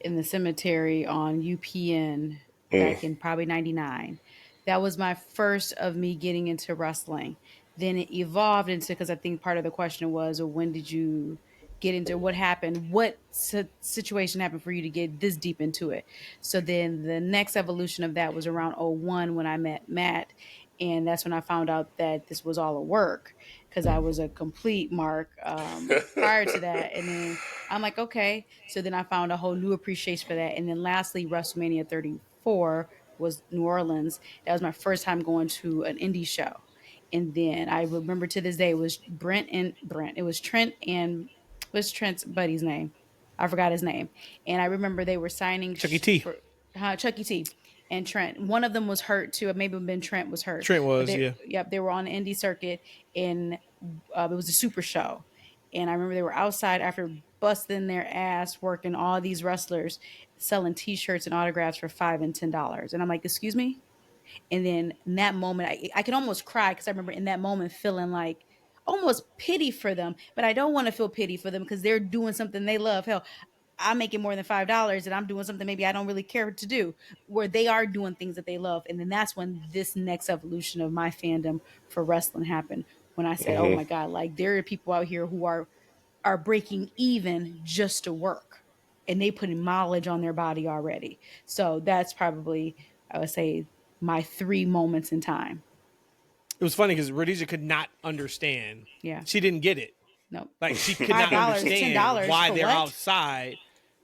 in the cemetery on UPN back in probably 99. That was my first of me getting into wrestling. Then it evolved into, because I think part of the question was, well, when did you get into, what happened? What situation happened for you to get this deep into it? So then the next evolution of that was around 01 when I met Matt. And that's when I found out that this was all a work, because I was a complete mark prior to that. And then I'm like, okay. So then I found a whole new appreciation for that. And then lastly, WrestleMania 34 was New Orleans. That was my first time going to an indie show. And then I remember to this day, it was it was Trent and, what's Trent's buddy's name? I forgot his name. And I remember they were signing Chucky T. Chucky T. And Trent. One of them was hurt too. Maybe Ben Trent was hurt. Trent was, yeah. Yep, they were on the indie circuit, and it was a super show. And I remember they were outside after busting their ass working all these wrestlers, selling T-shirts and autographs for $5 and $10. And I'm like, excuse me? And then in that moment, I could almost cry, because I remember in that moment feeling like almost pity for them. But I don't want to feel pity for them because they're doing something they love. Hell, I'm making more than $5 and I'm doing something maybe I don't really care to do, where they are doing things that they love. And then that's when this next evolution of my fandom for wrestling happened. When I said, oh my God, like there are people out here who are breaking even just to work, and they putting mileage on their body already. So that's probably, I would say, my 3 moments in time. It was funny because Rhodesia could not understand. Yeah. She didn't get it. Nope. Like she could not understand why they're outside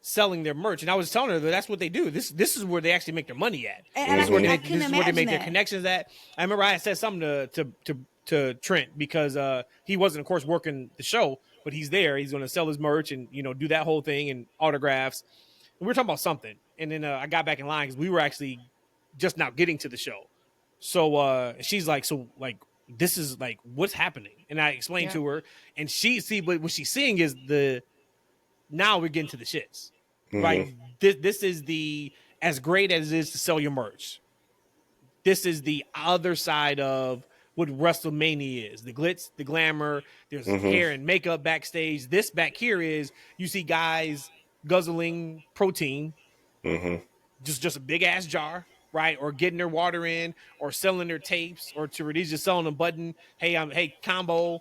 selling their merch. And I was telling her that that's what they do. This is where they actually make their money at. And this is where they make their connections at. I remember I had said something to Trent, because he wasn't, of course, working the show, but he's there. He's going to sell his merch and, do that whole thing and autographs. And we were talking about something. And then I got back in line because we were actually just now getting to the show. So she's like, so like, this is like, what's happening? And I explained to her, and but what she's seeing is now we're getting to the shits, right? This is as great as it is to sell your merch. This is the other side of what WrestleMania is: the glitz, the glamour. There's hair and makeup backstage. This back here is, you see guys guzzling protein, just a big ass jar, right? Or getting their water in, or selling their tapes, or to Rhodesia selling a button. Hey, combo,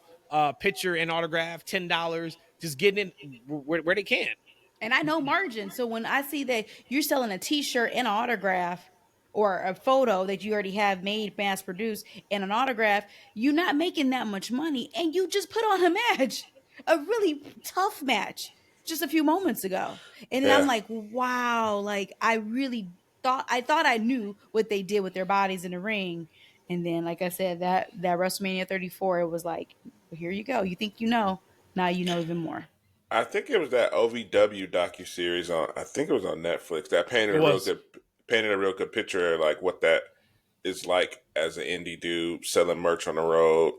picture and autograph, $10. Just getting in where they can. And I know margin. So when I see that you're selling a T-shirt and an autograph, or a photo that you already have made, mass produced, and an autograph, you're not making that much money, and you just put on a match. a really tough match just a few moments ago. And then I'm like, wow, like I thought I knew what they did with their bodies in the ring. And then, like I said, that WrestleMania 34, it was like, well, here you go. You think you know, now you know even more. I think it was that OVW docuseries I think it was on Netflix that painted a real good picture of like what that is like as an indie dude selling merch on the road,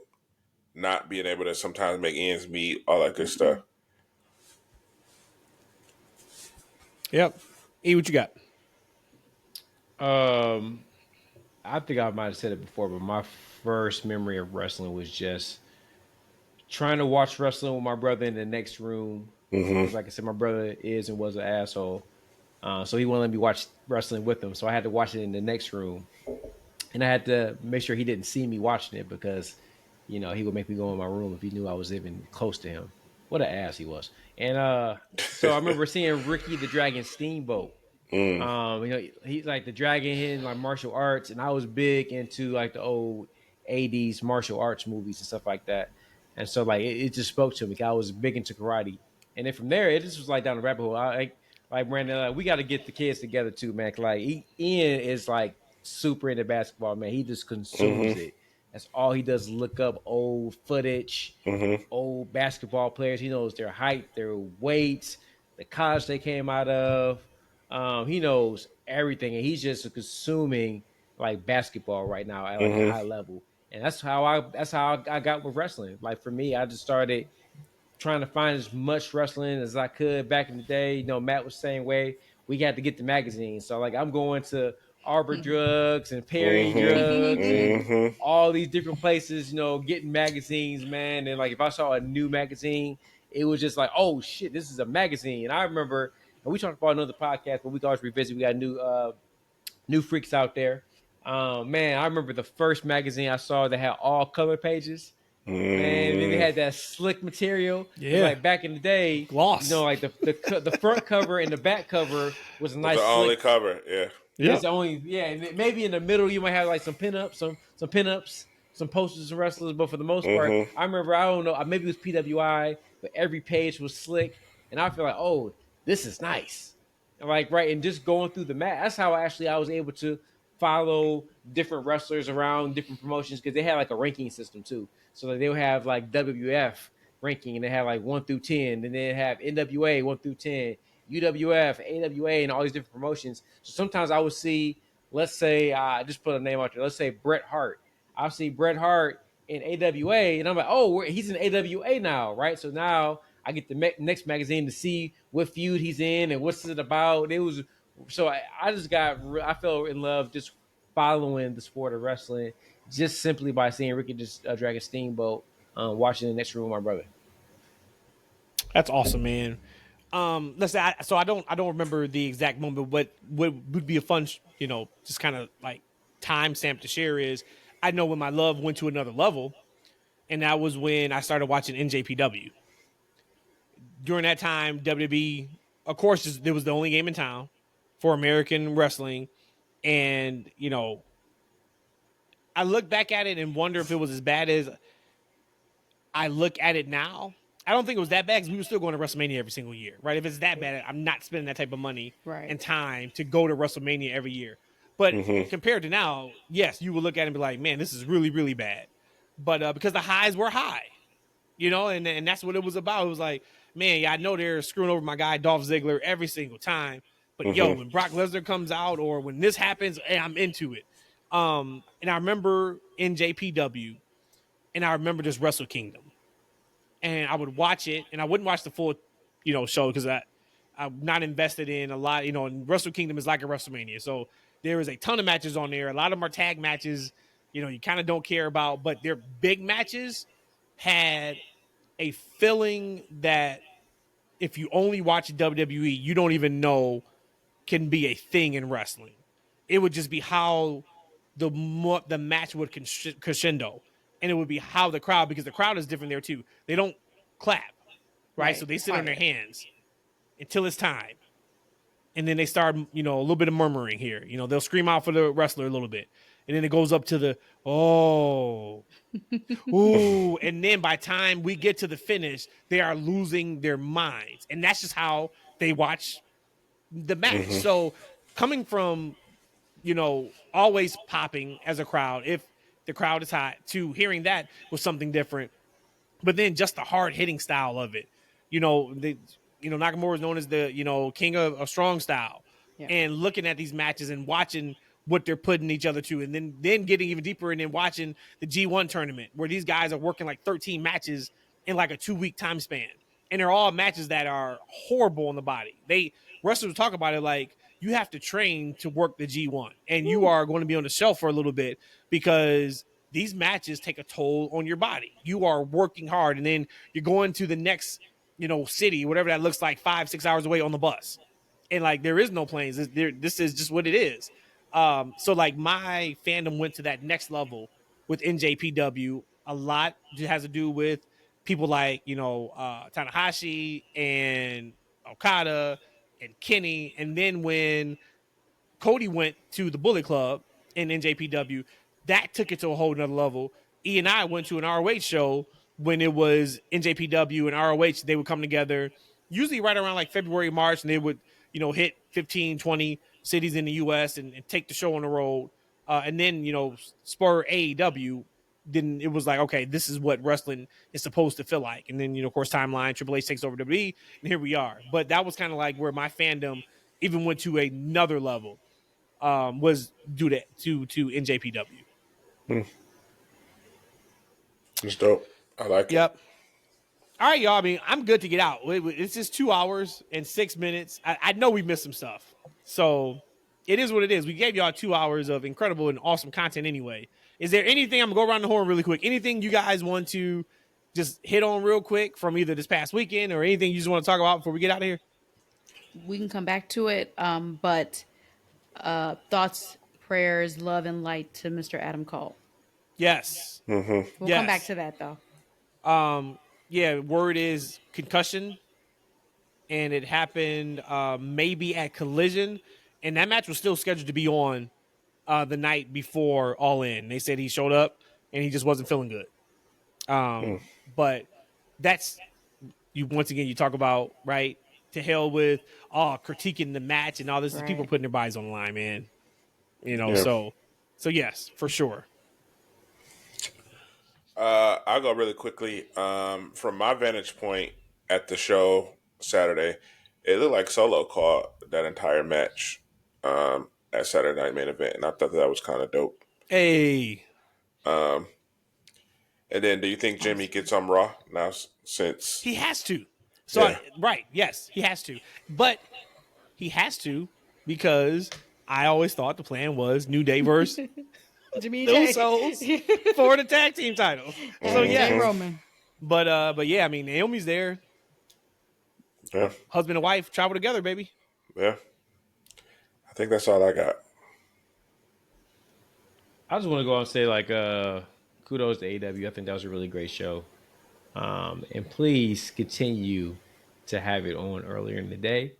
not being able to sometimes make ends meet, all that good stuff. Yep. E, what you got? I think I might have said it before, but my first memory of wrestling was just trying to watch wrestling with my brother in the next room. Like I said, my brother is and was an asshole. So he wouldn't let me watch wrestling with him. So I had to watch it in the next room. And I had to make sure he didn't see me watching it because, he would make me go in my room if he knew I was even close to him. What an ass he was. And so I remember seeing Ricky the Dragon Steamboat. He's like the dragon in like martial arts, and I was big into like the old 80s martial arts movies and stuff like that. And so like it just spoke to me. I was big into karate. And then from there, it just was like down the rabbit hole. Like Brandon, we got to get the kids together too, man. Like Ian is like super into basketball, man. He just consumes it. That's all he does is look up old footage, old basketball players. He knows their height, their weights, the college they came out of. He knows everything, and he's just consuming like basketball right now at like a high level. And that's how I got with wrestling. Like for me, I just started trying to find as much wrestling as I could back in the day. Matt was the same way. We had to get the magazines. So like I'm going to Arbor Drugs and Perry Drugs and all these different places, getting magazines, man. And like if I saw a new magazine, it was just like, oh shit, this is a magazine. And I remember, and we talked about another podcast, but we can always revisit. We got new freaks out there. Man, I remember the first magazine I saw that had all color pages. Man, and then they had that slick material. Yeah, like back in the day, gloss. Like the front cover and the back cover was a nice. The only cover, yeah. It's the only, and maybe in the middle you might have like some pinups, some pinups, some posters and wrestlers, but for the most part, I remember, I don't know, maybe it was PWI, but every page was slick, and I feel like, oh, this is nice, and like right, and just going through the mat. That's how I was able to follow different wrestlers around different promotions because they had like a ranking system too. So like, they'll have like WWF ranking, and they have like 1 through 10, and they have NWA 1 through 10, UWF, AWA, and all these different promotions. So sometimes I would see, let's say, just put a name out there. Let's say Bret Hart. I'll see Bret Hart in AWA, and I'm like, oh, he's in AWA now, right? So now I get the next magazine to see what feud he's in and what's it about. I fell in love just following the sport of wrestling just simply by seeing Ricky just Dragon Steamboat, watching the next room with my brother. That's awesome, man. Let's say I don't remember the exact moment. What would be a fun, just kind of like time stamp to share is I know when my love went to another level, and that was when I started watching NJPW. During that time, WWE, of course, it was the only game in town for American wrestling, and I look back at it and wonder if it was as bad as I look at it now. I don't think it was that bad because we were still going to WrestleMania every single year, right? If it's that bad, I'm not spending that type of money and time to go to WrestleMania every year. But compared to now, yes, you would look at it and be like, man, this is really, really bad. But because the highs were high, and that's what it was about. It was like, man, yeah, I know they're screwing over my guy Dolph Ziggler every single time. But when Brock Lesnar comes out or when this happens, hey, I'm into it. And I remember NJPW, and I remember just Wrestle Kingdom. And I would watch it, and I wouldn't watch the full, show because I'm not invested in a lot. And Wrestle Kingdom is like a WrestleMania, so there is a ton of matches on there. A lot of them are tag matches. You kind of don't care about, but their big matches had a feeling that if you only watch WWE, you don't even know can be a thing in wrestling. It would just be how the match would crescendo. And it would be how the crowd, because the crowd is different there too. They don't clap, right? So they sit on their hands until it's time. and then they start, a little bit of murmuring here. They'll scream out for the wrestler a little bit, and then it goes up to the ooh, and then by the time we get to the finish, they are losing their minds, and that's just how they watch the match. So coming from always popping as a crowd, if the crowd is hot, to hearing that was something different. But then just the hard hitting style of it, Nakamura is known as the king of strong style, and looking at these matches and watching what they're putting each other to, and then getting even deeper and then watching the G1 tournament where these guys are working like 13 matches in like a 2-week time span, and they're all matches that are horrible on the body. Wrestlers talk about it like you have to train to work the G1, and you are going to be on the shelf for a little bit because these matches take a toll on your body. You are working hard, and then you're going to the next, city, whatever that looks like, 5-6 hours away on the bus. And like, there is no planes. This is just what it is. So like my fandom went to that next level with NJPW. A lot has to do with people like, Tanahashi and Okada and Kenny. And then when Cody went to the Bullet Club in NJPW, that took it to a whole nother level. E and I went to an ROH show when it was NJPW and ROH. They would come together usually right around like February, March, and they would, hit 15, 20 cities in the U.S. and take the show on the road. And then, spur AEW. Then it was like, okay, this is what wrestling is supposed to feel like. And then, of course, Timeline, Triple H takes over WWE, and here we are. But that was kind of like where my fandom even went to another level, was due to NJPW. It's dope. I like it. Yep. All right, y'all. I mean, I'm good to get out. It's just 2 hours and 6 minutes. I know we missed some stuff. So it is what it is. We gave y'all 2 hours of incredible and awesome content anyway. Is there anything, I'm going to go around the horn really quick, anything you guys want to just hit on real quick from either this past weekend or anything you just want to talk about before we get out of here? We can come back to it. But thoughts, prayers, love, and light to Mr. Adam Cole. Yes. We'll come back to that, though. Yeah, word is concussion, and it happened maybe at Collision, and that match was still scheduled to be on the night before All In. They said he showed up, and he just wasn't feeling good. But that's, once again, you talk about, right, to hell with critiquing the match and all this. Right. People putting their bodies on the line, man. So yes, for sure. I'll go really quickly. From my vantage point at the show Saturday, it looked like Solo caught that entire match at Saturday Night Main Event, and I thought that was kind of dope. Hey. And then, do you think Jimmy gets on Raw now? Since he has to. So yeah. Right, yes, he has to. But he has to because I always thought the plan was New Day versus Jimmy Usos for the tag team title. So yeah, Roman. But yeah, I mean, Naomi's there. Yeah, husband and wife travel together, baby. Yeah, I think that's all I got. I just want to go out and say, like, kudos to AEW. I think that was a really great show. And please continue to have it on earlier in the day.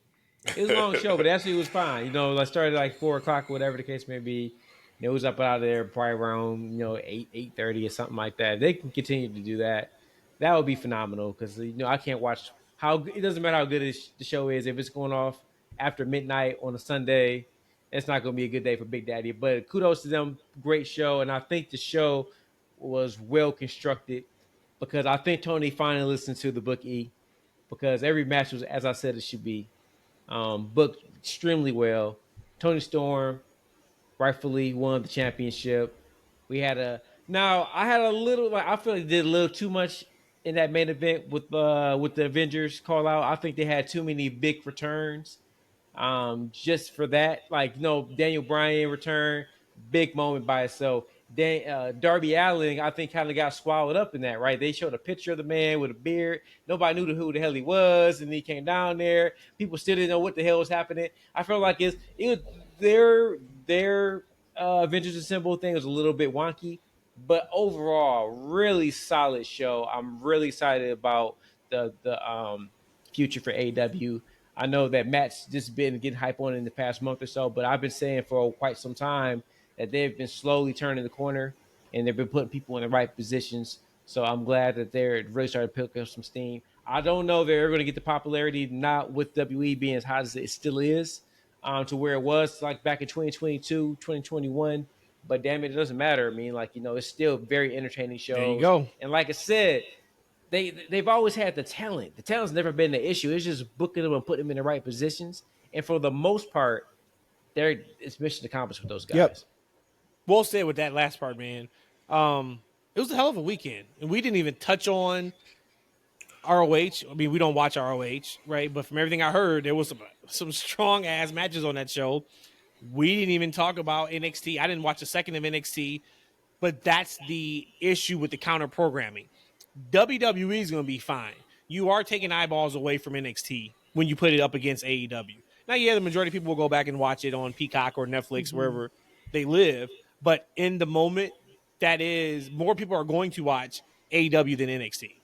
It was a long show, but actually it was fine. I started like 4 o'clock, whatever the case may be. It was up out of there probably around 8:30 or something like that. If they can continue to do that, that would be phenomenal because I can't watch it doesn't matter how good the show is. If it's going off after midnight on a Sunday, it's not going to be a good day for Big Daddy. But kudos to them, great show, and I think the show was well constructed because I think Tony finally listened to the book E because every match was, as I said, it should be booked extremely well. Tony Storm rightfully won the championship. I had a little, I feel like they did a little too much in that main event with the Avengers call out. I think they had too many big returns. Just for that, Daniel Bryan return, big moment by itself. Darby Allin, I think, kind of got swallowed up in that, right? They showed a picture of the man with a beard. Nobody knew who the hell he was, and he came down there. People still didn't know what the hell was happening. I felt like it was their Avengers Assemble thing was a little bit wonky, but overall, really solid show. I'm really excited about the future for AEW. I know that Matt's just been getting hype on in the past month or so, but I've been saying for quite some time that they've been slowly turning the corner and they've been putting people in the right positions. So I'm glad that they're really starting to pick up some steam. I don't know if they're going to get the popularity, not with WWE being as hot as it still is, to where it was like back in 2022, 2021. But damn it, it doesn't matter. I mean, like, you know, it's still very entertaining shows. There you go. And like I said, they've always had the talent. The talent's never been the issue. It's just booking them and putting them in the right positions. And for the most part, it's mission accomplished with those guys. Yep. Well said with that last part, man. It was a hell of a weekend, and we didn't even touch on ROH. I mean, we don't watch ROH, right? But from everything I heard, there was some strong ass matches on that show. We didn't even talk about NXT. I didn't watch a second of NXT, but that's the issue with the counter programming. WWE is going to be fine. You are taking eyeballs away from NXT when you put it up against AEW. Now, yeah, the majority of people will go back and watch it on Peacock or Netflix, wherever they live. But in the moment, that is, more people are going to watch AEW than NXT.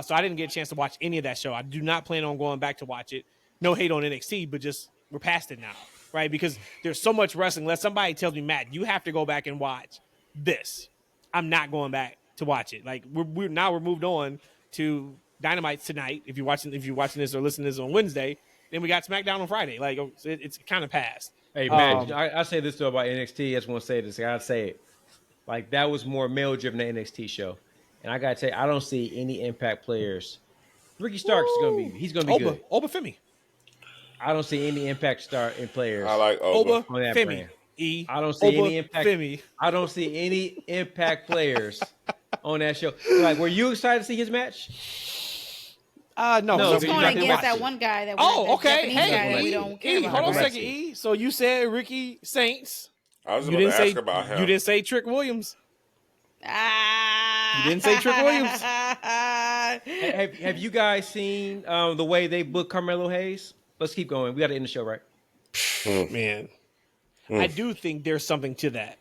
So I didn't get a chance to watch any of that show. I do not plan on going back to watch it. No hate on NXT, but just we're past it now, right? Because there's so much wrestling. Unless somebody tells me, Matt, you have to go back and watch this, I'm not going back to watch it. Like we're moved on to Dynamite tonight. If you're watching this or listening to this on Wednesday, then we got SmackDown on Friday. Like it's kind of past. Hey man, I say this though about NXT. I just want to say this. I gotta say it. Like that was more male driven than NXT show, and I gotta tell you, I don't see any Impact players. Ricky Starks is gonna be. He's gonna be good. Oba Femi. I don't see any Impact players. I like Oba Femi. I don't see any Impact. Femi. I don't see any Impact players on that show. Like, were you excited to see his match? No. He's going against that one guy. Okay. Hey, we don't care about. Hold on a second, E. So you said Ricky Saints. I was about to ask about him. You didn't say Trick Williams. You didn't say Trick Williams. Have you guys seen the way they book Carmelo Hayes? Let's keep going. We got to end the show, right? Man, I do think there's something to that,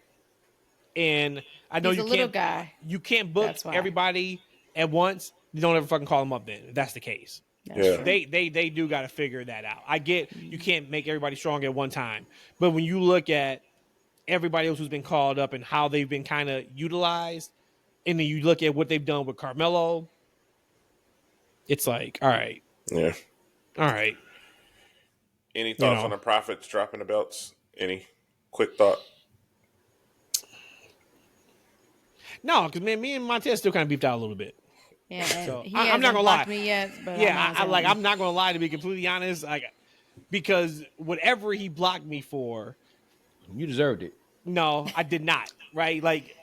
and I know He's a little guy. You can't book everybody at once. You don't ever fucking call them up then. If that's the case. They do got to figure that out. I get you can't make everybody strong at one time, but when you look at everybody else who's been called up and how they've been kind of utilized, and then you look at what they've done with Carmelo, it's like, all right. Yeah. All right. Any thoughts on the Prophets dropping the belts? Any quick thought? No, because me and Montez still kind of beefed out a little bit. Yeah, so I'm not gonna lie. Me yet, but I'm not gonna lie, to be completely honest. Because whatever he blocked me for, you deserved it. No, I did not. Right? Like,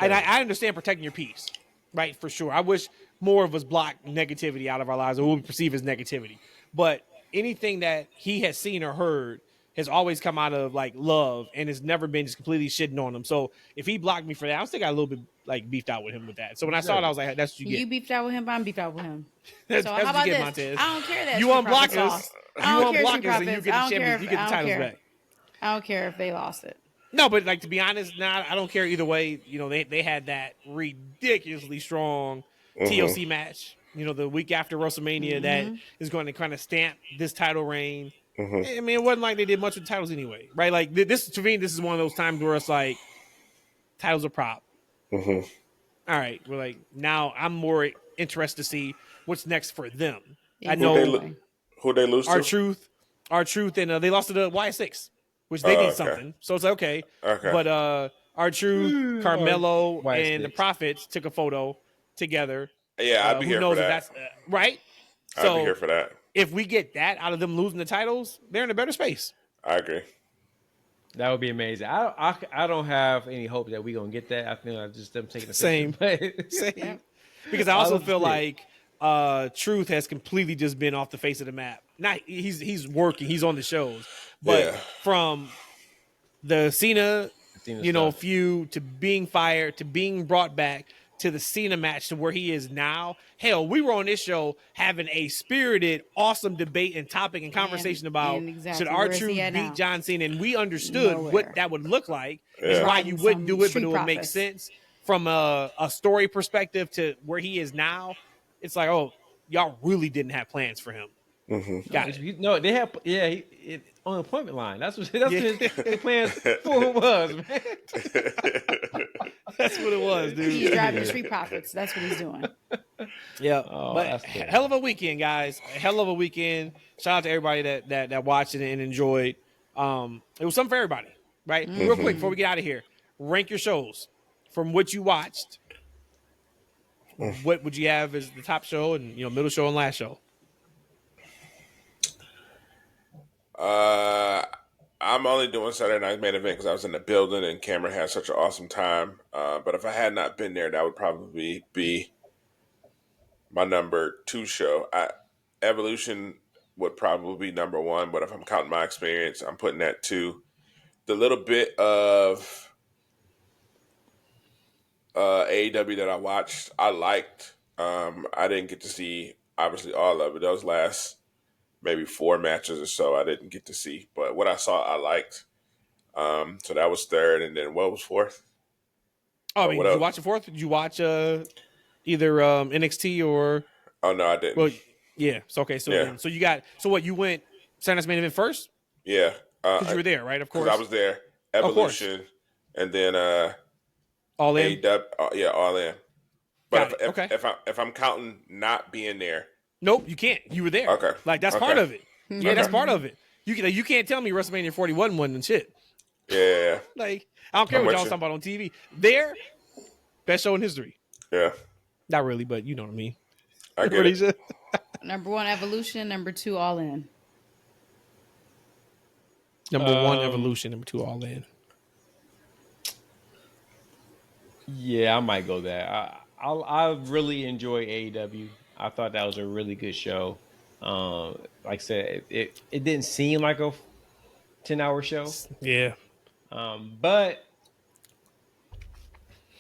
and I understand protecting your peace, right? For sure. I wish more of us blocked negativity out of our lives, or what we perceive as negativity. But anything that he has seen or heard has always come out of like love, and has never been just completely shitting on him. So if he blocked me for that, I still got a little bit like beefed out with him with that. So when I saw it, I was like, "That's what you get." You beefed out with him, but I'm beefed out with him. That's how about you get, this? Montez. I don't care that you unblock us. You unblock us, and you get the champions. You get the titles back. I don't care if they lost it. No, but like to be honest, I don't care either way. You know, they had that ridiculously strong TLC match. You know, the week after WrestleMania that is going to kind of stamp this title reign. I mean, it wasn't like they did much with the titles anyway, right? Like this to me, this is one of those times where it's like titles are prop. All right, we're like now I'm more interested to see what's next for them. I know who they lose to. Our truth, and they lost to the Y6, which they did something. So it's okay. But our truth, Carmelo, and the Prophets took a photo together. Yeah, I'd be here for that. That's right. I'd be here for that. If we get that out of them losing the titles, they're in a better space. I agree. That would be amazing. I don't have any hope that we're gonna get that. I feel like just them taking the same. Because I also feel like Truth has completely just been off the face of the map. Not he's working, he's on the shows, but from the Cena feud to being fired to being brought back to the Cena match to where he is now. Hell, we were on this show having a spirited, awesome debate and topic and conversation about should R-Truth beat John Cena, and we understood what that would look like. Is why you wouldn't do it, but it would make sense from a story perspective to where he is now. It's like, oh, y'all really didn't have plans for him. Got it. No, they have on the appointment line. That's what his plans for was, man. That's what it was, dude. He's driving Street Profits. That's what he's doing. Yeah, but hell of a weekend, guys. Hell of a weekend. Shout out to everybody that watched it and enjoyed. It was something for everybody, right? Real quick before we get out of here, rank your shows from what you watched. What would you have as the top show and middle show and last show? I'm only doing Saturday Night's Main Event because I was in the building and Cameron had such an awesome time. But if I had not been there, that would probably be my number 2 show. Evolution would probably be number 1, but if I'm counting my experience, I'm putting that 2. The little bit of AEW that I watched, I liked. I didn't get to see, obviously, all of it. Those last maybe 4 matches or so I didn't get to see. But what I saw, I liked. So that was 3rd. And then what was 4th? Oh, I mean, did you watch the 4th? Did you watch either NXT or... Oh, no, I didn't. Well, yeah. So, okay. So, yeah. You went Saturday Night's Main Event first? Yeah. Because you were there, right? Of course. I was there. Evolution. And then... All In? AEW, All In. But okay. If I'm counting not being there... Nope, you can't. You were there. Okay. Like, that's part of it. Yeah, that's part of it. You can't tell me WrestleMania 41 wasn't shit. Yeah. Like, I don't care what y'all talking about on TV. There, best show in history. Yeah. Not really, but you know what I mean. I get it. Number 1, Evolution. Number 2, All In. Number 1, Evolution. Number 2, All In. Yeah, I might go there. I really enjoy AEW. I thought that was a really good show. Like I said, it didn't seem like a 10-hour show. Yeah. But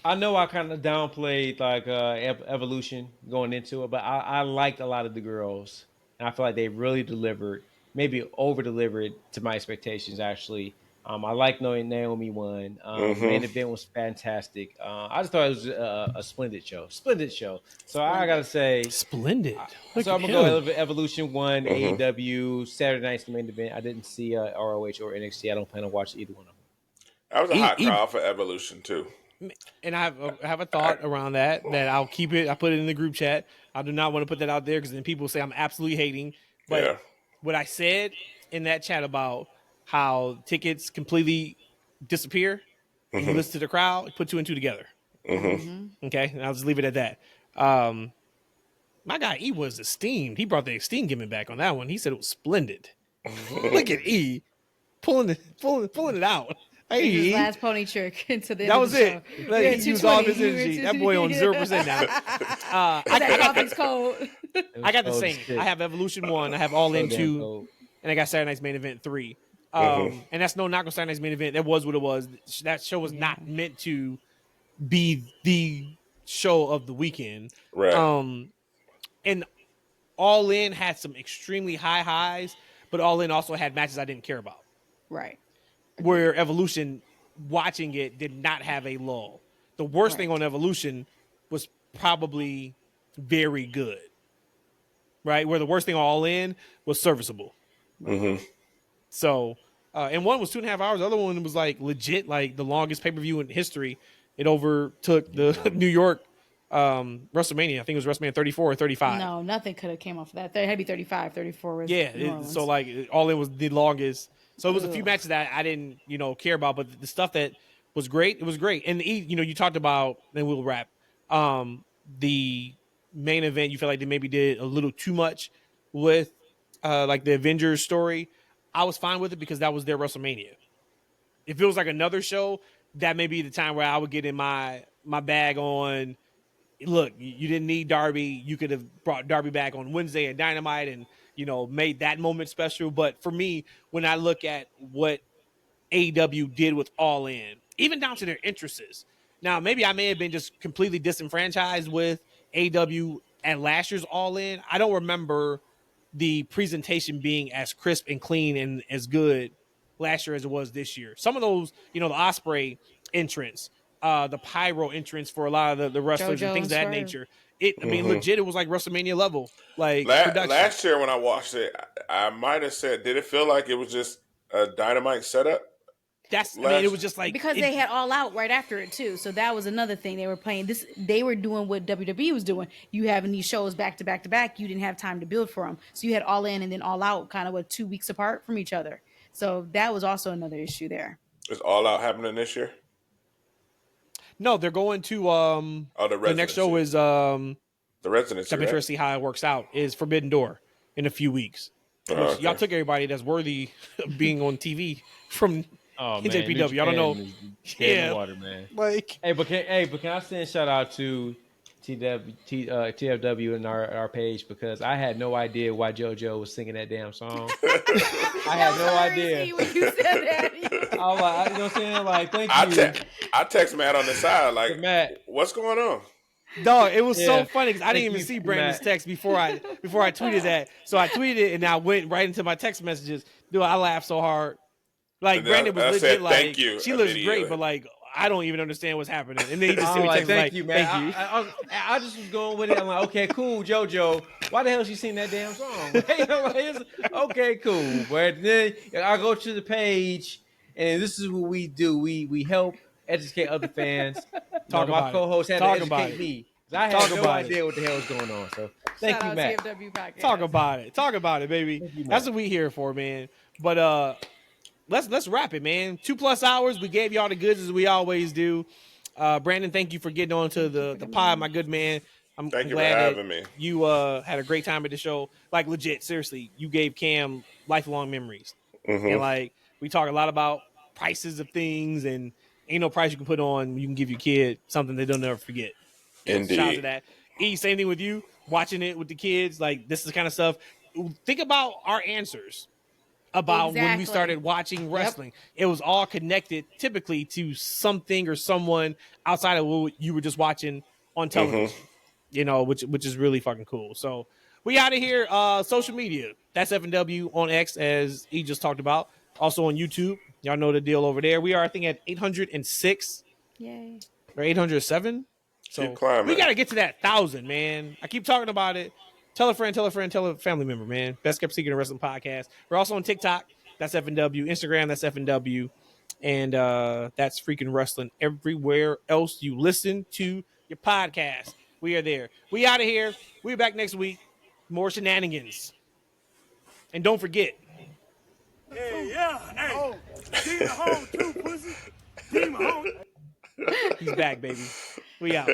I know I kind of downplayed like Evolution going into it, but I liked a lot of the girls. And I feel like they really delivered, maybe over-delivered to my expectations, actually. I like knowing Naomi won. Main event was fantastic. I just thought it was a splendid show. So I gotta say, splendid. So I'm gonna go Evolution 1, AEW, Saturday Night's the main event. I didn't see ROH or NXT. I don't plan on watching either one of them. That was a hot crowd for Evolution too. And I have a thought around that I'll keep it. I put it in the group chat. I do not want to put that out there because then people say I'm absolutely hating. But what I said in that chat about how tickets completely disappear, and you listen to the crowd, put 2 and 2 together. Okay, and I'll just leave it at that. My guy E was esteemed. He brought the esteemed gimmick back on that one. He said it was splendid. Look at E pulling it out. Hey, his last pony trick into the that was it. Like, he used all his energy. That boy on 0% now. I got the same. I have Evolution 1. I have All In 2, and I got Saturday Night's Main Event 3. And that's no knock on Saturday Night's Main Event. That was what it was. That show was not meant to be the show of the weekend. Right. And All In had some extremely high highs, but All In also had matches I didn't care about. Right. Where Evolution, watching it, did not have a lull. The worst thing on Evolution was probably very good. Right? Where the worst thing on All In was serviceable. So, and one was 2.5 hours. The other one was like legit, like the longest pay-per-view in history. It overtook the New York WrestleMania. I think it was WrestleMania 34 or 35. No, nothing could have came off of that. It had to be 35, 34. Was so like All In was the longest. So it was a few matches that I didn't, care about, but the stuff that was great, it was great. And you talked about, and we'll wrap, the main event. You felt like they maybe did a little too much with like the Avengers story. I was fine with it because that was their WrestleMania. If it was like another show, that may be the time where I would get in my bag on, look, you didn't need Darby. You could have brought Darby back on Wednesday at Dynamite and, made that moment special. But for me, when I look at what AEW did with All In, even down to their entrances. Now, maybe I may have been just completely disenfranchised with AEW at last year's All In. I don't remember the presentation being as crisp and clean and as good last year as it was this year. Some of those, the Osprey entrance, the pyro entrance for a lot of the wrestlers and things of that nature. I mean, legit, it was like WrestleMania level. Like last year when I watched it, I might have said, did it feel like it was just a Dynamite setup? It was just like because they had All Out right after it too. So that was another thing they were playing. They were doing what WWE was doing. You having these shows back to back to back. You didn't have time to build for them, so you had All In and then All Out, kind of 2 weeks apart from each other. So that was also another issue there. Is All Out happening this year? No, they're going to the next show is the Residency. I'm interested to see how it works out. Is Forbidden Door in a few weeks. Okay. Y'all took everybody that's worthy of being on TV from NJPW. I don't know. Yeah, water, man. Like, but can I send a shout out to TFW and our page, because I had no idea why JoJo was singing that damn song. I had no idea when you said that. I was like, you know what I'm saying? Like, thank you. I text Matt on the side, like, Matt, what's going on? Dog, it was so funny because I didn't even see Brandon's text before I tweeted that. So I tweeted it and I went right into my text messages. Dude, I laughed so hard. Like, Brandon was legit said, like, thank you, she looks great, but like, I don't even understand what's happening. And then he just sent me text thank you, man. Thank you. I just was going with it. I'm like, okay, cool, JoJo. Why the hell she sing that damn song? Okay, cool. But then I go to the page, and this is what we do. We help educate other fans. My co-host had to educate me. I had no idea what the hell was going on. So thank you, Matt. Talk about it, baby. That's what we here for, man. But let's wrap it, man. 2+ hours. We gave y'all the goods as we always do. Brandon, thank you for getting on to the pod, my good man. I'm glad for having me. You had a great time at the show. Like, legit, seriously, you gave Cam lifelong memories. Mm-hmm. And like, we talk a lot about prices of things, and ain't no price you can put on. You can give your kid something they don't never forget. Indeed. Shout out to that. Same thing with you, watching it with the kids. Like, this is the kind of stuff. Think about our answers about when we started watching wrestling. It was all connected typically to something or someone outside of what you were just watching on television. You know, which is really fucking cool. So we out of here. Social media. That's F&W on X, as he just talked about. Also on YouTube. Y'all know the deal over there. We are, I think, at 806. Yay. Or 807. So we got to get to that 1,000, man. I keep talking about it. Tell a friend, tell a family member, man. Best Kept Secret in Wrestling Podcast. We're also on TikTok. That's F&W. Instagram, that's F&W. And that's Freaking Wrestling everywhere else you listen to your podcast. We are there. We out of here. We're back next week. More shenanigans. And don't forget. Hey, Hey. Demon home too, pussy. Demon home. He's back, baby. We out.